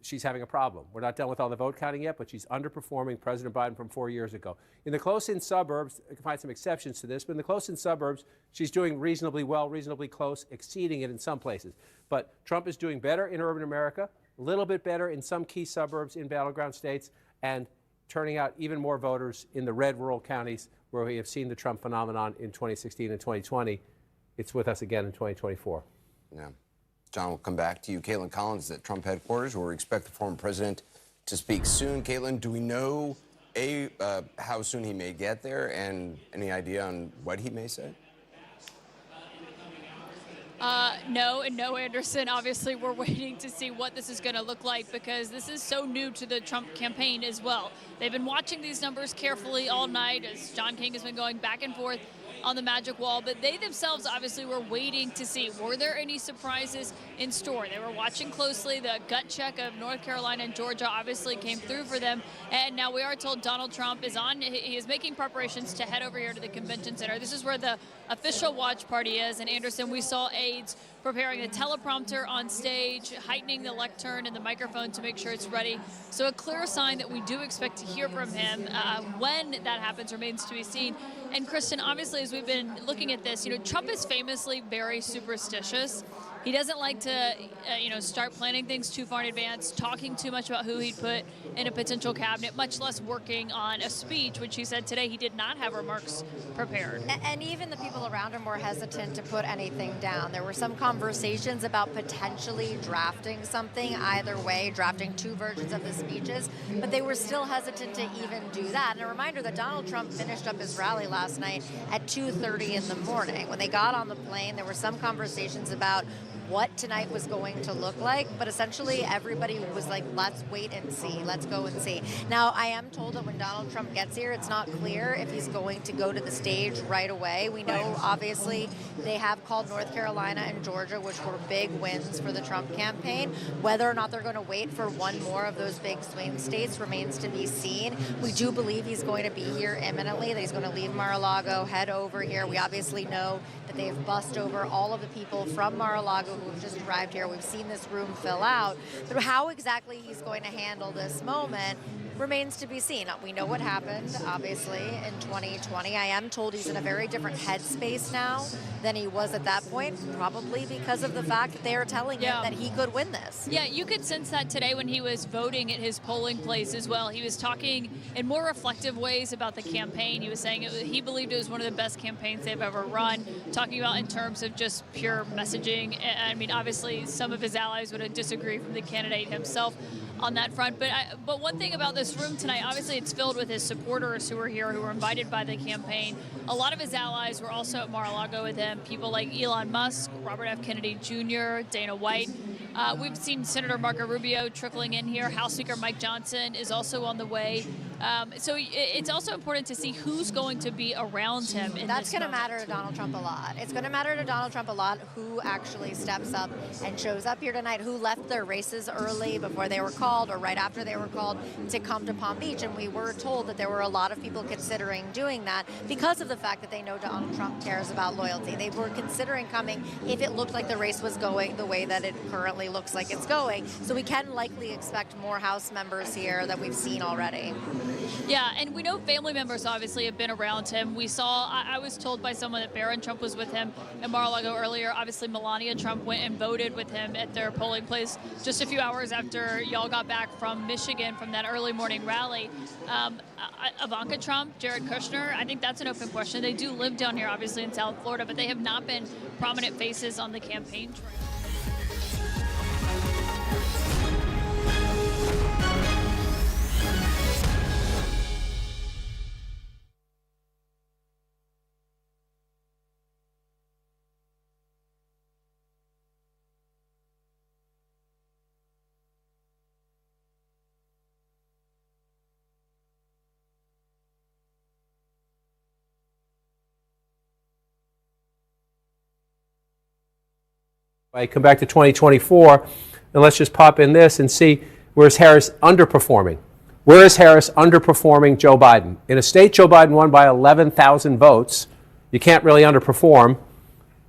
she's having a problem. We're not done with all the vote counting yet, but she's underperforming President Biden from 4 years ago. In the close-in suburbs, I can find some exceptions to this, but in the close-in suburbs, she's doing reasonably well, reasonably close, exceeding it in some places. But Trump is doing better in urban America, a little bit better in some key suburbs in battleground states, and turning out even more voters in the red rural counties where we have seen the Trump phenomenon in 2016 and 2020. It's with us again in 2024. Yeah. John, we'll come back to you. Caitlin Collins is at Trump headquarters, where we expect the former president to speak soon. Caitlin, do we know, how soon he may get there, and any idea on what he may say? No, Anderson. Obviously, we're waiting to see what this is going to look like, because this is so new to the Trump campaign as well. They've been watching these numbers carefully all night as John King has been going back and forth on the magic wall, but they themselves obviously were waiting to see, were there any surprises in store? They were watching closely. The gut check of North Carolina and Georgia obviously came through for them, and now we are told Donald Trump is he is making preparations to head over here to the convention center. This is where the official watch party is, and Anderson, we saw aides preparing a teleprompter on stage, heightening the lectern and the microphone to make sure it's ready. So a clear sign that we do expect to hear from him. When that happens remains to be seen. And Kristen, obviously, as we've been looking at this, Trump is famously very superstitious. He doesn't like to, start planning things too far in advance, talking too much about who he'd put in a potential cabinet, much less working on a speech, which he said today he did not have remarks prepared. And even the people around him were hesitant to put anything down. There were some conversations about potentially drafting something either way, drafting two versions of the speeches, but they were still hesitant to even do that. And a reminder that Donald Trump finished up his rally last night at 2:30 in the morning. When they got on the plane, there were some conversations about what tonight was going to look like, but essentially everybody was like, let's wait and see, let's go and see. Now, I am told that when Donald Trump gets here, it's not clear if he's going to go to the stage right away. We know, obviously, they have called North Carolina and Georgia, which were big wins for the Trump campaign. Whether or not they're going to wait for one more of those big swing states remains to be seen. We do believe he's going to be here imminently, that he's going to leave Mar-a-Lago, head over here. We obviously know that they've bussed over all of the people from Mar-a-Lago who have just arrived here. We've seen this room fill out. But how exactly he's going to handle this moment remains to be seen. We know what happened, obviously, in 2020. I am told he's in a very different headspace now than he was at that point, probably because of the fact that they are telling him that he could win this. Yeah, you could sense that today when he was voting at his polling place as well. He was talking in more reflective ways about the campaign. He was saying he believed it was one of the best campaigns they've ever run, talking about in terms of just pure messaging. I mean, obviously, some of his allies would disagree from the candidate himself on that front. But one thing about this room tonight, obviously it's filled with his supporters who were here, who were invited by the campaign. A lot of his allies were also at Mar-a-Lago with him, people like Elon Musk, Robert F. Kennedy Jr., Dana White. We've seen Senator Marco Rubio trickling in here. House Speaker Mike Johnson is also on the way. So it's also important to see who's going to be around him. That's going to matter to Donald Trump a lot. It's going to matter to Donald Trump a lot who actually steps up and shows up here tonight, who left their races early before they were called or right after they were called to come to Palm Beach. And we were told that there were a lot of people considering doing that because of the fact that they know Donald Trump cares about loyalty. They were considering coming if it looked like the race was going the way that it currently looks like it's going. So we can likely expect more House members here that we've seen already. Yeah, and we know family members obviously have been around him. We saw, I was told by someone that Barron Trump was with him in Mar-a-Lago earlier. Obviously, Melania Trump went and voted with him at their polling place just a few hours after y'all got back from Michigan from that early morning rally. Ivanka Trump, Jared Kushner, I think that's an open question. They do live down here, obviously, in South Florida, but they have not been prominent faces on the campaign trail. I come back to 2024, and let's just pop in this and see, where's Harris underperforming? Where is Harris underperforming Joe Biden? In a state Joe Biden won by 11,000 votes, you can't really underperform.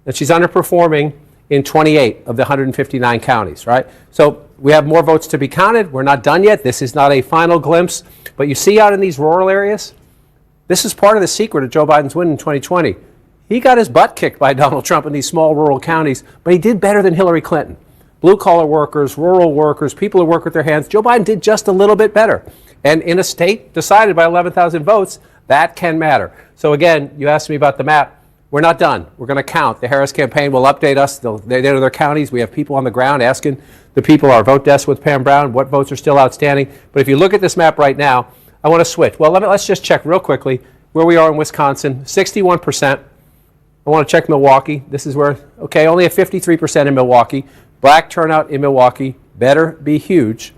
And she's underperforming in 28 of the 159 counties, right? So we have more votes to be counted. We're not done yet. This is not a final glimpse. But you see out in these rural areas, this is part of the secret of Joe Biden's win in 2020. He got his butt kicked by Donald Trump in these small rural counties, but he did better than Hillary Clinton. Blue-collar workers, rural workers, people who work with their hands, Joe Biden did just a little bit better. And in a state decided by 11,000 votes, that can matter. So again, you asked me about the map. We're not done. We're going to count. The Harris campaign will update us. They know their counties. We have people on the ground asking the people, our vote desk with Pam Brown, what votes are still outstanding. But if you look at this map right now, I want to switch. Well, let's just check real quickly where we are in Wisconsin, 61%. I want to check Milwaukee. This is where, okay, only a 53% in Milwaukee. Black turnout in Milwaukee better be huge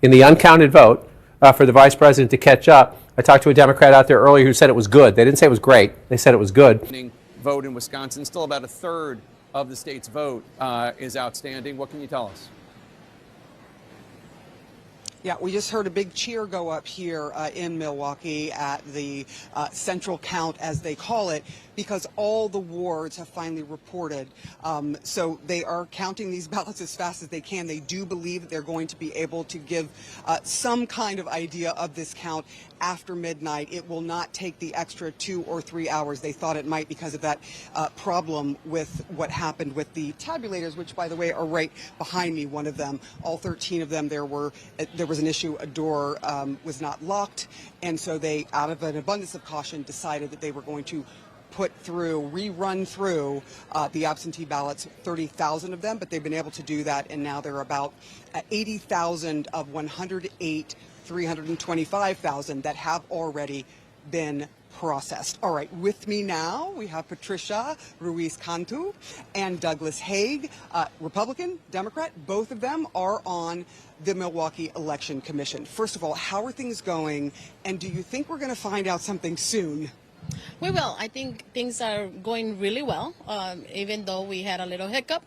in the uncounted vote for the vice president to catch up. I talked to a Democrat out there earlier who said it was good. They didn't say it was great. They said it was good. Vote in Wisconsin, still about a third of the state's vote is outstanding. What can you tell us? Yeah, we just heard a big cheer go up here in Milwaukee at the central count, as they call it, because all the wards have finally reported. So they are counting these ballots as fast as they can. They do believe that they're going to be able to give some kind of idea of this count after midnight. It will not take the extra 2 or 3 hours they thought it might because of that problem with what happened with the tabulators, which, by the way, are right behind me, one of them. All 13 of them, there was an issue. A door was not locked, and so they, out of an abundance of caution, decided that they were going to rerun through the absentee ballots, 30,000 of them, but they've been able to do that, and now they're about 80,000 of 325,000 that have already been processed. All right, with me now, we have Patricia Ruiz-Cantu and Douglas Haig, Republican, Democrat. Both of them are on the Milwaukee Election Commission. First of all, how are things going, and do you think we're going to find out something soon? We will. I think things are going really well, even though we had a little hiccup.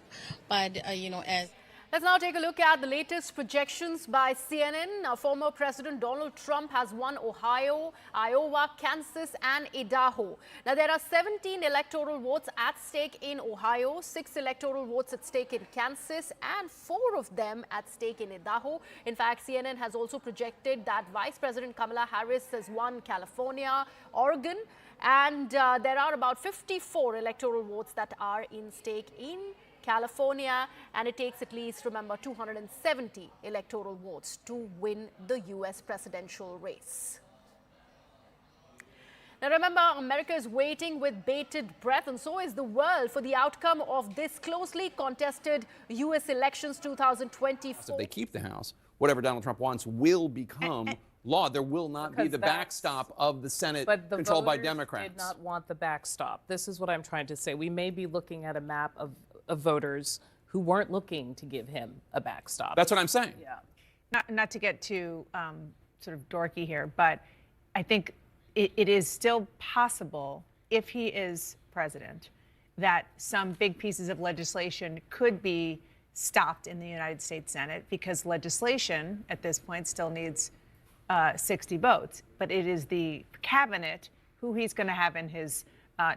But, as... Let's now take a look at the latest projections by CNN. Former President Donald Trump has won Ohio, Iowa, Kansas, and Idaho. Now, there are 17 electoral votes at stake in Ohio, 6 electoral votes at stake in Kansas, and 4 of them at stake in Idaho. In fact, CNN has also projected that Vice President Kamala Harris has won California, Oregon, and there are about 54 electoral votes that are in stake in California, and it takes at least, remember, 270 electoral votes to win the U.S. presidential race. Now remember, America is waiting with bated breath, and so is the world, for the outcome of this closely contested U.S. elections 2024. If they keep the House, whatever Donald Trump wants will become law. There will not be the backstop of the Senate controlled by Democrats. Did not want the backstop. This is what I'm trying to say. We may be looking at a map of voters who weren't looking to give him a backstop. That's what I'm saying. Yeah. Not to get too sort of dorky here, but I think it is still possible, if he is president, that some big pieces of legislation could be stopped in the United States Senate, because legislation at this point still needs 60 votes. But it is the cabinet who he's going to have in his,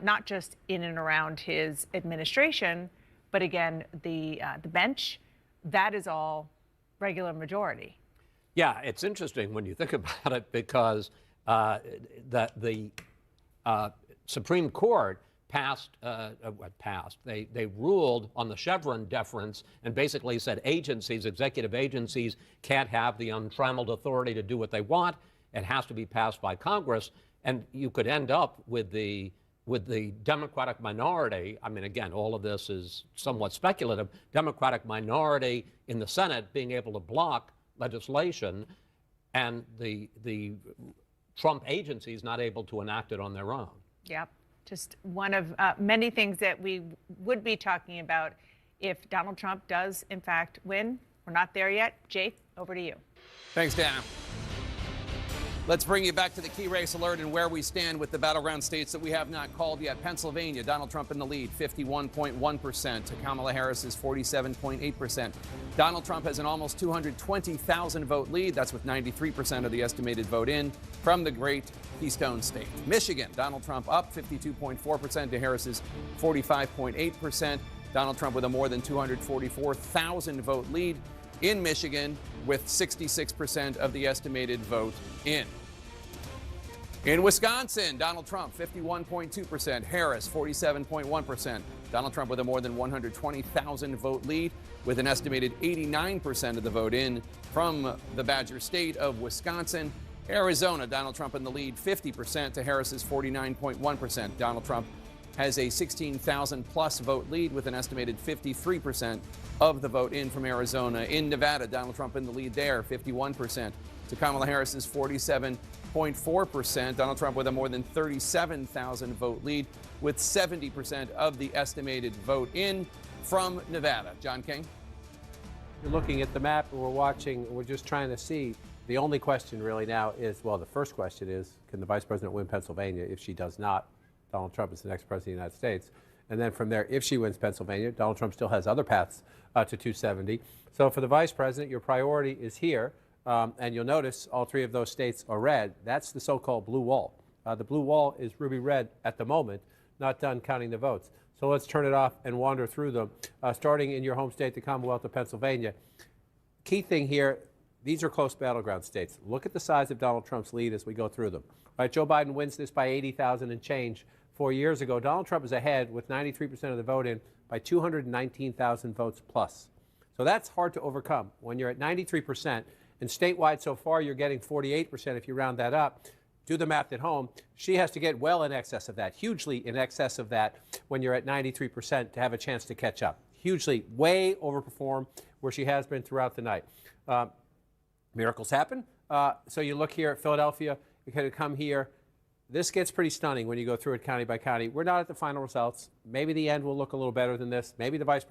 not just in and around his administration, but again, the bench, that is all regular majority. Yeah, it's interesting when you think about it because the Supreme Court they ruled on the Chevron deference and basically said executive agencies can't have the untrammeled authority to do what they want. It has to be passed by Congress. And you could end up with the Democratic minority. I mean, again, all of this is somewhat speculative. Democratic minority in the Senate being able to block legislation and the Trump agencies not able to enact it on their own. Yep. Just one of many things that we would be talking about if Donald Trump does, in fact, win. We're not there yet. Jake, over to you. Thanks, Dana. Let's bring you back to the key race alert and where we stand with the battleground states that we have not called yet. Pennsylvania, Donald Trump in the lead, 51.1%. Kamala Harris is 47.8%. Donald Trump has an almost 220,000 vote lead. That's with 93% of the estimated vote in from the great Keystone State. Michigan, Donald Trump up 52.4% to Harris's 45.8%. Donald Trump with a more than 244,000 vote lead in Michigan with 66% of the estimated vote in. In Wisconsin, Donald Trump 51.2%, Harris 47.1%. Donald Trump with a more than 120,000 vote lead with an estimated 89% of the vote in from the Badger State of Wisconsin. Arizona, Donald Trump in the lead 50% to Harris's 49.1%. Donald Trump has a 16,000 plus vote lead with an estimated 53% of the vote in from Arizona. In Nevada, Donald Trump in the lead there, 51% to Kamala Harris's 47.4%. Donald Trump with a more than 37,000 vote lead with 70% of the estimated vote in from Nevada. John King. You're looking at the map and we're watching, we're just trying to see. The only question really now is, well, the first question is, can the vice president win Pennsylvania? If she does not, Donald Trump is the next president of the United States. And then from there, if she wins Pennsylvania, Donald Trump still has other paths to 270. So for the vice president, your priority is here. And you'll notice all three of those states are red. That's the so-called blue wall. The blue wall is ruby red at the moment, not done counting the votes. So let's turn it off and wander through them, starting in your home state, the Commonwealth of Pennsylvania. Key thing here, these are close battleground states. Look at the size of Donald Trump's lead as we go through them. All right, Joe Biden wins this by 80,000 and change 4 years ago. Donald Trump is ahead with 93% of the vote in by 219,000 votes plus. So that's hard to overcome. When you're at 93%, and statewide so far you're getting 48% if you round that up. Do the math at home. She has to get well in excess of that, hugely in excess of that when you're at 93% to have a chance to catch up. Hugely, way overperform where she has been throughout the night. Miracles happen. So you look here at Philadelphia, you're going to come here. This gets pretty stunning when you go through it county by county. We're not at the final results. Maybe the end will look a little better than this. Maybe the vice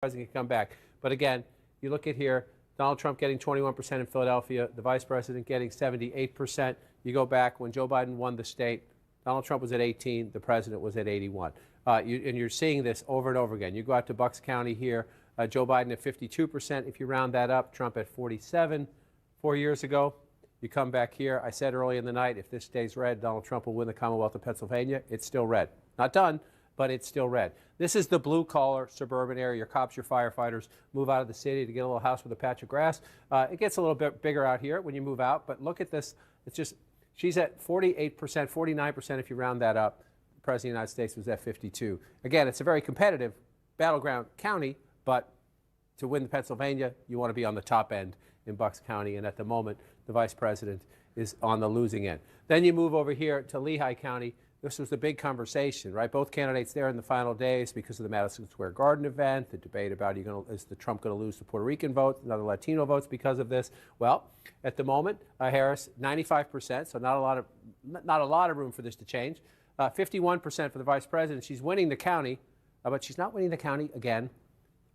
president can come back. But again, you look at here, Donald Trump getting 21% in Philadelphia, the vice president getting 78%. You go back when Joe Biden won the state, Donald Trump was at 18, the president was at 81. And you're seeing this over and over again. You go out to Bucks County here, Joe Biden at 52%. If you round that up, Trump at 47 4 years ago. You come back here. I said early in the night, if this stays red, Donald Trump will win the Commonwealth of Pennsylvania. It's still red. Not done, but it's still red. This is the blue-collar suburban area. Your cops, your firefighters move out of the city to get a little house with a patch of grass. It gets a little bit bigger out here when you move out, but look at this. It's just, she's at 48%, 49% if you round that up. The President of the United States was at 52. Again, it's a very competitive battleground county, but to win Pennsylvania, you want to be on the top end in Bucks County, and at the moment, the vice president is on the losing end. Then you move over here to Lehigh County. This was the big conversation, right? Both candidates there in the final days because of the Madison Square Garden event, the debate about is the Trump going to lose the Puerto Rican votes, another Latino votes because of this. Well, at the moment, Harris 95%, so not a lot of room for this to change. 51% for the vice president. She's winning the county, but she's not winning the county again.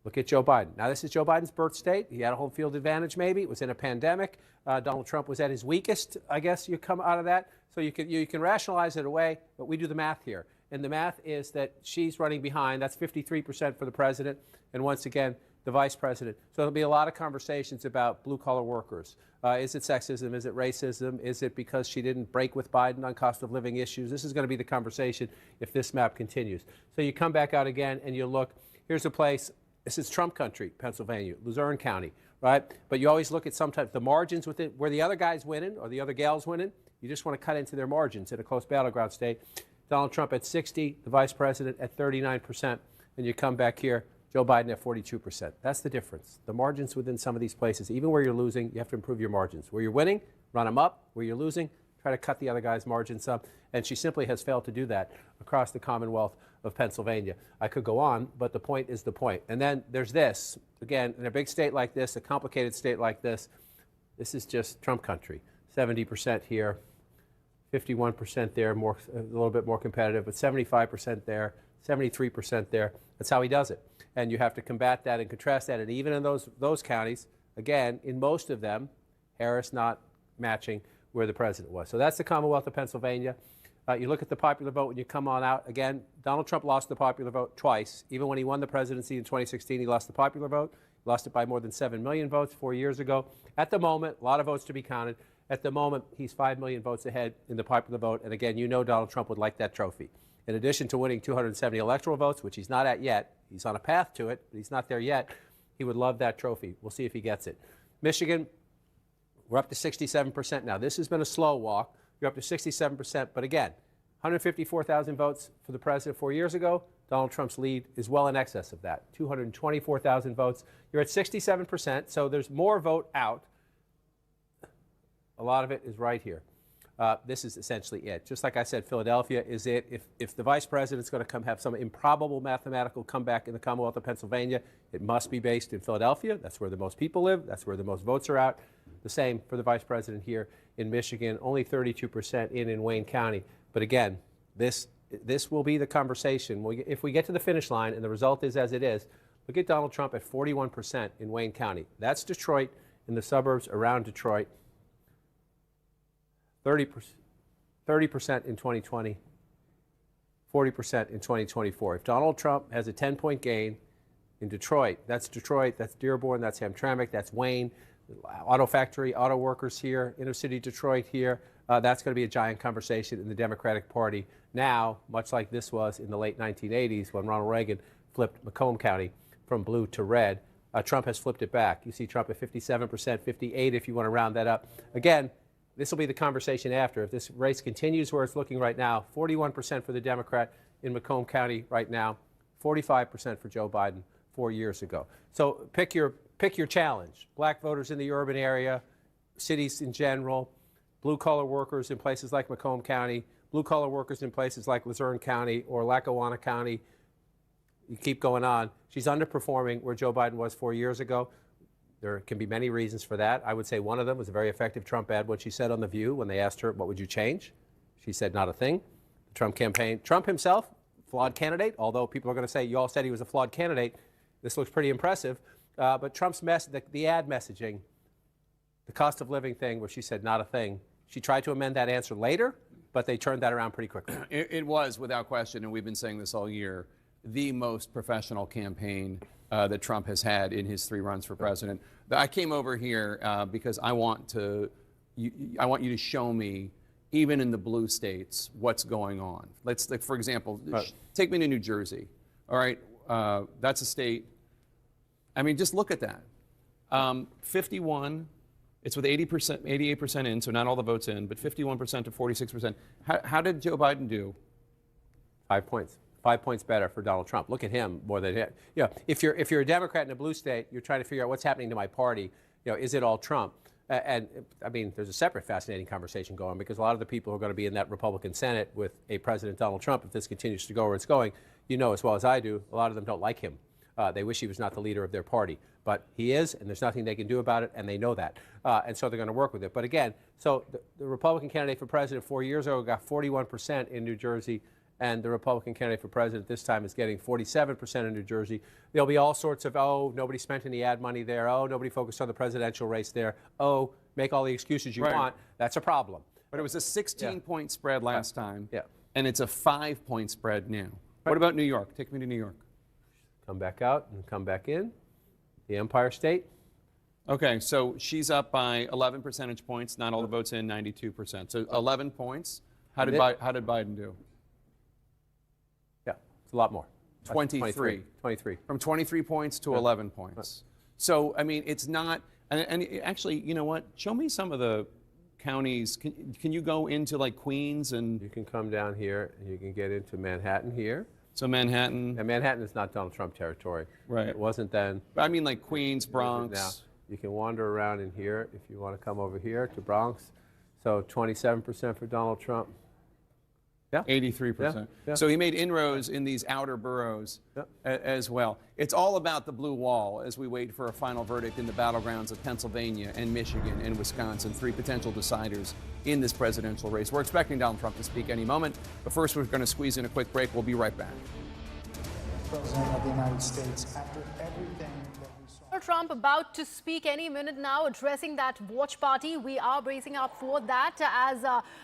Look at Joe Biden. Now, this is Joe Biden's birth state. He had a home field advantage, maybe. It was in a pandemic. Donald Trump was at his weakest, I guess you come out of that. So you can rationalize it away, but we do the math here. And the math is that she's running behind. That's 53% for the president. And once again, the vice president. So there'll be a lot of conversations about blue-collar workers. Is it sexism? Is it racism? Is it because she didn't break with Biden on cost of living issues? This is going to be the conversation if this map continues. So you come back out again and you look. Here's a place. This is Trump country, Pennsylvania, Luzerne County, right? But you always look at sometimes the margins within where the other guy's winning or the other gal's winning. You just want to cut into their margins in a close battleground state. Donald Trump at 60, the vice president at 39%, and you come back here, Joe Biden at 42%. That's the difference. The margins within some of these places, even where you're losing, you have to improve your margins. Where you're winning, run them up. Where you're losing, try to cut the other guy's margins up. And she simply has failed to do that across the Commonwealth of Pennsylvania. I could go on, but the point is the point. And then there's this. Again, in a big state like this, a complicated state like this, this is just Trump country. 70% here, 51% there, a little bit more competitive, but 75% there, 73% there. That's how he does it. And you have to combat that and contrast that. And even in those counties, again, in most of them, Harris not matching where the president was. So that's the Commonwealth of Pennsylvania. You look at the popular vote when you come on out. Again, Donald Trump lost the popular vote twice. Even when he won the presidency in 2016, he lost the popular vote. He lost it by more than 7 million votes 4 years ago. At the moment, a lot of votes to be counted. At the moment, he's 5 million votes ahead in the popular vote. And again, you know Donald Trump would like that trophy. In addition to winning 270 electoral votes, which he's not at yet, he's on a path to it, but he's not there yet, he would love that trophy. We'll see if he gets it. Michigan, we're up to 67% now. This has been a slow walk. You're up to 67%, but again, 154,000 votes for the president 4 years ago. Donald Trump's lead is well in excess of that, 224,000 votes. You're at 67%, so there's more vote out. A lot of it is right here. This is essentially it. Just like I said, Philadelphia is it. If the vice president's going to come have some improbable mathematical comeback in the Commonwealth of Pennsylvania, it must be based in Philadelphia. That's where the most people live. That's where the most votes are out. The same for the vice president here in Michigan, only 32% in Wayne County. But again, this will be the conversation. If we get to the finish line and the result is as it is, look at Donald Trump at 41% in Wayne County. That's Detroit and the suburbs around Detroit. 30% in 2020, 40% in 2024. If Donald Trump has a 10-point gain in Detroit, that's Dearborn, that's Hamtramck, that's Wayne, auto factory, auto workers here, inner city Detroit here, that's going to be a giant conversation in the Democratic Party now, much like this was in the late 1980s when Ronald Reagan flipped Macomb County from blue to red. Trump has flipped it back. You see Trump at 57%, 58% if you want to round that up. Again, this will be the conversation after. If this race continues where it's looking right now, 41% for the Democrat in Macomb County right now, 45% for Joe Biden 4 years ago. So pick your challenge. Black voters in the urban area, cities in general, blue-collar workers in places like Macomb County, blue-collar workers in places like Luzerne County or Lackawanna County. You keep going on. She's underperforming where Joe Biden was 4 years ago. There can be many reasons for that. I would say one of them was a very effective Trump ad, what she said on The View when they asked her, what would you change? She said, not a thing. The Trump campaign, Trump himself, flawed candidate, although people are going to say, you all said he was a flawed candidate. This looks pretty impressive. But Trump's the ad messaging, the cost of living thing where she said, not a thing. She tried to amend that answer later, but they turned that around pretty quickly. It was, without question, and we've been saying this all year, the most professional campaign that Trump has had in his 3 runs for president. I came over here because I want you to show me, even in the blue states, what's going on. Let's, like, for example, take me to New Jersey. All right, that's a state. I mean, just look at that. 51. It's with 80%, 88% in, so not all the votes in, but 51% to 46%. How did Joe Biden do? 5 points. 5 points better for Donald Trump. Look at him more than him. You know, if you're a Democrat in a blue state, you're trying to figure out what's happening to my party. You know, is it all Trump? And I mean, there's a separate fascinating conversation going because a lot of the people who are going to be in that Republican Senate with a President Donald Trump, if this continues to go where it's going, you know as well as I do, a lot of them don't like him. They wish he was not the leader of their party, but he is, and there's nothing they can do about it, and they know that. And so they're going to work with it. But again, so the Republican candidate for president 4 years ago got 41% in New Jersey. And the Republican candidate for president this time is getting 47% in New Jersey. There'll be all sorts of, oh, nobody spent any ad money there. Oh, nobody focused on the presidential race there. Oh, make all the excuses you want. That's a problem. But it was a 16-point spread last time. Yeah. And it's a 5-point spread now. What about New York? Take me to New York. Come back out and come back in. The Empire State. Okay, so she's up by 11 percentage points. Not all the votes in, 92%. So 11 points. How did Biden do? A lot more. 23. 23. From 23 points to 11 points. So, I mean, it's not, And actually, you know what? Show me some of the counties. Can you go into like Queens and? You can come down here and you can get into Manhattan here. So Manhattan. And Manhattan is not Donald Trump territory. Right. It wasn't then. But I mean like Queens, Bronx. Now, you can wander around in here if you want to come over here to Bronx. So 27% for Donald Trump. Yeah. 83%. Yeah. So he made inroads in these outer boroughs as well. It's all about the blue wall as we wait for a final verdict in the battlegrounds of Pennsylvania and Michigan and Wisconsin, 3 potential deciders in this presidential race. We're expecting Donald Trump to speak any moment, but first we're going to squeeze in a quick break. We'll be right back. President of the United States, after everything that we saw. Donald Trump about to speak any minute now, addressing that watch party. We are bracing up for that as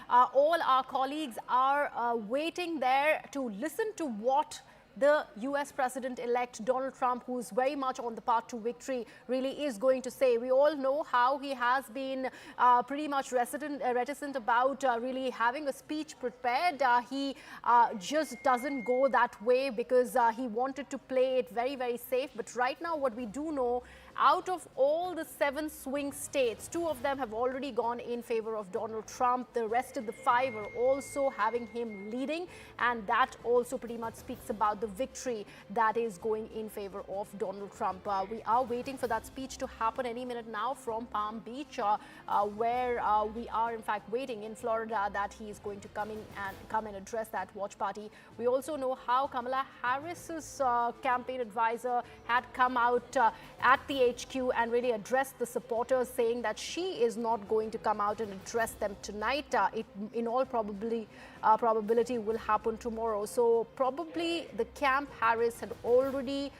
all our colleagues are waiting there to listen to what the U.S. President-elect Donald Trump, who's very much on the path to victory, really is going to say. We all know how he has been pretty much reticent about really having a speech prepared. He just doesn't go that way because he wanted to play it very, very safe. But right now, what we do know, out of all the 7 swing states, 2 of them have already gone in favor of Donald Trump. The rest of the 5 are also having him leading, and that also pretty much speaks about the victory that is going in favor of Donald Trump. We are waiting for that speech to happen any minute now from Palm Beach, where we are in fact waiting in Florida that he is going to come and address that watch party. We also know how Kamala Harris's campaign advisor had come out at the HQ and really addressed the supporters, saying that she is not going to come out and address them tonight. It in all probability will happen tomorrow. So probably the Camp Harris had already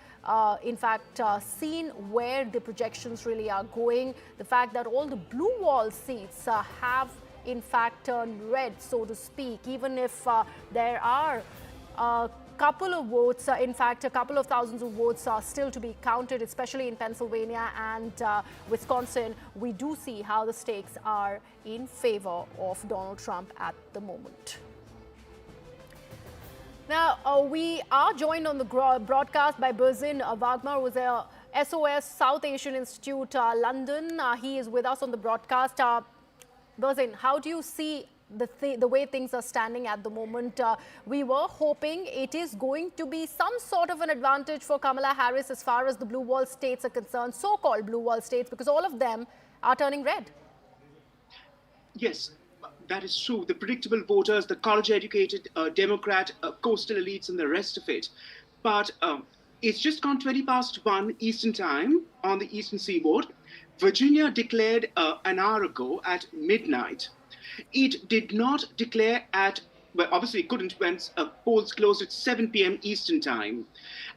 in fact seen where the projections really are going. The fact that all the blue wall seats have in fact turned red, so to speak, even if there are couple of votes, in fact, a couple of thousands of votes are still to be counted, especially in Pennsylvania and Wisconsin. We do see how the stakes are in favor of Donald Trump at the moment. Now, we are joined on the broadcast by Berzin Wagmar, who's a SOS South Asian Institute, London. He is with us on the broadcast. Berzin, how do you see the way things are standing at the moment? We were hoping it is going to be some sort of an advantage for Kamala Harris as far as the blue wall states are concerned, so-called blue wall states, because all of them are turning red. Yes, that is true. The predictable voters, the college-educated Democrat, coastal elites and the rest of it. But it's just gone 20 past 1 Eastern time on the Eastern Seaboard. Virginia declared an hour ago at midnight. It did not declare at, well, obviously it couldn't when polls closed at 7 p.m. Eastern time.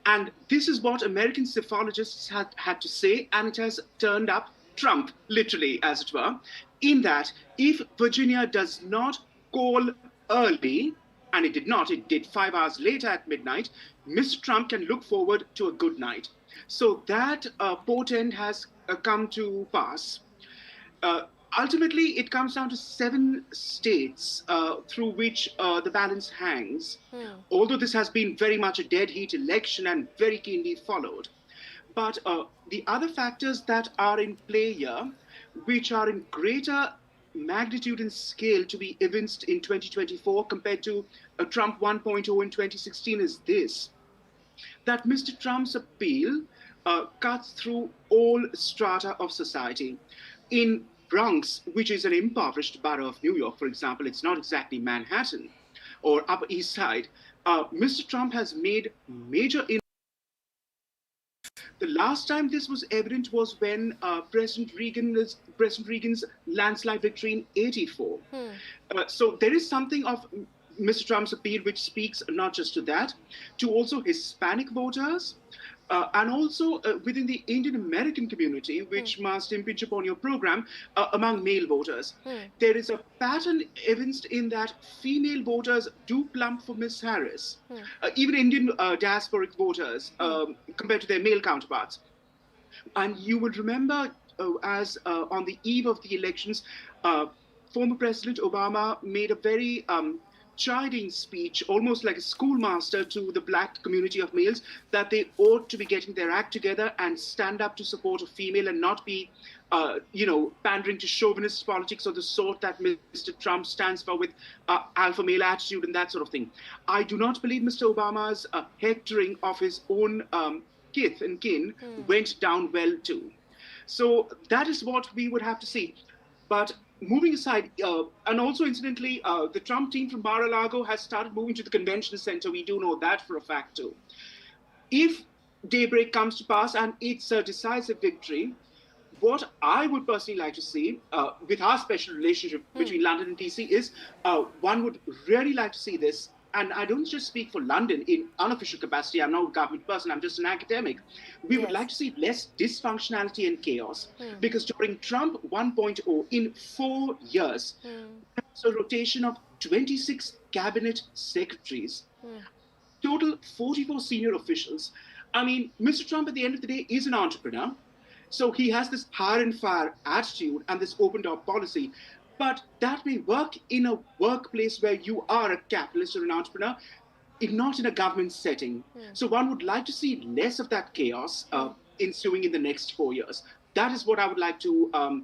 And this is what American psephologists had to say, and it has turned up Trump, literally, as it were, in that if Virginia does not call early, and it did not, it did 5 hours later at midnight, Mr. Trump can look forward to a good night. So that portent has come to pass. Ultimately, it comes down to 7 states through which the balance hangs, although this has been very much a dead heat election and very keenly followed. But the other factors that are in play here, which are in greater magnitude and scale to be evinced in 2024 compared to a Trump 1.0 in 2016, is this: that Mr. Trump's appeal cuts through all strata of society. In Bronx, which is an impoverished borough of New York, for example, it's not exactly Manhattan or Upper East Side, Mr. Trump has made major The last time this was evident was when President Reagan's landslide victory in '84. So there is something of Mr. Trump's appeal which speaks not just to that, to also Hispanic voters, and also within the Indian American community, which must impinge upon your program, among male voters. There is a pattern evinced in that female voters do plump for Miss Harris, even Indian diasporic voters compared to their male counterparts. And you will remember as on the eve of the elections, former President Obama made a very chiding speech, almost like a schoolmaster, to the black community of males, that they ought to be getting their act together and stand up to support a female and not be pandering to chauvinist politics of the sort that Mr. Trump stands for with alpha male attitude and that sort of thing. I do not believe Mr. Obama's hectoring of his own kith and kin went down well too. So that is what we would have to see. But moving aside, and also incidentally, the Trump team from Mar-a-Lago has started moving to the convention center. We do know that for a fact too. If daybreak comes to pass and it's a decisive victory, what I would personally like to see with our special relationship between London and DC is one would really like to see this. And I don't just speak for London in unofficial capacity. I'm not a government person. I'm just an academic. We would like to see less dysfunctionality and chaos because during Trump 1.0, in 4 years, there's a rotation of 26 cabinet secretaries, total 44 senior officials. I mean, Mr. Trump at the end of the day is an entrepreneur. So he has this hire and fire attitude and this open door policy. But that may work in a workplace where you are a capitalist or an entrepreneur, not in a government setting. So one would like to see less of that chaos ensuing in the next 4 years. That is what I would like to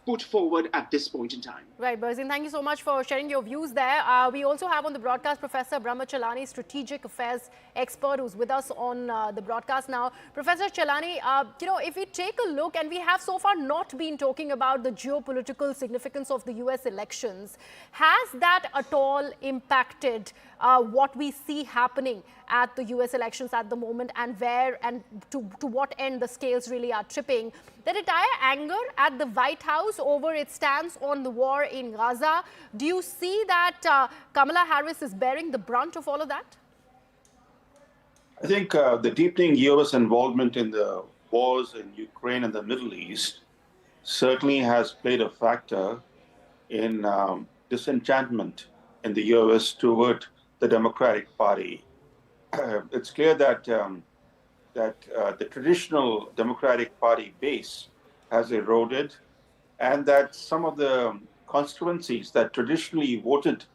put forward at this point in time. Right, Berzin, thank you so much for sharing your views there. We also have on the broadcast Professor Brahma Chelani, strategic affairs expert, who's with us on the broadcast now. Professor Chelani, if we take a look, and we have so far not been talking about the geopolitical significance of the US elections, has that at all impacted what we see happening at the US elections at the moment, and where and to what end the scales really are tipping? The entire anger at the White House over its stance on the war in Gaza, do you see that Kamala Harris is bearing the brunt of all of that? I think the deepening U.S. involvement in the wars in Ukraine and the Middle East certainly has played a factor in disenchantment in the U.S. toward the Democratic Party. It's clear that the traditional Democratic Party base has eroded, and that some of the constituencies that traditionally voted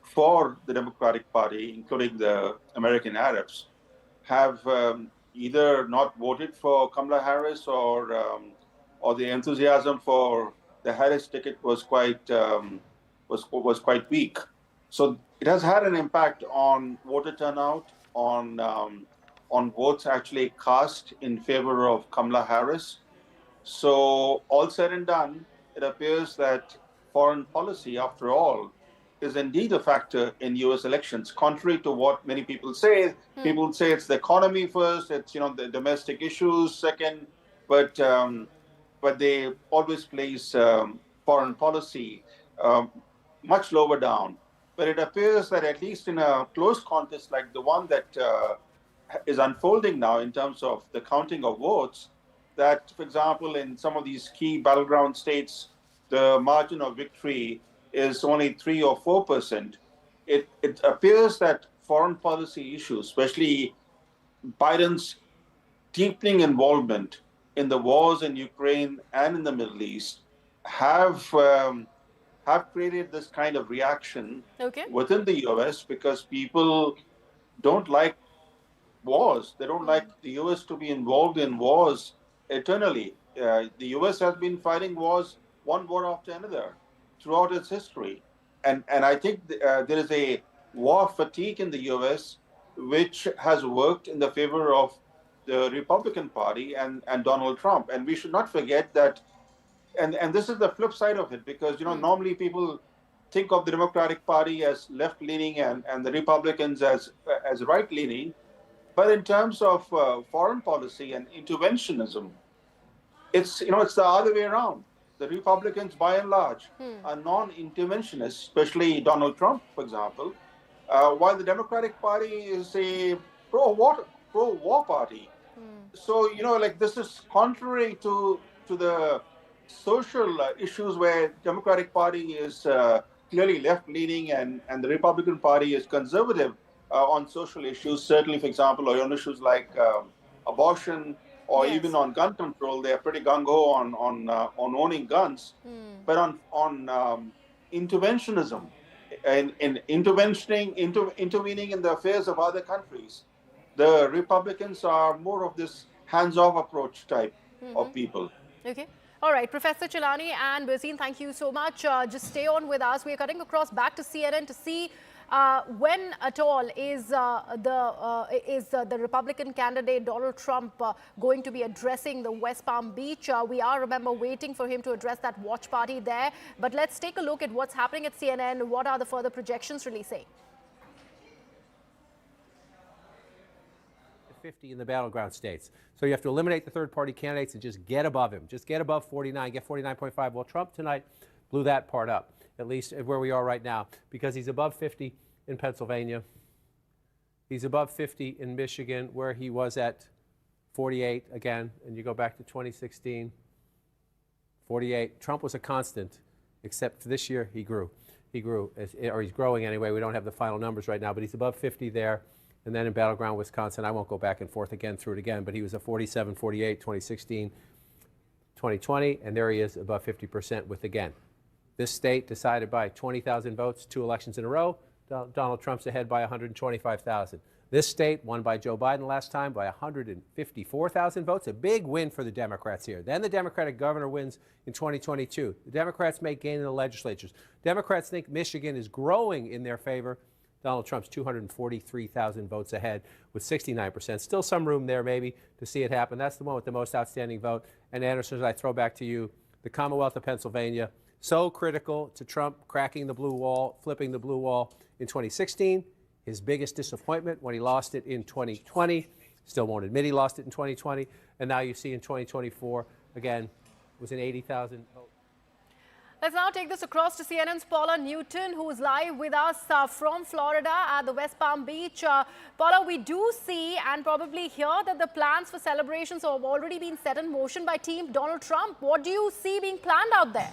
for the Democratic Party, including the American Arabs, have either not voted for Kamala Harris or the enthusiasm for the Harris ticket was quite weak. So it has had an impact on voter turnout, on votes actually cast in favor of Kamala Harris. So all said and done, it appears that foreign policy, after all, is indeed a factor in U.S. elections, contrary to what many people say. People say it's the economy first, it's the domestic issues second, but they always place foreign policy much lower down. But it appears that at least in a close contest like the one that is unfolding now in terms of the counting of votes, that, for example, in some of these key battleground states, the margin of victory is only 3 or 4%. It appears that foreign policy issues, especially Biden's deepening involvement in the wars in Ukraine and in the Middle East, have created this kind of reaction within the U.S. because people don't like wars. They don't like the U.S. to be involved in wars eternally. The U.S. has been fighting wars, one war after another, throughout its history. And I think there is a war fatigue in the U.S. which has worked in the favor of the Republican Party and Donald Trump. And we should not forget that, and this is the flip side of it, because normally people think of the Democratic Party as left-leaning and the Republicans as right-leaning. But in terms of foreign policy and interventionism, it's the other way around. The Republicans, by and large, are non-interventionists, especially Donald Trump, for example, while the Democratic Party is a pro-war party. So, this is contrary to the social issues where Democratic Party is clearly left-leaning and the Republican Party is conservative on social issues. Certainly, for example, on issues like abortion or even on gun control, they are pretty gung-ho on owning guns. But on interventionism and intervening in the affairs of other countries, the Republicans are more of this hands-off approach type of people. Okay. All right, Professor Chilani and Bazin, thank you so much. Just stay on with us. We are cutting across back to CNN to see when at all is the Republican candidate Donald Trump going to be addressing the West Palm Beach. We are, remember, waiting for him to address that watch party there. But let's take a look at what's happening at CNN. What are the further projections really saying? 50 in the battleground states. So you have to eliminate the third-party candidates and just get above him. Just get above 49, get 49.5. Well, Trump tonight blew that part up, at least where we are right now, because he's above 50 in Pennsylvania. He's above 50 in Michigan, where he was at 48 again, and you go back to 2016, 48. Trump was a constant, except for this year he grew. He grew, or he's growing anyway. We don't have the final numbers right now, but he's above 50 there. And then in Battleground, Wisconsin, I won't go back and forth again through it again, but he was a 47, 48, 2016, 2020, and there he is above 50% with, again, this state decided by 20,000 votes, 2 elections in a row. Donald Trump's ahead by 125,000. This state won by Joe Biden last time by 154,000 votes, a big win for the Democrats here. Then the Democratic governor wins in 2022. The Democrats make gain in the legislatures. Democrats think Michigan is growing in their favor. Donald Trump's 243,000 votes ahead with 69%. Still some room there maybe to see it happen. That's the one with the most outstanding vote. And Anderson, as I throw back to you, the Commonwealth of Pennsylvania, so critical to Trump cracking the blue wall, flipping the blue wall in 2016. His biggest disappointment when he lost it in 2020. Still won't admit he lost it in 2020. And now you see in 2024, again, was an 80,000 vote. Let's now take this across to CNN's Paula Newton, who is live with us from Florida at the West Palm Beach. Paula, we do see and probably hear that the plans for celebrations have already been set in motion by Team Donald Trump. What do you see being planned out there?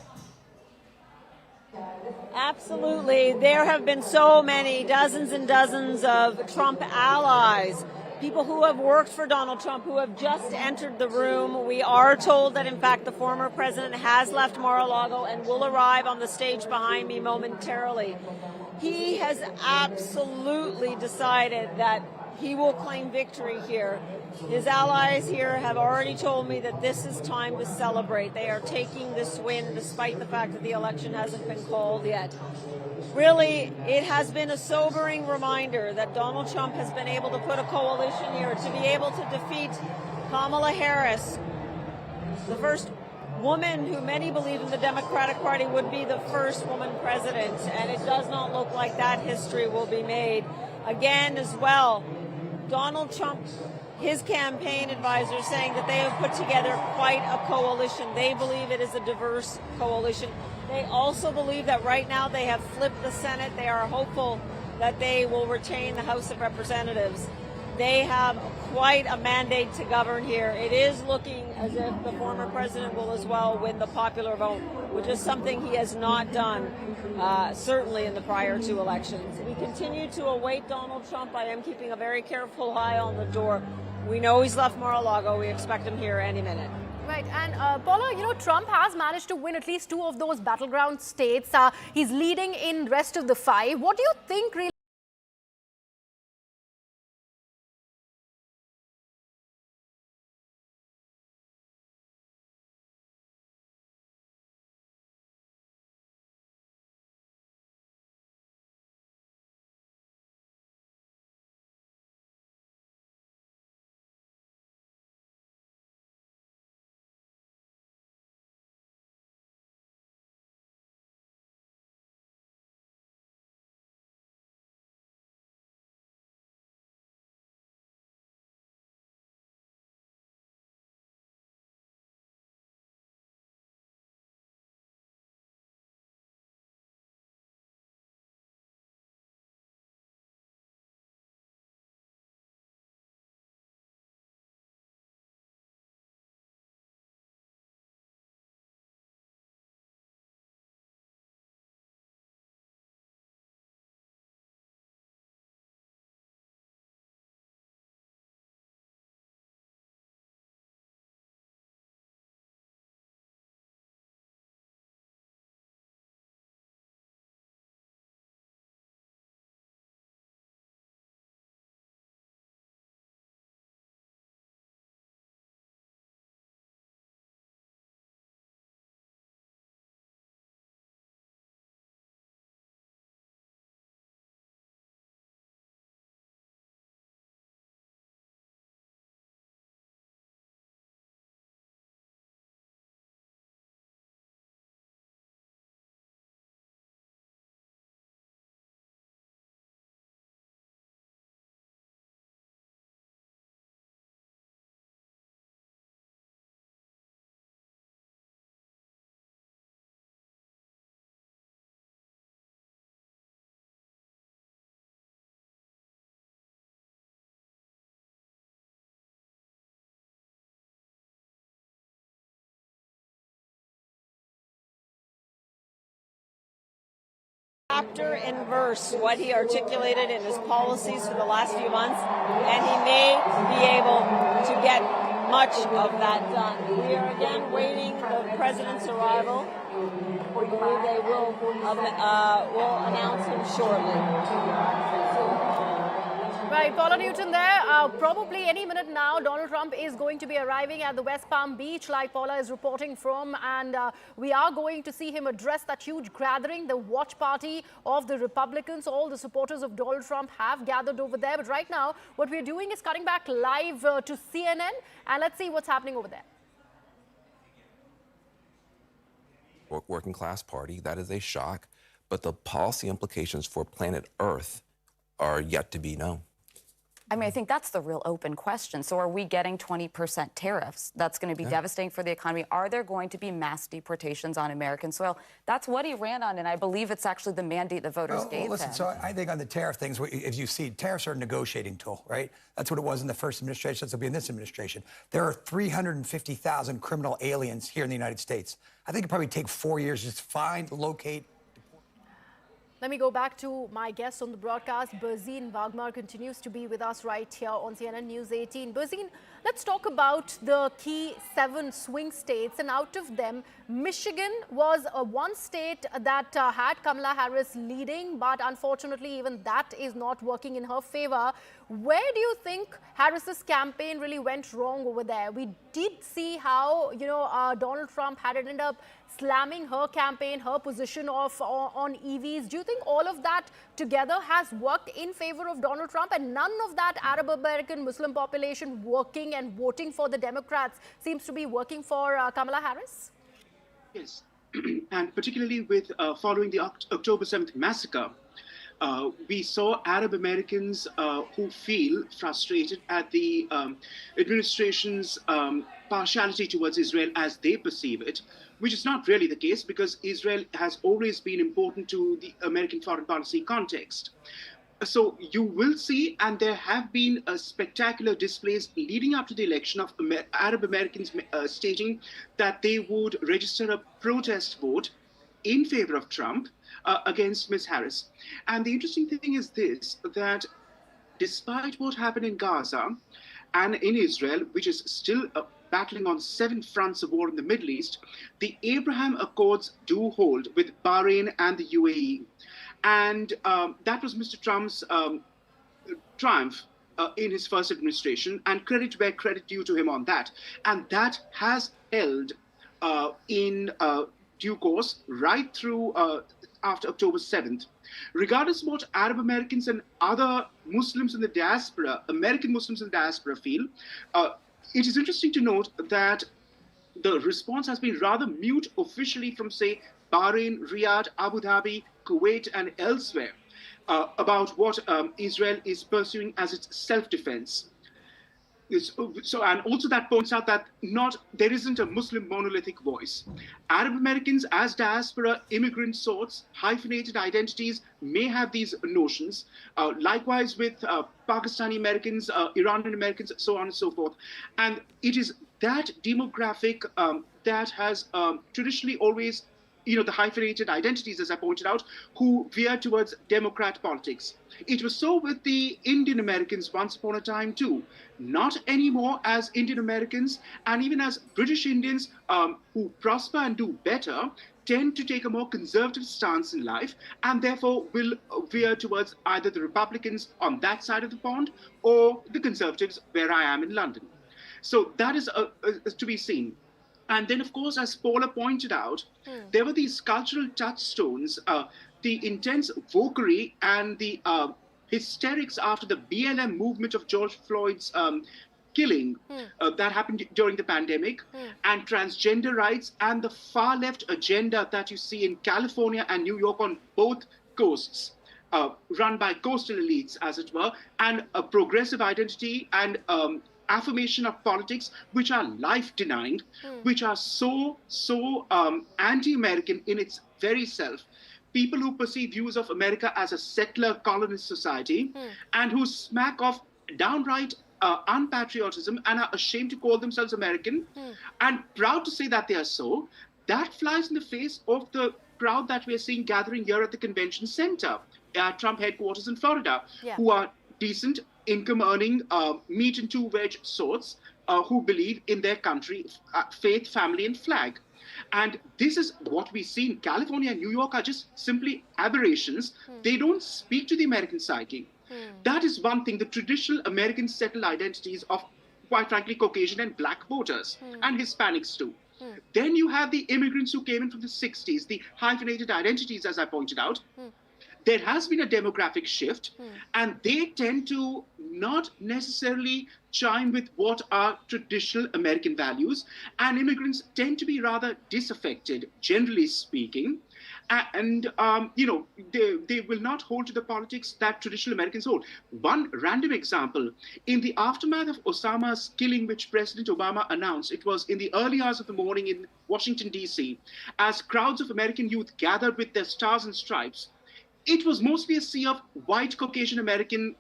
Absolutely. There have been so many, dozens and dozens of Trump allies, people who have worked for Donald Trump, who have just entered the room. We are told that, in fact, the former president has left Mar-a-Lago and will arrive on the stage behind me momentarily. He has absolutely decided that he will claim victory here. His allies here have already told me that this is time to celebrate. They are taking this win despite the fact that the election hasn't been called yet. Really, it has been a sobering reminder that Donald Trump has been able to put a coalition here to be able to defeat Kamala Harris, the first woman who many believe in the Democratic Party would be the first woman president, and it does not look like that history will be made again as well. Donald Trump, his campaign advisors saying that they have put together quite a coalition. They believe it is a diverse coalition. They also believe that right now they have flipped the Senate. They are hopeful that they will retain the House of Representatives. They have quite a mandate to govern here. It is looking as if the former president will as well win the popular vote, which is something he has not done, certainly in the prior 2 elections. We continue to await Donald Trump. I am keeping a very careful eye on the door. We know he's left Mar-a-Lago. We expect him here any minute. Right, and Paula, you know, Trump has managed to win at least 2 of those battleground states. He's leading in the rest of the 5. What do you think really chapter and verse what he articulated in his policies for the last few months, and he may be able to get much of that done. We are again waiting the president's arrival. We believe they will announce him shortly. Right, Paula Newton there. Probably any minute now, Donald Trump is going to be arriving at the West Palm Beach, like Paula is reporting from, and we are going to see him address that huge gathering, the watch party of the Republicans. All the supporters of Donald Trump have gathered over there. But right now, what we're doing is cutting back live to CNN, and let's see what's happening over there. Working class party, that is a shock, but the policy implications for planet Earth are yet to be known. I mean, I think that's the real open question. So are we getting 20% tariffs? That's going to be devastating for the economy. Are there going to be mass deportations on American soil? That's what he ran on, and I believe it's actually the mandate the voters gave him. Listen, so I think on the tariff things, as you see, tariffs are a negotiating tool, right? That's what it was in the first administration. That's what it'll be in this administration. There are 350,000 criminal aliens here in the United States. I think it'd probably take 4 years to find, locate. Let me go back to my guest on the broadcast. Berzin Wagmar continues to be with us right here on CNN News 18. Berzin, let's talk about the key 7 swing states. And out of them, Michigan was one state that had Kamala Harris leading, but unfortunately, even that is not working in her favor. Where do you think Harris's campaign really went wrong over there? We did see how, Donald Trump had ended up slamming her campaign, her position on EVs. Do you think all of that together has worked in favor of Donald Trump, and none of that Arab American Muslim population working and voting for the Democrats seems to be working for Kamala Harris? Yes, and particularly with following the October 7th massacre, we saw Arab Americans who feel frustrated at the administration's partiality towards Israel as they perceive it, which is not really the case because Israel has always been important to the American foreign policy context. So you will see, and there have been spectacular displays leading up to the election of Arab Americans stating that they would register a protest vote in favor of Trump against Ms. Harris. And the interesting thing is this, that despite what happened in Gaza and in Israel, which is still battling on 7 fronts of war in the Middle East, the Abraham Accords do hold with Bahrain and the UAE. And that was Mr. Trump's triumph in his first administration, and credit where credit due to him on that. And that has held in due course right through after October 7th. Regardless of what Arab Americans and other Muslims in the diaspora, American Muslims in the diaspora feel, it is interesting to note that the response has been rather mute officially from, say, Bahrain, Riyadh, Abu Dhabi, Kuwait, and elsewhere about what Israel is pursuing as its self-defense. So, and also that points out that there isn't a Muslim monolithic voice. Arab Americans as diaspora, immigrant sorts, hyphenated identities may have these notions. Likewise with Pakistani Americans, Iranian Americans, so on and so forth. And it is that demographic that has traditionally always, the hyphenated identities, as I pointed out, who veer towards Democrat politics. It was so with the Indian Americans once upon a time too. Not anymore as Indian Americans, and even as British Indians who prosper and do better tend to take a more conservative stance in life, and therefore will veer towards either the Republicans on that side of the pond or the Conservatives where I am in London. So that is to be seen. And then, of course, as Paula pointed out, there were these cultural touchstones, the intense vocery and the hysterics after the BLM movement of George Floyd's killing that happened during the pandemic, and transgender rights and the far left agenda that you see in California and New York on both coasts, run by coastal elites, as it were, and a progressive identity and affirmation of politics which are life-denying, which are so anti-American in its very self. People who perceive views of America as a settler colonist society and who smack off downright unpatriotism and are ashamed to call themselves American and proud to say that they are so, that flies in the face of the crowd that we're seeing gathering here at the convention center at Trump headquarters in Florida, Yeah. who are decent, income-earning, meat and two-veg sorts who believe in their country, faith, family, and flag. And this is what we see in California and New York are just simply aberrations. They don't speak to the American psyche. That is one thing, the traditional American settled identities of, quite frankly, Caucasian and black voters, and Hispanics too. Then you have the immigrants who came in from the 60s, the hyphenated identities, as I pointed out. There has been a demographic shift, and they tend to not necessarily chime with what are traditional American values, and immigrants tend to be rather disaffected, generally speaking. And, they will not hold to the politics that traditional Americans hold. One random example, in the aftermath of Osama's killing, which President Obama announced, it was in the early hours of the morning in Washington, D.C., as crowds of American youth gathered with their stars and stripes, it was mostly a sea of white Caucasian American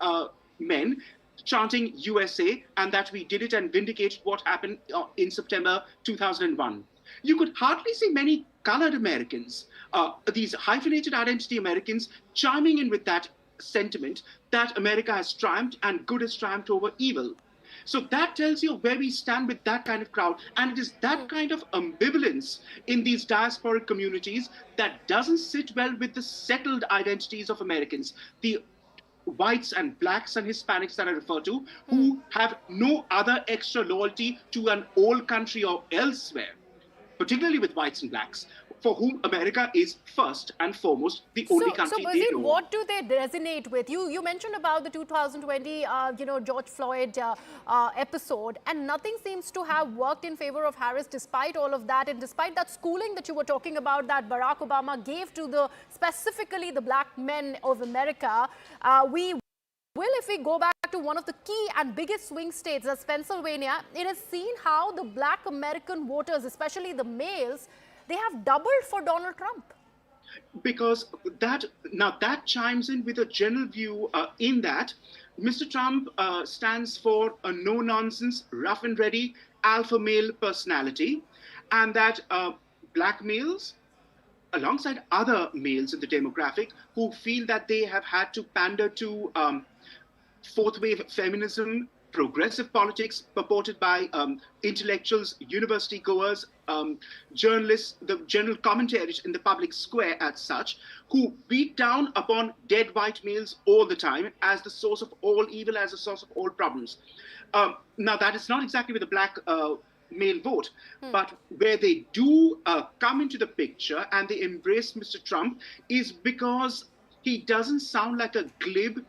men chanting USA, and that we did it and vindicated what happened in September 2001. You could hardly see many colored Americans, these hyphenated identity Americans, chiming in with that sentiment that America has triumphed and good has triumphed over evil. So that tells you where we stand with that kind of crowd. And it is that kind of ambivalence in these diasporic communities that doesn't sit well with the settled identities of Americans, the whites and blacks and Hispanics that I refer to, who have no other extra loyalty to an old country or elsewhere, particularly with whites and blacks, for whom America is first and foremost the only country they Bazir, know. what do they resonate with? You mentioned about the 2020, George Floyd episode, and nothing seems to have worked in favor of Harris despite all of that, and despite that schooling that you were talking about that Barack Obama gave to specifically the black men of America. If we go back to one of the key and biggest swing states, that's Pennsylvania, it has seen how the black American voters, especially the males, they have doubled for Donald Trump. Because that chimes in with a general view in that Mr. Trump stands for a no-nonsense, rough and ready alpha male personality, and that black males, alongside other males in the demographic who feel that they have had to pander to fourth wave feminism, progressive politics purported by intellectuals, university goers, journalists, the general commentators in the public square as such, who beat down upon dead white males all the time as the source of all evil, as the source of all problems. Now, that is not exactly with the black male vote, but where they do come into the picture and they embrace Mr. Trump is because he doesn't sound like a glib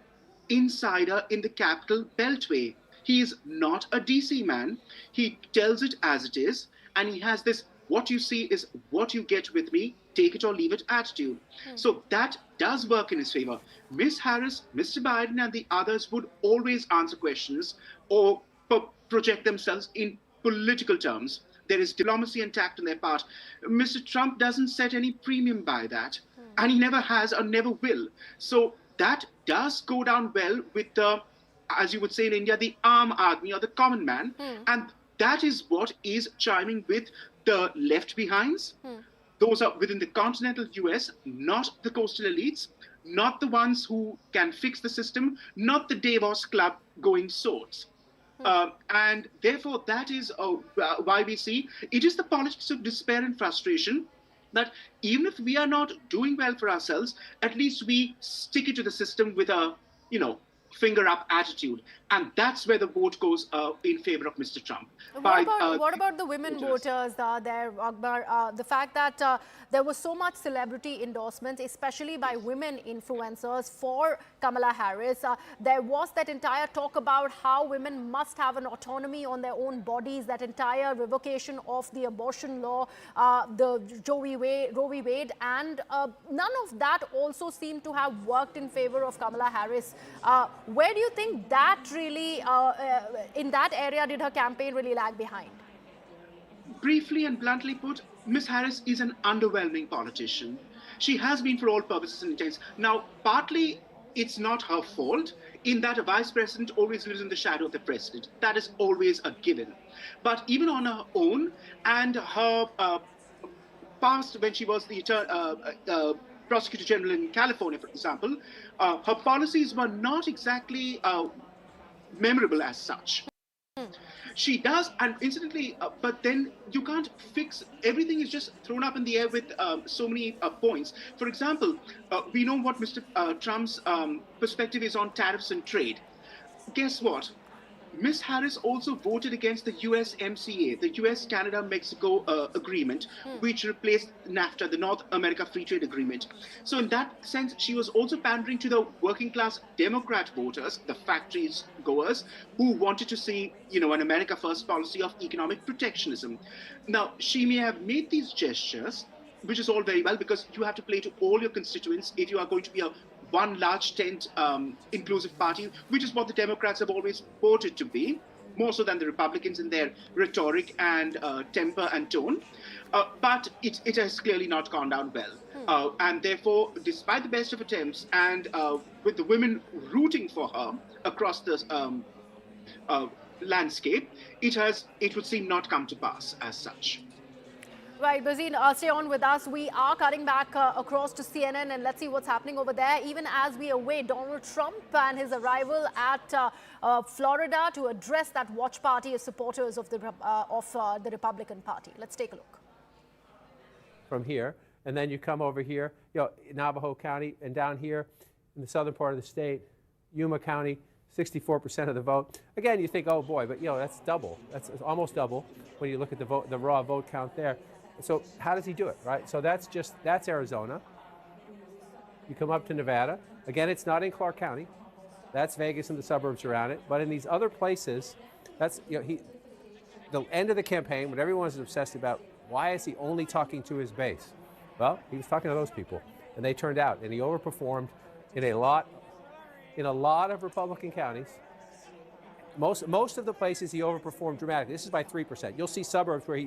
insider in the capital beltway. He is not a DC man. He tells it as it is, and he has this what you see is what you get with me, take it or leave it attitude. So that does work in his favor. Miss Harris, Mr. Biden, and the others would always answer questions or project themselves in political terms. There is diplomacy and tact on their part. Mr. Trump doesn't set any premium by that, and he never has or never will. So that does go down well with the, as you would say in India, the aam aadmi or the common man. And that is what is chiming with the left behinds. Those are within the continental US, not the coastal elites, not the ones who can fix the system, not the Davos Club going sorts. And therefore, that is why we see it is the politics of despair and frustration that even if we are not doing well for ourselves, at least we stick it to the system with a, finger up attitude. And that's where the vote goes in favor of Mr. Trump. What about the women voters there, Akbar? The fact that there was so much celebrity endorsement, especially by women influencers for Kamala Harris. There was that entire talk about how women must have an autonomy on their own bodies, that entire revocation of the abortion law, the Roe v. Wade, and none of that also seemed to have worked in favor of Kamala Harris. Where do you think that really, in that area, did her campaign really lag behind? Briefly and bluntly put, Ms. Harris is an underwhelming politician. She has been for all purposes and intents. Now, partly it's not her fault in that a vice president always lives in the shadow of the president. That is always a given. But even on her own and her past, when she was the Prosecutor General in California, for example, her policies were not exactly memorable as such. She does, and incidentally, but then you can't fix everything. Is just thrown up in the air with so many points. For example, we know what Mr. Trump's perspective is on tariffs and trade. Guess what? Ms. Harris also voted against the USMCA, the US-Canada-Mexico agreement, which replaced NAFTA, the North America Free Trade Agreement. So in that sense, she was also pandering to the working-class Democrat voters, the factories goers, who wanted to see, an America First policy of economic protectionism. Now, she may have made these gestures, which is all very well, because you have to play to all your constituents if you are going to be a one large tent inclusive party, which is what the Democrats have always voted to be, more so than the Republicans in their rhetoric and temper and tone. But it has clearly not gone down well. And therefore, despite the best of attempts and with the women rooting for her across the landscape, it would seem not come to pass as such. Right, Bazine, stay on with us. We are cutting back across to CNN, and let's see what's happening over there. Even as we await Donald Trump and his arrival at Florida to address that watch party of supporters of the Republican Party. Let's take a look. From here, and then you come over here, Navajo County, and down here in the southern part of the state, Yuma County, 64% of the vote. Again, you think, oh boy, but that's double. That's almost double when you look at the raw vote count there. So how does he do it, right? So that's Arizona. You come up to Nevada. Again, it's not in Clark County. That's Vegas and the suburbs around it. But in these other places, that's, the end of the campaign, when everyone was obsessed about why is he only talking to his base? Well, he was talking to those people, and they turned out, and he overperformed in a lot of Republican counties. Most of the places he overperformed dramatically. This is by 3%. You'll see suburbs where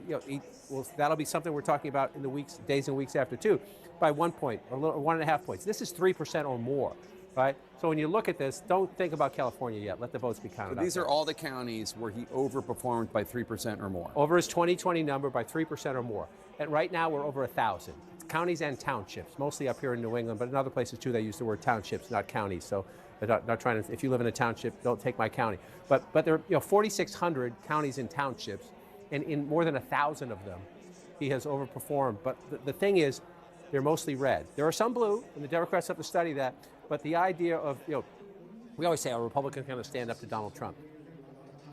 that'll be something we're talking about in the days and weeks after too, by 1 point or 1.5 points. This is 3% or more, right? So when you look at this, don't think about California yet. Let the votes be counted. So these are all the counties where he overperformed by 3% or more. Over his 2020 number by 3% or more. And right now we're over 1,000. It's counties and townships, mostly up here in New England, but in other places too they use the word townships, not counties. So not trying to, if you live in a township, don't take my county. But there are 4,600 counties and townships, and in more than 1,000 of them, he has overperformed. But the thing is, they're mostly red. There are some blue, and the Democrats have to study that. But the idea of, we always say, are Republicans going to stand up to Donald Trump?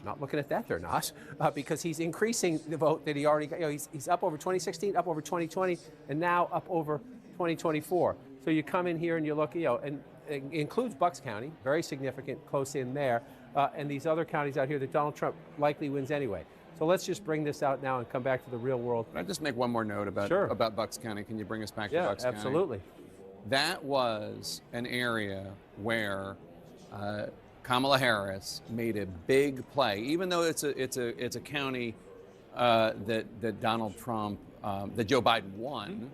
Not looking at that, they're not, because he's increasing the vote that he already got. He's up over 2016, up over 2020, and now up over 2024. So you come in here and you look, and it includes Bucks County, very significant, close in there, and these other counties out here that Donald Trump likely wins anyway. So let's just bring this out now and come back to the real world. Can I just make one more note about Bucks County? Can you bring us back to Bucks County? Yeah, absolutely. That was an area where Kamala Harris made a big play, even though it's a county that Donald Trump, that Joe Biden won.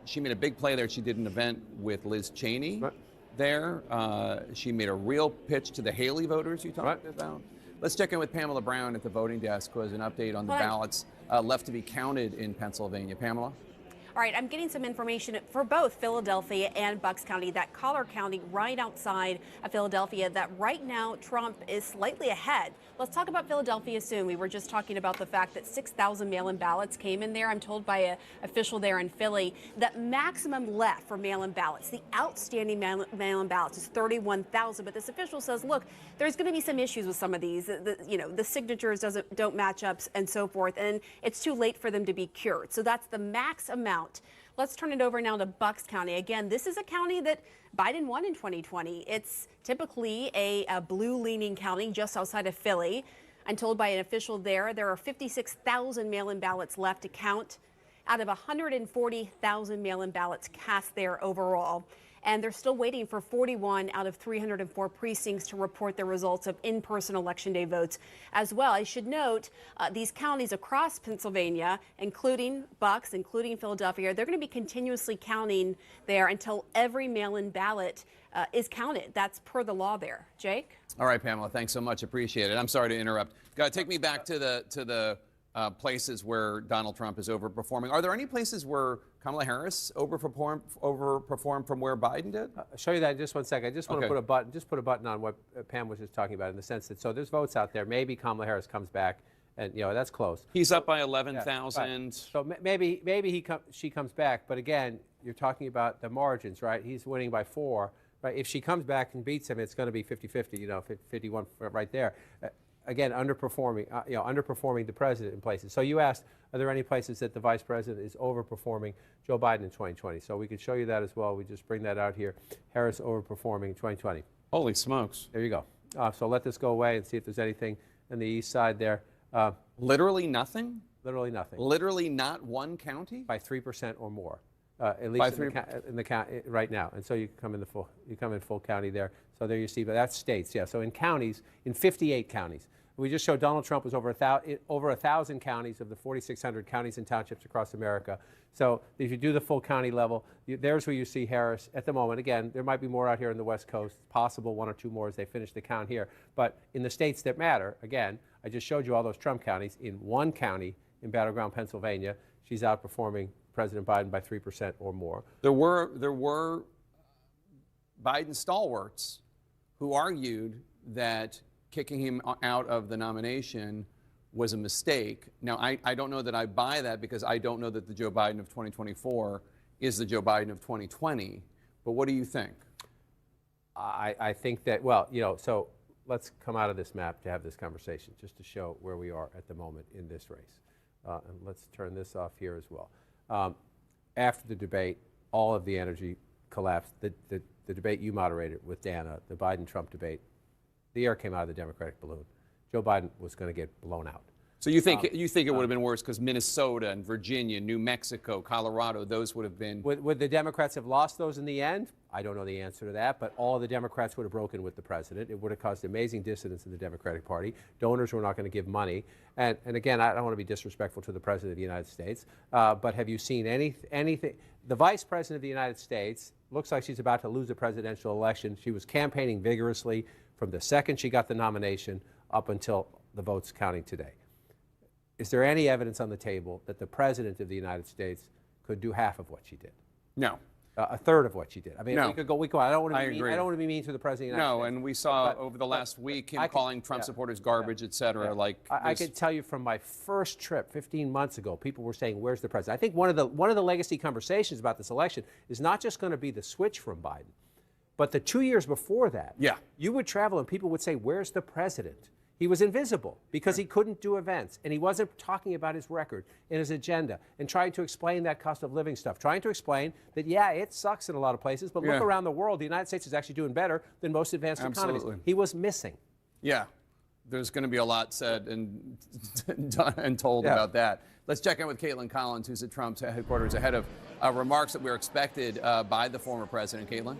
She made a big play there. She did an event with Liz Cheney there. She made a real pitch to the Haley voters you talked about. Let's check in with Pamela Brown at the voting desk, who has an update on the ballots left to be counted in Pennsylvania. Pamela? All right, I'm getting some information for both Philadelphia and Bucks County, that Collar County right outside of Philadelphia, that right now Trump is slightly ahead. Let's talk about Philadelphia soon. We were just talking about the fact that 6,000 mail-in ballots came in there. I'm told by an official there in Philly that maximum left for mail-in ballots, the outstanding mail-in ballots is 31,000. But this official says, look, there's going to be some issues with some of these. The signatures don't match up and so forth, and it's too late for them to be cured. So that's the max amount. Let's turn it over now to Bucks County. Again, this is a county that Biden won in 2020. It's typically a blue-leaning county just outside of Philly. I'm told by an official there are 56,000 mail-in ballots left to count out of 140,000 mail-in ballots cast there overall. And they're still waiting for 41 out of 304 precincts to report the results of in-person Election Day votes as well. I should note these counties across Pennsylvania, including Bucks, including Philadelphia, they're going to be continuously counting there until every mail-in ballot is counted. That's per the law there. Jake? All right, Pamela, thanks so much. Appreciate it. I'm sorry to interrupt. Got to take me back to the places where Donald Trump is overperforming. Are there any places where Kamala Harris overperformed from where Biden did? I'll show you that in just 1 second. I just want to put a button on what Pam was just talking about, in the sense that, so there's votes out there. Maybe Kamala Harris comes back, and that's close. He's up by 11,000. Yeah, right. So maybe she comes back, but again, you're talking about the margins, right? He's winning by 4, right? If she comes back and beats him, it's going to be 50-50, 51 right there. Again, underperforming the president in places. So you asked, are there any places that the vice president is overperforming Joe Biden in 2020? So we could show you that as well. We just bring that out here. Harris overperforming in 2020. Holy smokes. There you go. So let this go away and see if there's anything on the east side there. Literally nothing? Literally nothing. Literally not one county? By 3% or more. At least in the county right now, and so you come in full county there. So there you see, but that's states, yeah. So in counties, in 58 counties, we just showed Donald Trump was over 1,000 counties of the 4,600 counties and townships across America. So if you do the full county level, there's where you see Harris at the moment. Again, there might be more out here in the West Coast. It's possible 1 or 2 more as they finish the count here. But in the states that matter, again, I just showed you all those Trump counties. In one county in Battleground, Pennsylvania, she's outperforming President Biden by 3% or more. There were Biden stalwarts who argued that kicking him out of the nomination was a mistake. Now, I don't know that I buy that, because I don't know that the Joe Biden of 2024 is the Joe Biden of 2020. But what do you think? I think that, so let's come out of this map to have this conversation, just to show where we are at the moment in this race. And let's turn this off here as well. After the debate, all of the energy collapsed. The debate you moderated with Dana, the Biden-Trump debate, the air came out of the Democratic balloon. Joe Biden was going to get blown out. So you think it would have been worse because Minnesota and Virginia, New Mexico, Colorado, those would have been... Would the Democrats have lost those in the end? I don't know the answer to that, but all of the Democrats would have broken with the president. It would have caused amazing dissidence in the Democratic Party. Donors were not going to give money. And again, I don't want to be disrespectful to the President of the United States, but have you seen anything? The Vice President of the United States looks like she's about to lose a presidential election. She was campaigning vigorously from the second she got the nomination up until the votes counting today. Is there any evidence on the table that the President of the United States could do half of what she did? No. A third of what she did. I mean, no. we could go. I don't want to be mean to the President of the United States. No, and we saw over the last week him calling Trump supporters garbage, et cetera. Yeah. I could tell you from my first trip 15 months ago, people were saying, "Where's the president?" I think one of the legacy conversations about this election is not just going to be the switch from Biden, but the 2 years before that. Yeah. You would travel and people would say, "Where's the president?" He was invisible because he couldn't do events, and he wasn't talking about his record and his agenda and trying to explain that cost of living stuff, trying to explain that, yeah, it sucks in a lot of places, but look around the world, the United States is actually doing better than most advanced economies. He was missing. Yeah, there's going to be a lot said and done and told about that. Let's check in with Caitlin Collins, who's at Trump's headquarters, ahead of remarks that were expected by the former president. Caitlin?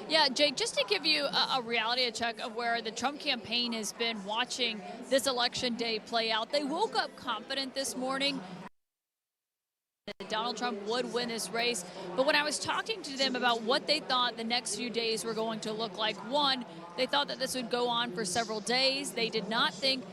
Yeah, Jake, just to give you a reality check of where the Trump campaign has been watching this election day play out, they woke up confident this morning that Donald Trump would win this race. But when I was talking to them about what they thought the next few days were going to look like, one, they thought that this would go on for several days. They did not think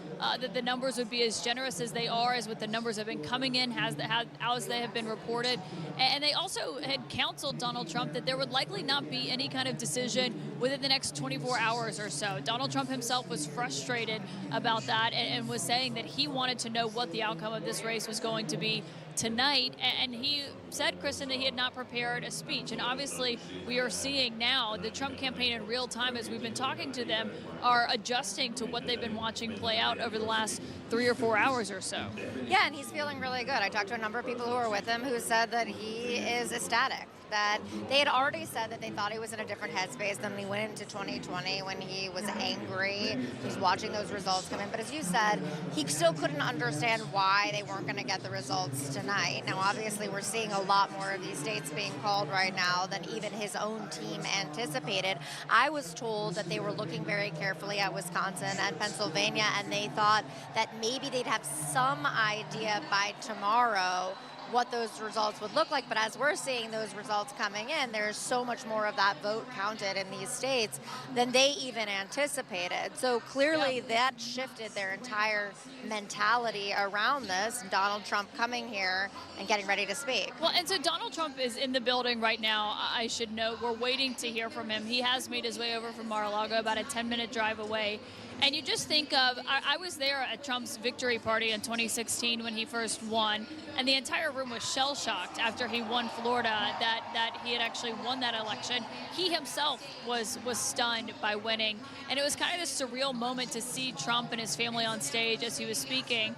that the numbers would be as generous as they are, as what the numbers have been coming in, as they have been reported. And they also had counseled Donald Trump that there would likely not be any kind of decision within the next 24 hours or so. Donald Trump himself was frustrated about that and was saying that he wanted to know what the outcome of this race was going to be tonight, and he said, Kristen, that he had not prepared a speech. And obviously we are seeing now the Trump campaign in real time, as we've been talking to them, are adjusting to what they've been watching play out over the last 3 or 4 hours or so. Yeah, and he's feeling really good. I talked to a number of people who were with him who said that he is ecstatic, that they had already said that they thought he was in a different headspace than when he went into 2020 when he was angry. He's watching those results come in. But as you said, he still couldn't understand why they weren't going to get the results tonight. Now, obviously, we're seeing a lot more of these states being called right now than even his own team anticipated. I was told that they were looking very carefully at Wisconsin and Pennsylvania, and they thought that maybe they'd have some idea by tomorrow what those results would look like. But as we're seeing those results coming in, there's so much more of that vote counted in these states than they even anticipated. So clearly that shifted their entire mentality around this. Donald Trump coming here and getting ready to speak. Well, and so Donald Trump is in the building right now. I should note, we're waiting to hear from him. He has made his way over from Mar-a-Lago, about a 10-minute drive away. And you just think of, I was there at Trump's victory party in 2016 when he first won, and the entire room was shell-shocked after he won Florida, that he had actually won that election. He himself was stunned by winning, and it was kind of this surreal moment to see Trump and his family on stage as he was speaking.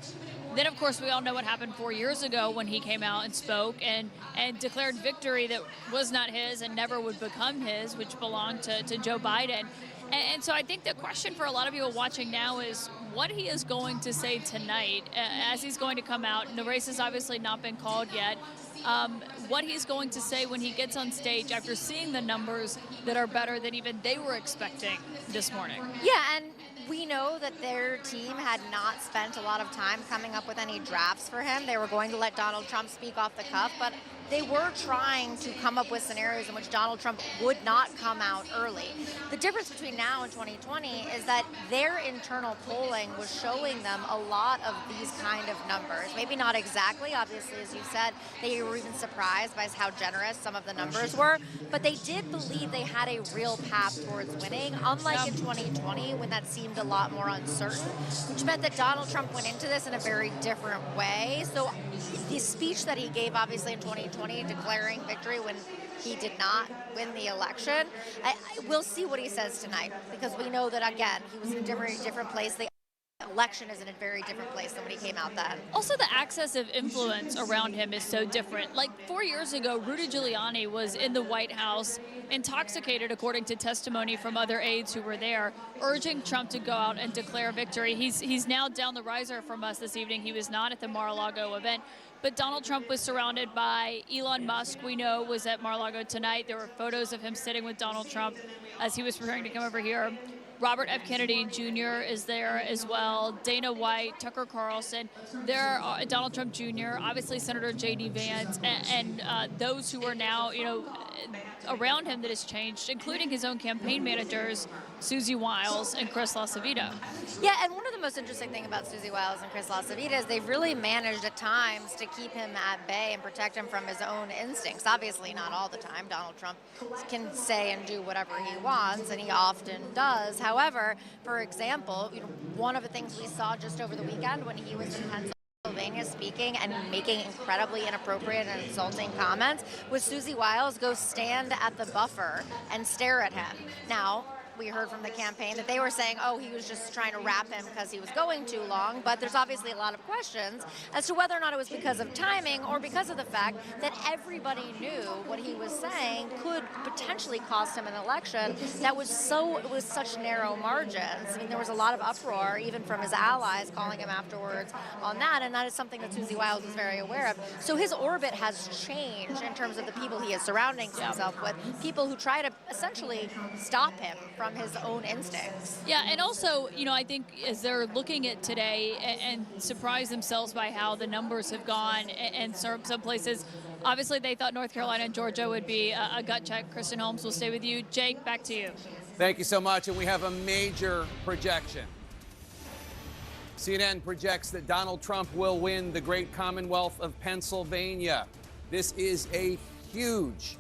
Then, of course, we all know what happened 4 years ago when he came out and spoke and declared victory that was not his and never would become his, which belonged to Joe Biden. And so I think the question for a lot of people watching now is what he is going to say tonight as he's going to come out. And the race has obviously not been called yet. What he's going to say when he gets on stage after seeing the numbers that are better than even they were expecting this morning. Yeah, and we know that their team had not spent a lot of time coming up with any drafts for him. They were going to let Donald Trump speak off the cuff, but they were trying to come up with scenarios in which Donald Trump would not come out early. The difference between now and 2020 is that their internal polling was showing them a lot of these kind of numbers. Maybe not exactly, obviously, as you said, they were even surprised by how generous some of the numbers were, but they did believe they had a real path towards winning, unlike in 2020 when that seemed a lot more uncertain, which meant that Donald Trump went into this in a very different way. So the speech that he gave, obviously, in 2020, declaring victory when he did not win the election, we'll see what he says tonight, because we know that, again, he was in a very different place. The election is in a very different place than when he came out then. Also, the access of influence around him is so different. Like 4 years ago, Rudy Giuliani was in the White House, intoxicated, according to testimony from other aides who were there, urging Trump to go out and declare victory. He's now down the riser from us this evening. He was not at the Mar-a-Lago event. But Donald Trump was surrounded by Elon Musk, we know, was at Mar-a-Lago tonight. There were photos of him sitting with Donald Trump as he was preparing to come over here. Robert F. Kennedy Jr. is there as well. Dana White, Tucker Carlson, there are Donald Trump Jr., obviously Senator J.D. Vance, and those who are now, around him that has changed, including his own campaign managers, Susie Wiles and Chris LaCivita. Yeah, and one of the most interesting things about Susie Wiles and Chris LaCivita is they've really managed at times to keep him at bay and protect him from his own instincts. Obviously not all the time. Donald Trump can say and do whatever he wants, and he often does. However, for example, one of the things we saw just over the weekend when he was in Pennsylvania speaking and making incredibly inappropriate and insulting comments was Susie Wiles go stand at the buffer and stare at him. Now, we heard from the campaign that they were saying, oh, he was just trying to wrap him because he was going too long, but there's obviously a lot of questions as to whether or not it was because of timing or because of the fact that everybody knew what he was saying could potentially cost him an election that was such narrow margins. I mean, there was a lot of uproar, even from his allies, calling him afterwards on that, and that is something that Susie Wiles was very aware of. So his orbit has changed in terms of the people he is surrounding himself with, people who try to essentially stop him from his own instincts. Yeah, and also, I think as they're looking at today and surprise themselves by how the numbers have gone, and some places, obviously they thought North Carolina and Georgia would be a gut check. Kristen Holmes will stay with you. Jake, back to you. Thank you so much, and we have a major projection. CNN projects that Donald Trump will win the great Commonwealth of Pennsylvania. This is a huge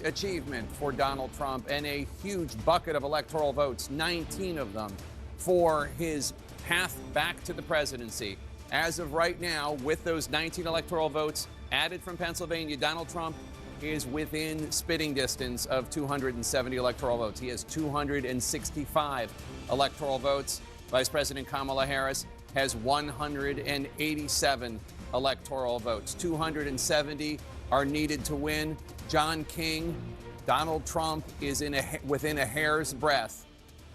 achievement for Donald Trump and a huge bucket of electoral votes, 19 of them, for his path back to the presidency. As of right now, with those 19 electoral votes added from Pennsylvania, Donald Trump is within spitting distance of 270 electoral votes. He has 265 electoral votes. Vice President Kamala Harris has 187 electoral votes. 270 are needed to win. John King, Donald Trump is within a hair's breadth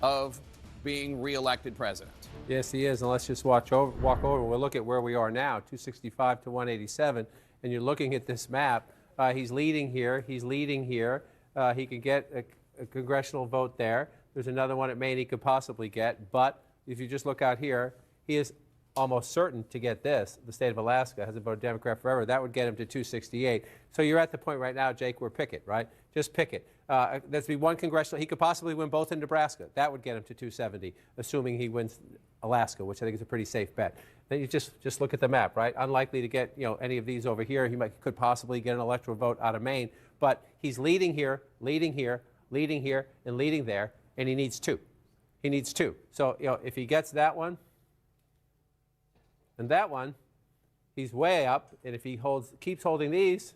of being reelected president. Yes, he is. And let's just walk over. We'll look at where we are now, 265 to 187. And you're looking at this map. He's leading here. He's leading here. He could get a congressional vote there. There's another one at Maine he could possibly get. But if you just look out here, he is almost certain to get this. The state of Alaska hasn't voted Democrat forever. That would get him to 268. So you're at the point right now, Jake, where pick it, right? Just pick it. There's be one congressional. He could possibly win both in Nebraska. That would get him to 270, assuming he wins Alaska, which I think is a pretty safe bet. Then you just look at the map, right? Unlikely to get any of these over here. He could possibly get an electoral vote out of Maine, but he's leading here, leading here, leading here, and leading there, and he needs 2. He needs 2. So if he gets that one and that one, he's way up. And if he keeps holding these,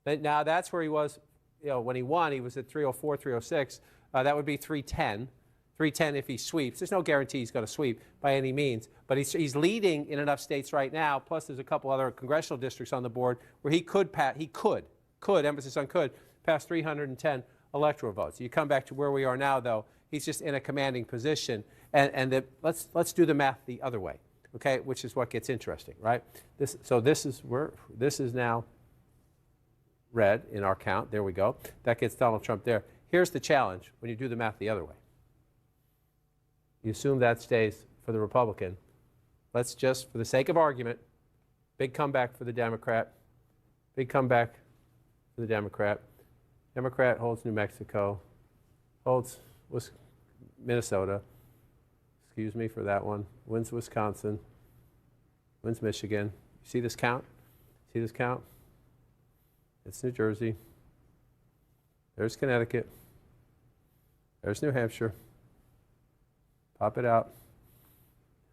then now that's where he was. When he won, he was at 304, 306. That would be 310. 310 if he sweeps. There's no guarantee he's going to sweep by any means, but he's leading in enough states right now. Plus, there's a couple other congressional districts on the board where he could pass. He could, emphasis on could, pass 310 electoral votes. You come back to where we are now, though. He's just in a commanding position, let's do the math the other way, okay? Which is what gets interesting, right? This is now red in our count. There we go. That gets Donald Trump there. Here's the challenge when you do the math the other way. You assume that stays for the Republican. Let's just, for the sake of argument, big comeback for the Democrat. Big comeback for the Democrat. Democrat holds New Mexico, holds Minnesota. Excuse me for that one. Wins Wisconsin. Wins Michigan. You see this count? See this count? It's New Jersey. There's Connecticut. There's New Hampshire. Pop it out.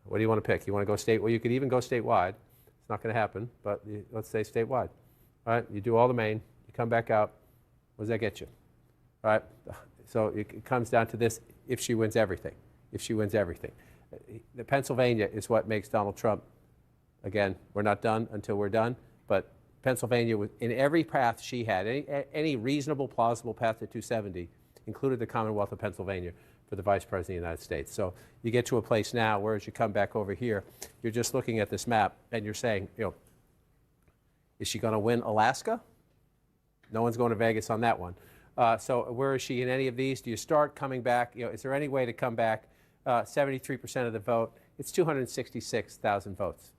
What do you want to pick? You want to go state? Well, you could even go statewide. It's not going to happen, but let's say statewide. All right, you do all the Maine. You come back out. What does that get you? All right, so it comes down to this: if she wins everything. If she wins everything. The Pennsylvania is what makes Donald Trump. Again, we're not done until we're done, but Pennsylvania, in every path she had, any reasonable, plausible path to 270, included the Commonwealth of Pennsylvania for the Vice President of the United States. So you get to a place now where as you come back over here, you're just looking at this map and you're saying, is she going to win Alaska? No one's going to Vegas on that one. So where is she in any of these? Do you start coming back? Is there any way to come back? 73% of the vote. It's 266,000 votes.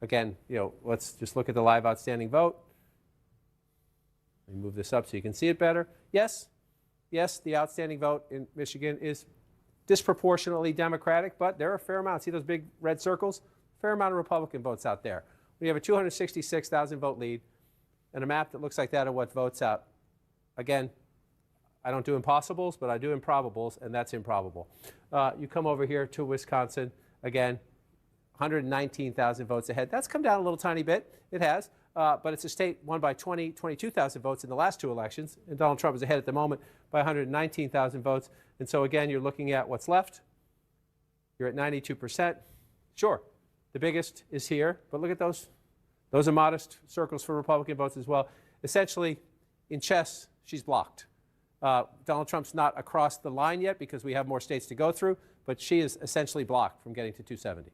Again, let's just look at the live outstanding vote. Let me move this up so you can see it better. Yes, the outstanding vote in Michigan is disproportionately Democratic, but there are a fair amount. See those big red circles? A fair amount of Republican votes out there. We have a 266,000 vote lead and a map that looks like that of what votes out. Again, I don't do impossibles, but I do improbables, and that's improbable. You come over here to Wisconsin, again, 119,000 votes ahead. That's come down a little tiny bit. It has. But it's a state won by 22,000 votes in the last 2 elections, and Donald Trump is ahead at the moment by 119,000 votes. And so, again, you're looking at what's left. You're at 92%. Sure, the biggest is here, but look at those. Those are modest circles for Republican votes as well. Essentially, in chess, she's blocked. Donald Trump's not across the line yet because we have more states to go through, but she is essentially blocked from getting to 270.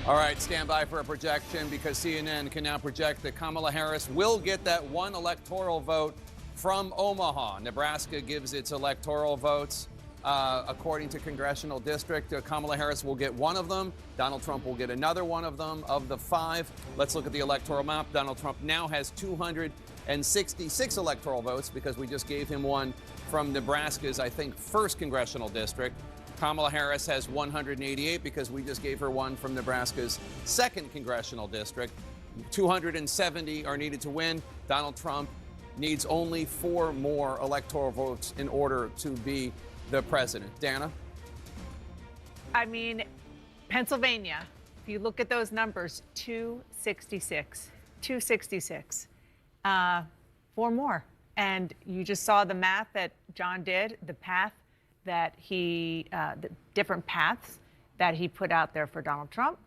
All right, stand by for a projection because CNN can now project that Kamala Harris will get that one electoral vote from Omaha. Nebraska gives its electoral votes according to congressional district. Kamala Harris will get one of them. Donald Trump will get another one of them. Of the 5, let's look at the electoral map. Donald Trump now has 266 electoral votes because we just gave him one from Nebraska's, I think, 1st congressional district. Kamala Harris has 188 because we just gave her one from Nebraska's 2nd congressional district. 270 are needed to win. Donald Trump needs only 4 more electoral votes in order to be the president. Dana? I mean, Pennsylvania, if you look at those numbers, 266. 4 more. And you just saw the math that John did, the path that the different paths that he put out there for Donald Trump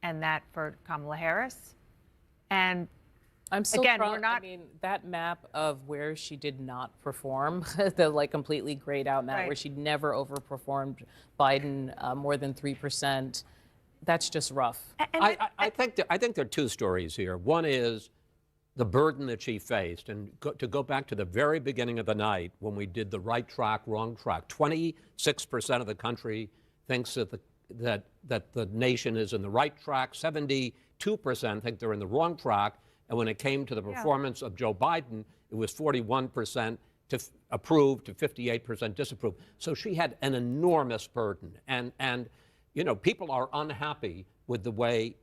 and that for Kamala Harris. And I'm still again, we're not. I mean, that map of where she did not perform, the completely grayed out map where she never overperformed Biden more than 3%. That's just rough. I think there are 2 stories here. One is the burden that she faced, and to go back to the very beginning of the night when we did the right track, wrong track. 26% of the country thinks that that the nation is in the right track. 72% think they're in the wrong track. And when it came to the performance of Joe Biden, it was 41% to approve to 58% disapprove. So she had an enormous burden. And you know, people are unhappy with the way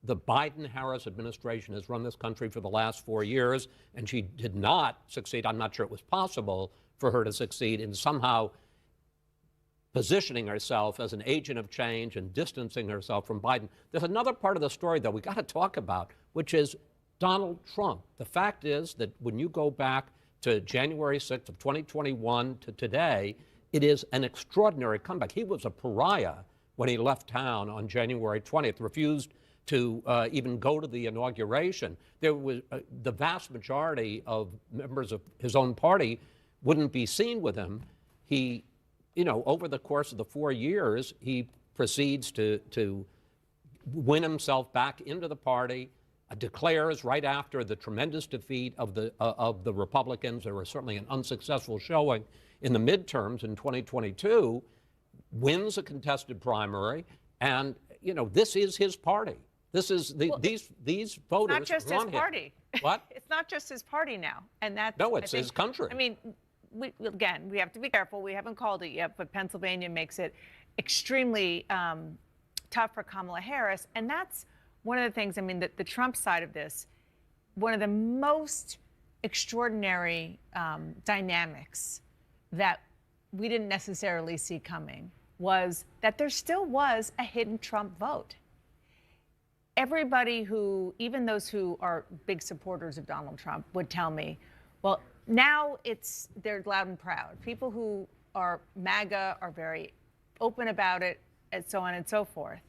the Biden-Harris administration has run this country for the last 4 years, and she did not succeed. I'm not sure it was possible for her to succeed in somehow positioning herself as an agent of change and distancing herself from Biden. There's another part of the story, though, we got to talk about, which is Donald Trump. The fact is that when you go back to January 6th of 2021 to today, it is an extraordinary comeback. He was a pariah when he left town on January 20th, refused to even go to the inauguration. There was the vast majority of members of his own party wouldn't be seen with him. He, you know, over the course of the 4 years, he proceeds to win himself back into the party, declares right after the tremendous defeat of the Republicans. There was certainly an unsuccessful showing in the midterms in 2022, wins a contested primary, and you know, this is his party. This is these voters. Not just his party. What? It's not just his party now, and that's no, it's his country. I mean, we have to be careful. We haven't called it yet, but Pennsylvania makes it extremely tough for Kamala Harris, and that's one of the things. I mean, the Trump side of this, one of the most extraordinary dynamics that we didn't necessarily see coming was that there still was a hidden Trump vote. Everybody who, even those who are big supporters of Donald Trump, would tell me, well, now they're loud and proud. People who are MAGA are very open about it, and so on and so forth.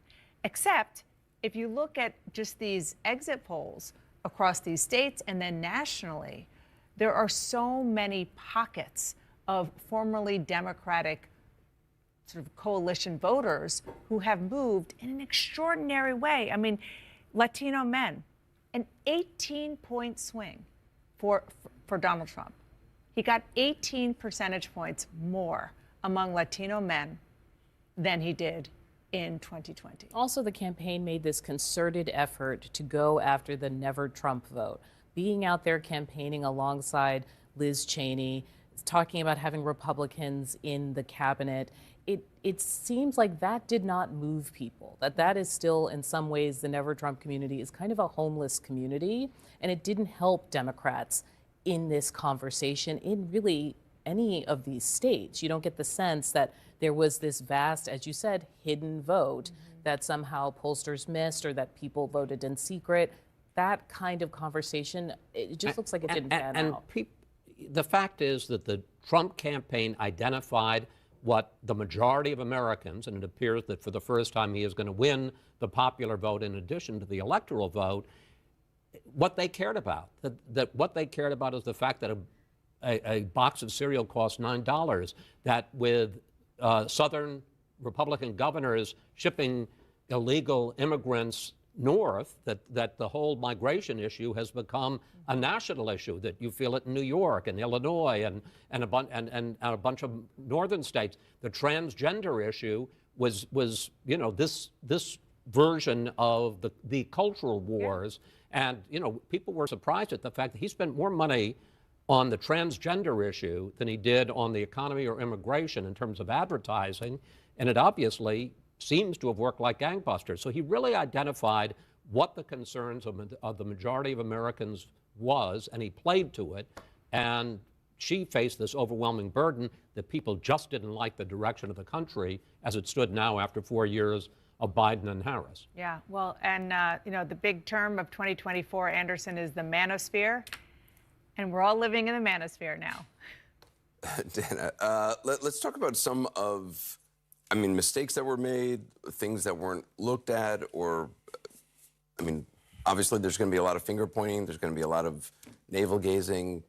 Except if you look at just these exit polls across these states and then nationally, there are so many pockets of formerly Democratic sort of coalition voters who have moved in an extraordinary way. I mean, Latino men, an 18-point swing for Donald Trump. He got 18 percentage points more among Latino men than he did in 2020. Also, the campaign made this concerted effort to go after the never Trump vote, being out there campaigning alongside Liz Cheney, talking about having Republicans in the cabinet. It seems like that did not move people, that is still, in some ways, the never Trump community is kind of a homeless community, and it didn't help Democrats in this conversation in really any of these states. You don't get the sense that there was this vast, as you said, hidden vote that somehow pollsters missed or that people voted in secret. That kind of conversation, it just looks like it didn't pan out. The fact is that the Trump campaign identified what the majority of Americans, and it appears that for the first time he is going to win the popular vote in addition to the electoral vote, what they cared about. That what they cared about is the fact that a box of cereal costs $9, that with Southern Republican governors shipping illegal immigrants north, that the whole migration issue has become a national issue, that you feel it in New York and Illinois and a bunch of northern states. The transgender issue was you know, this version of the cultural wars. And you know, people were surprised at the fact that he spent more money on the transgender issue than he did on the economy or immigration in terms of advertising, and it obviously seems to have worked like gangbusters. So he really identified what the concerns of the majority of Americans was, and he played to it, and she faced this overwhelming burden that people just didn't like the direction of the country as it stood now after 4 years of Biden and Harris. Yeah, well, and you know, the big term of 2024, Anderson, is the manosphere, and we're all living in the manosphere now. Dana, let's talk about some of, I mean, mistakes that were made, things that weren't looked at, or, I mean, obviously there's going to be a lot of finger pointing, there's going to be a lot of navel gazing.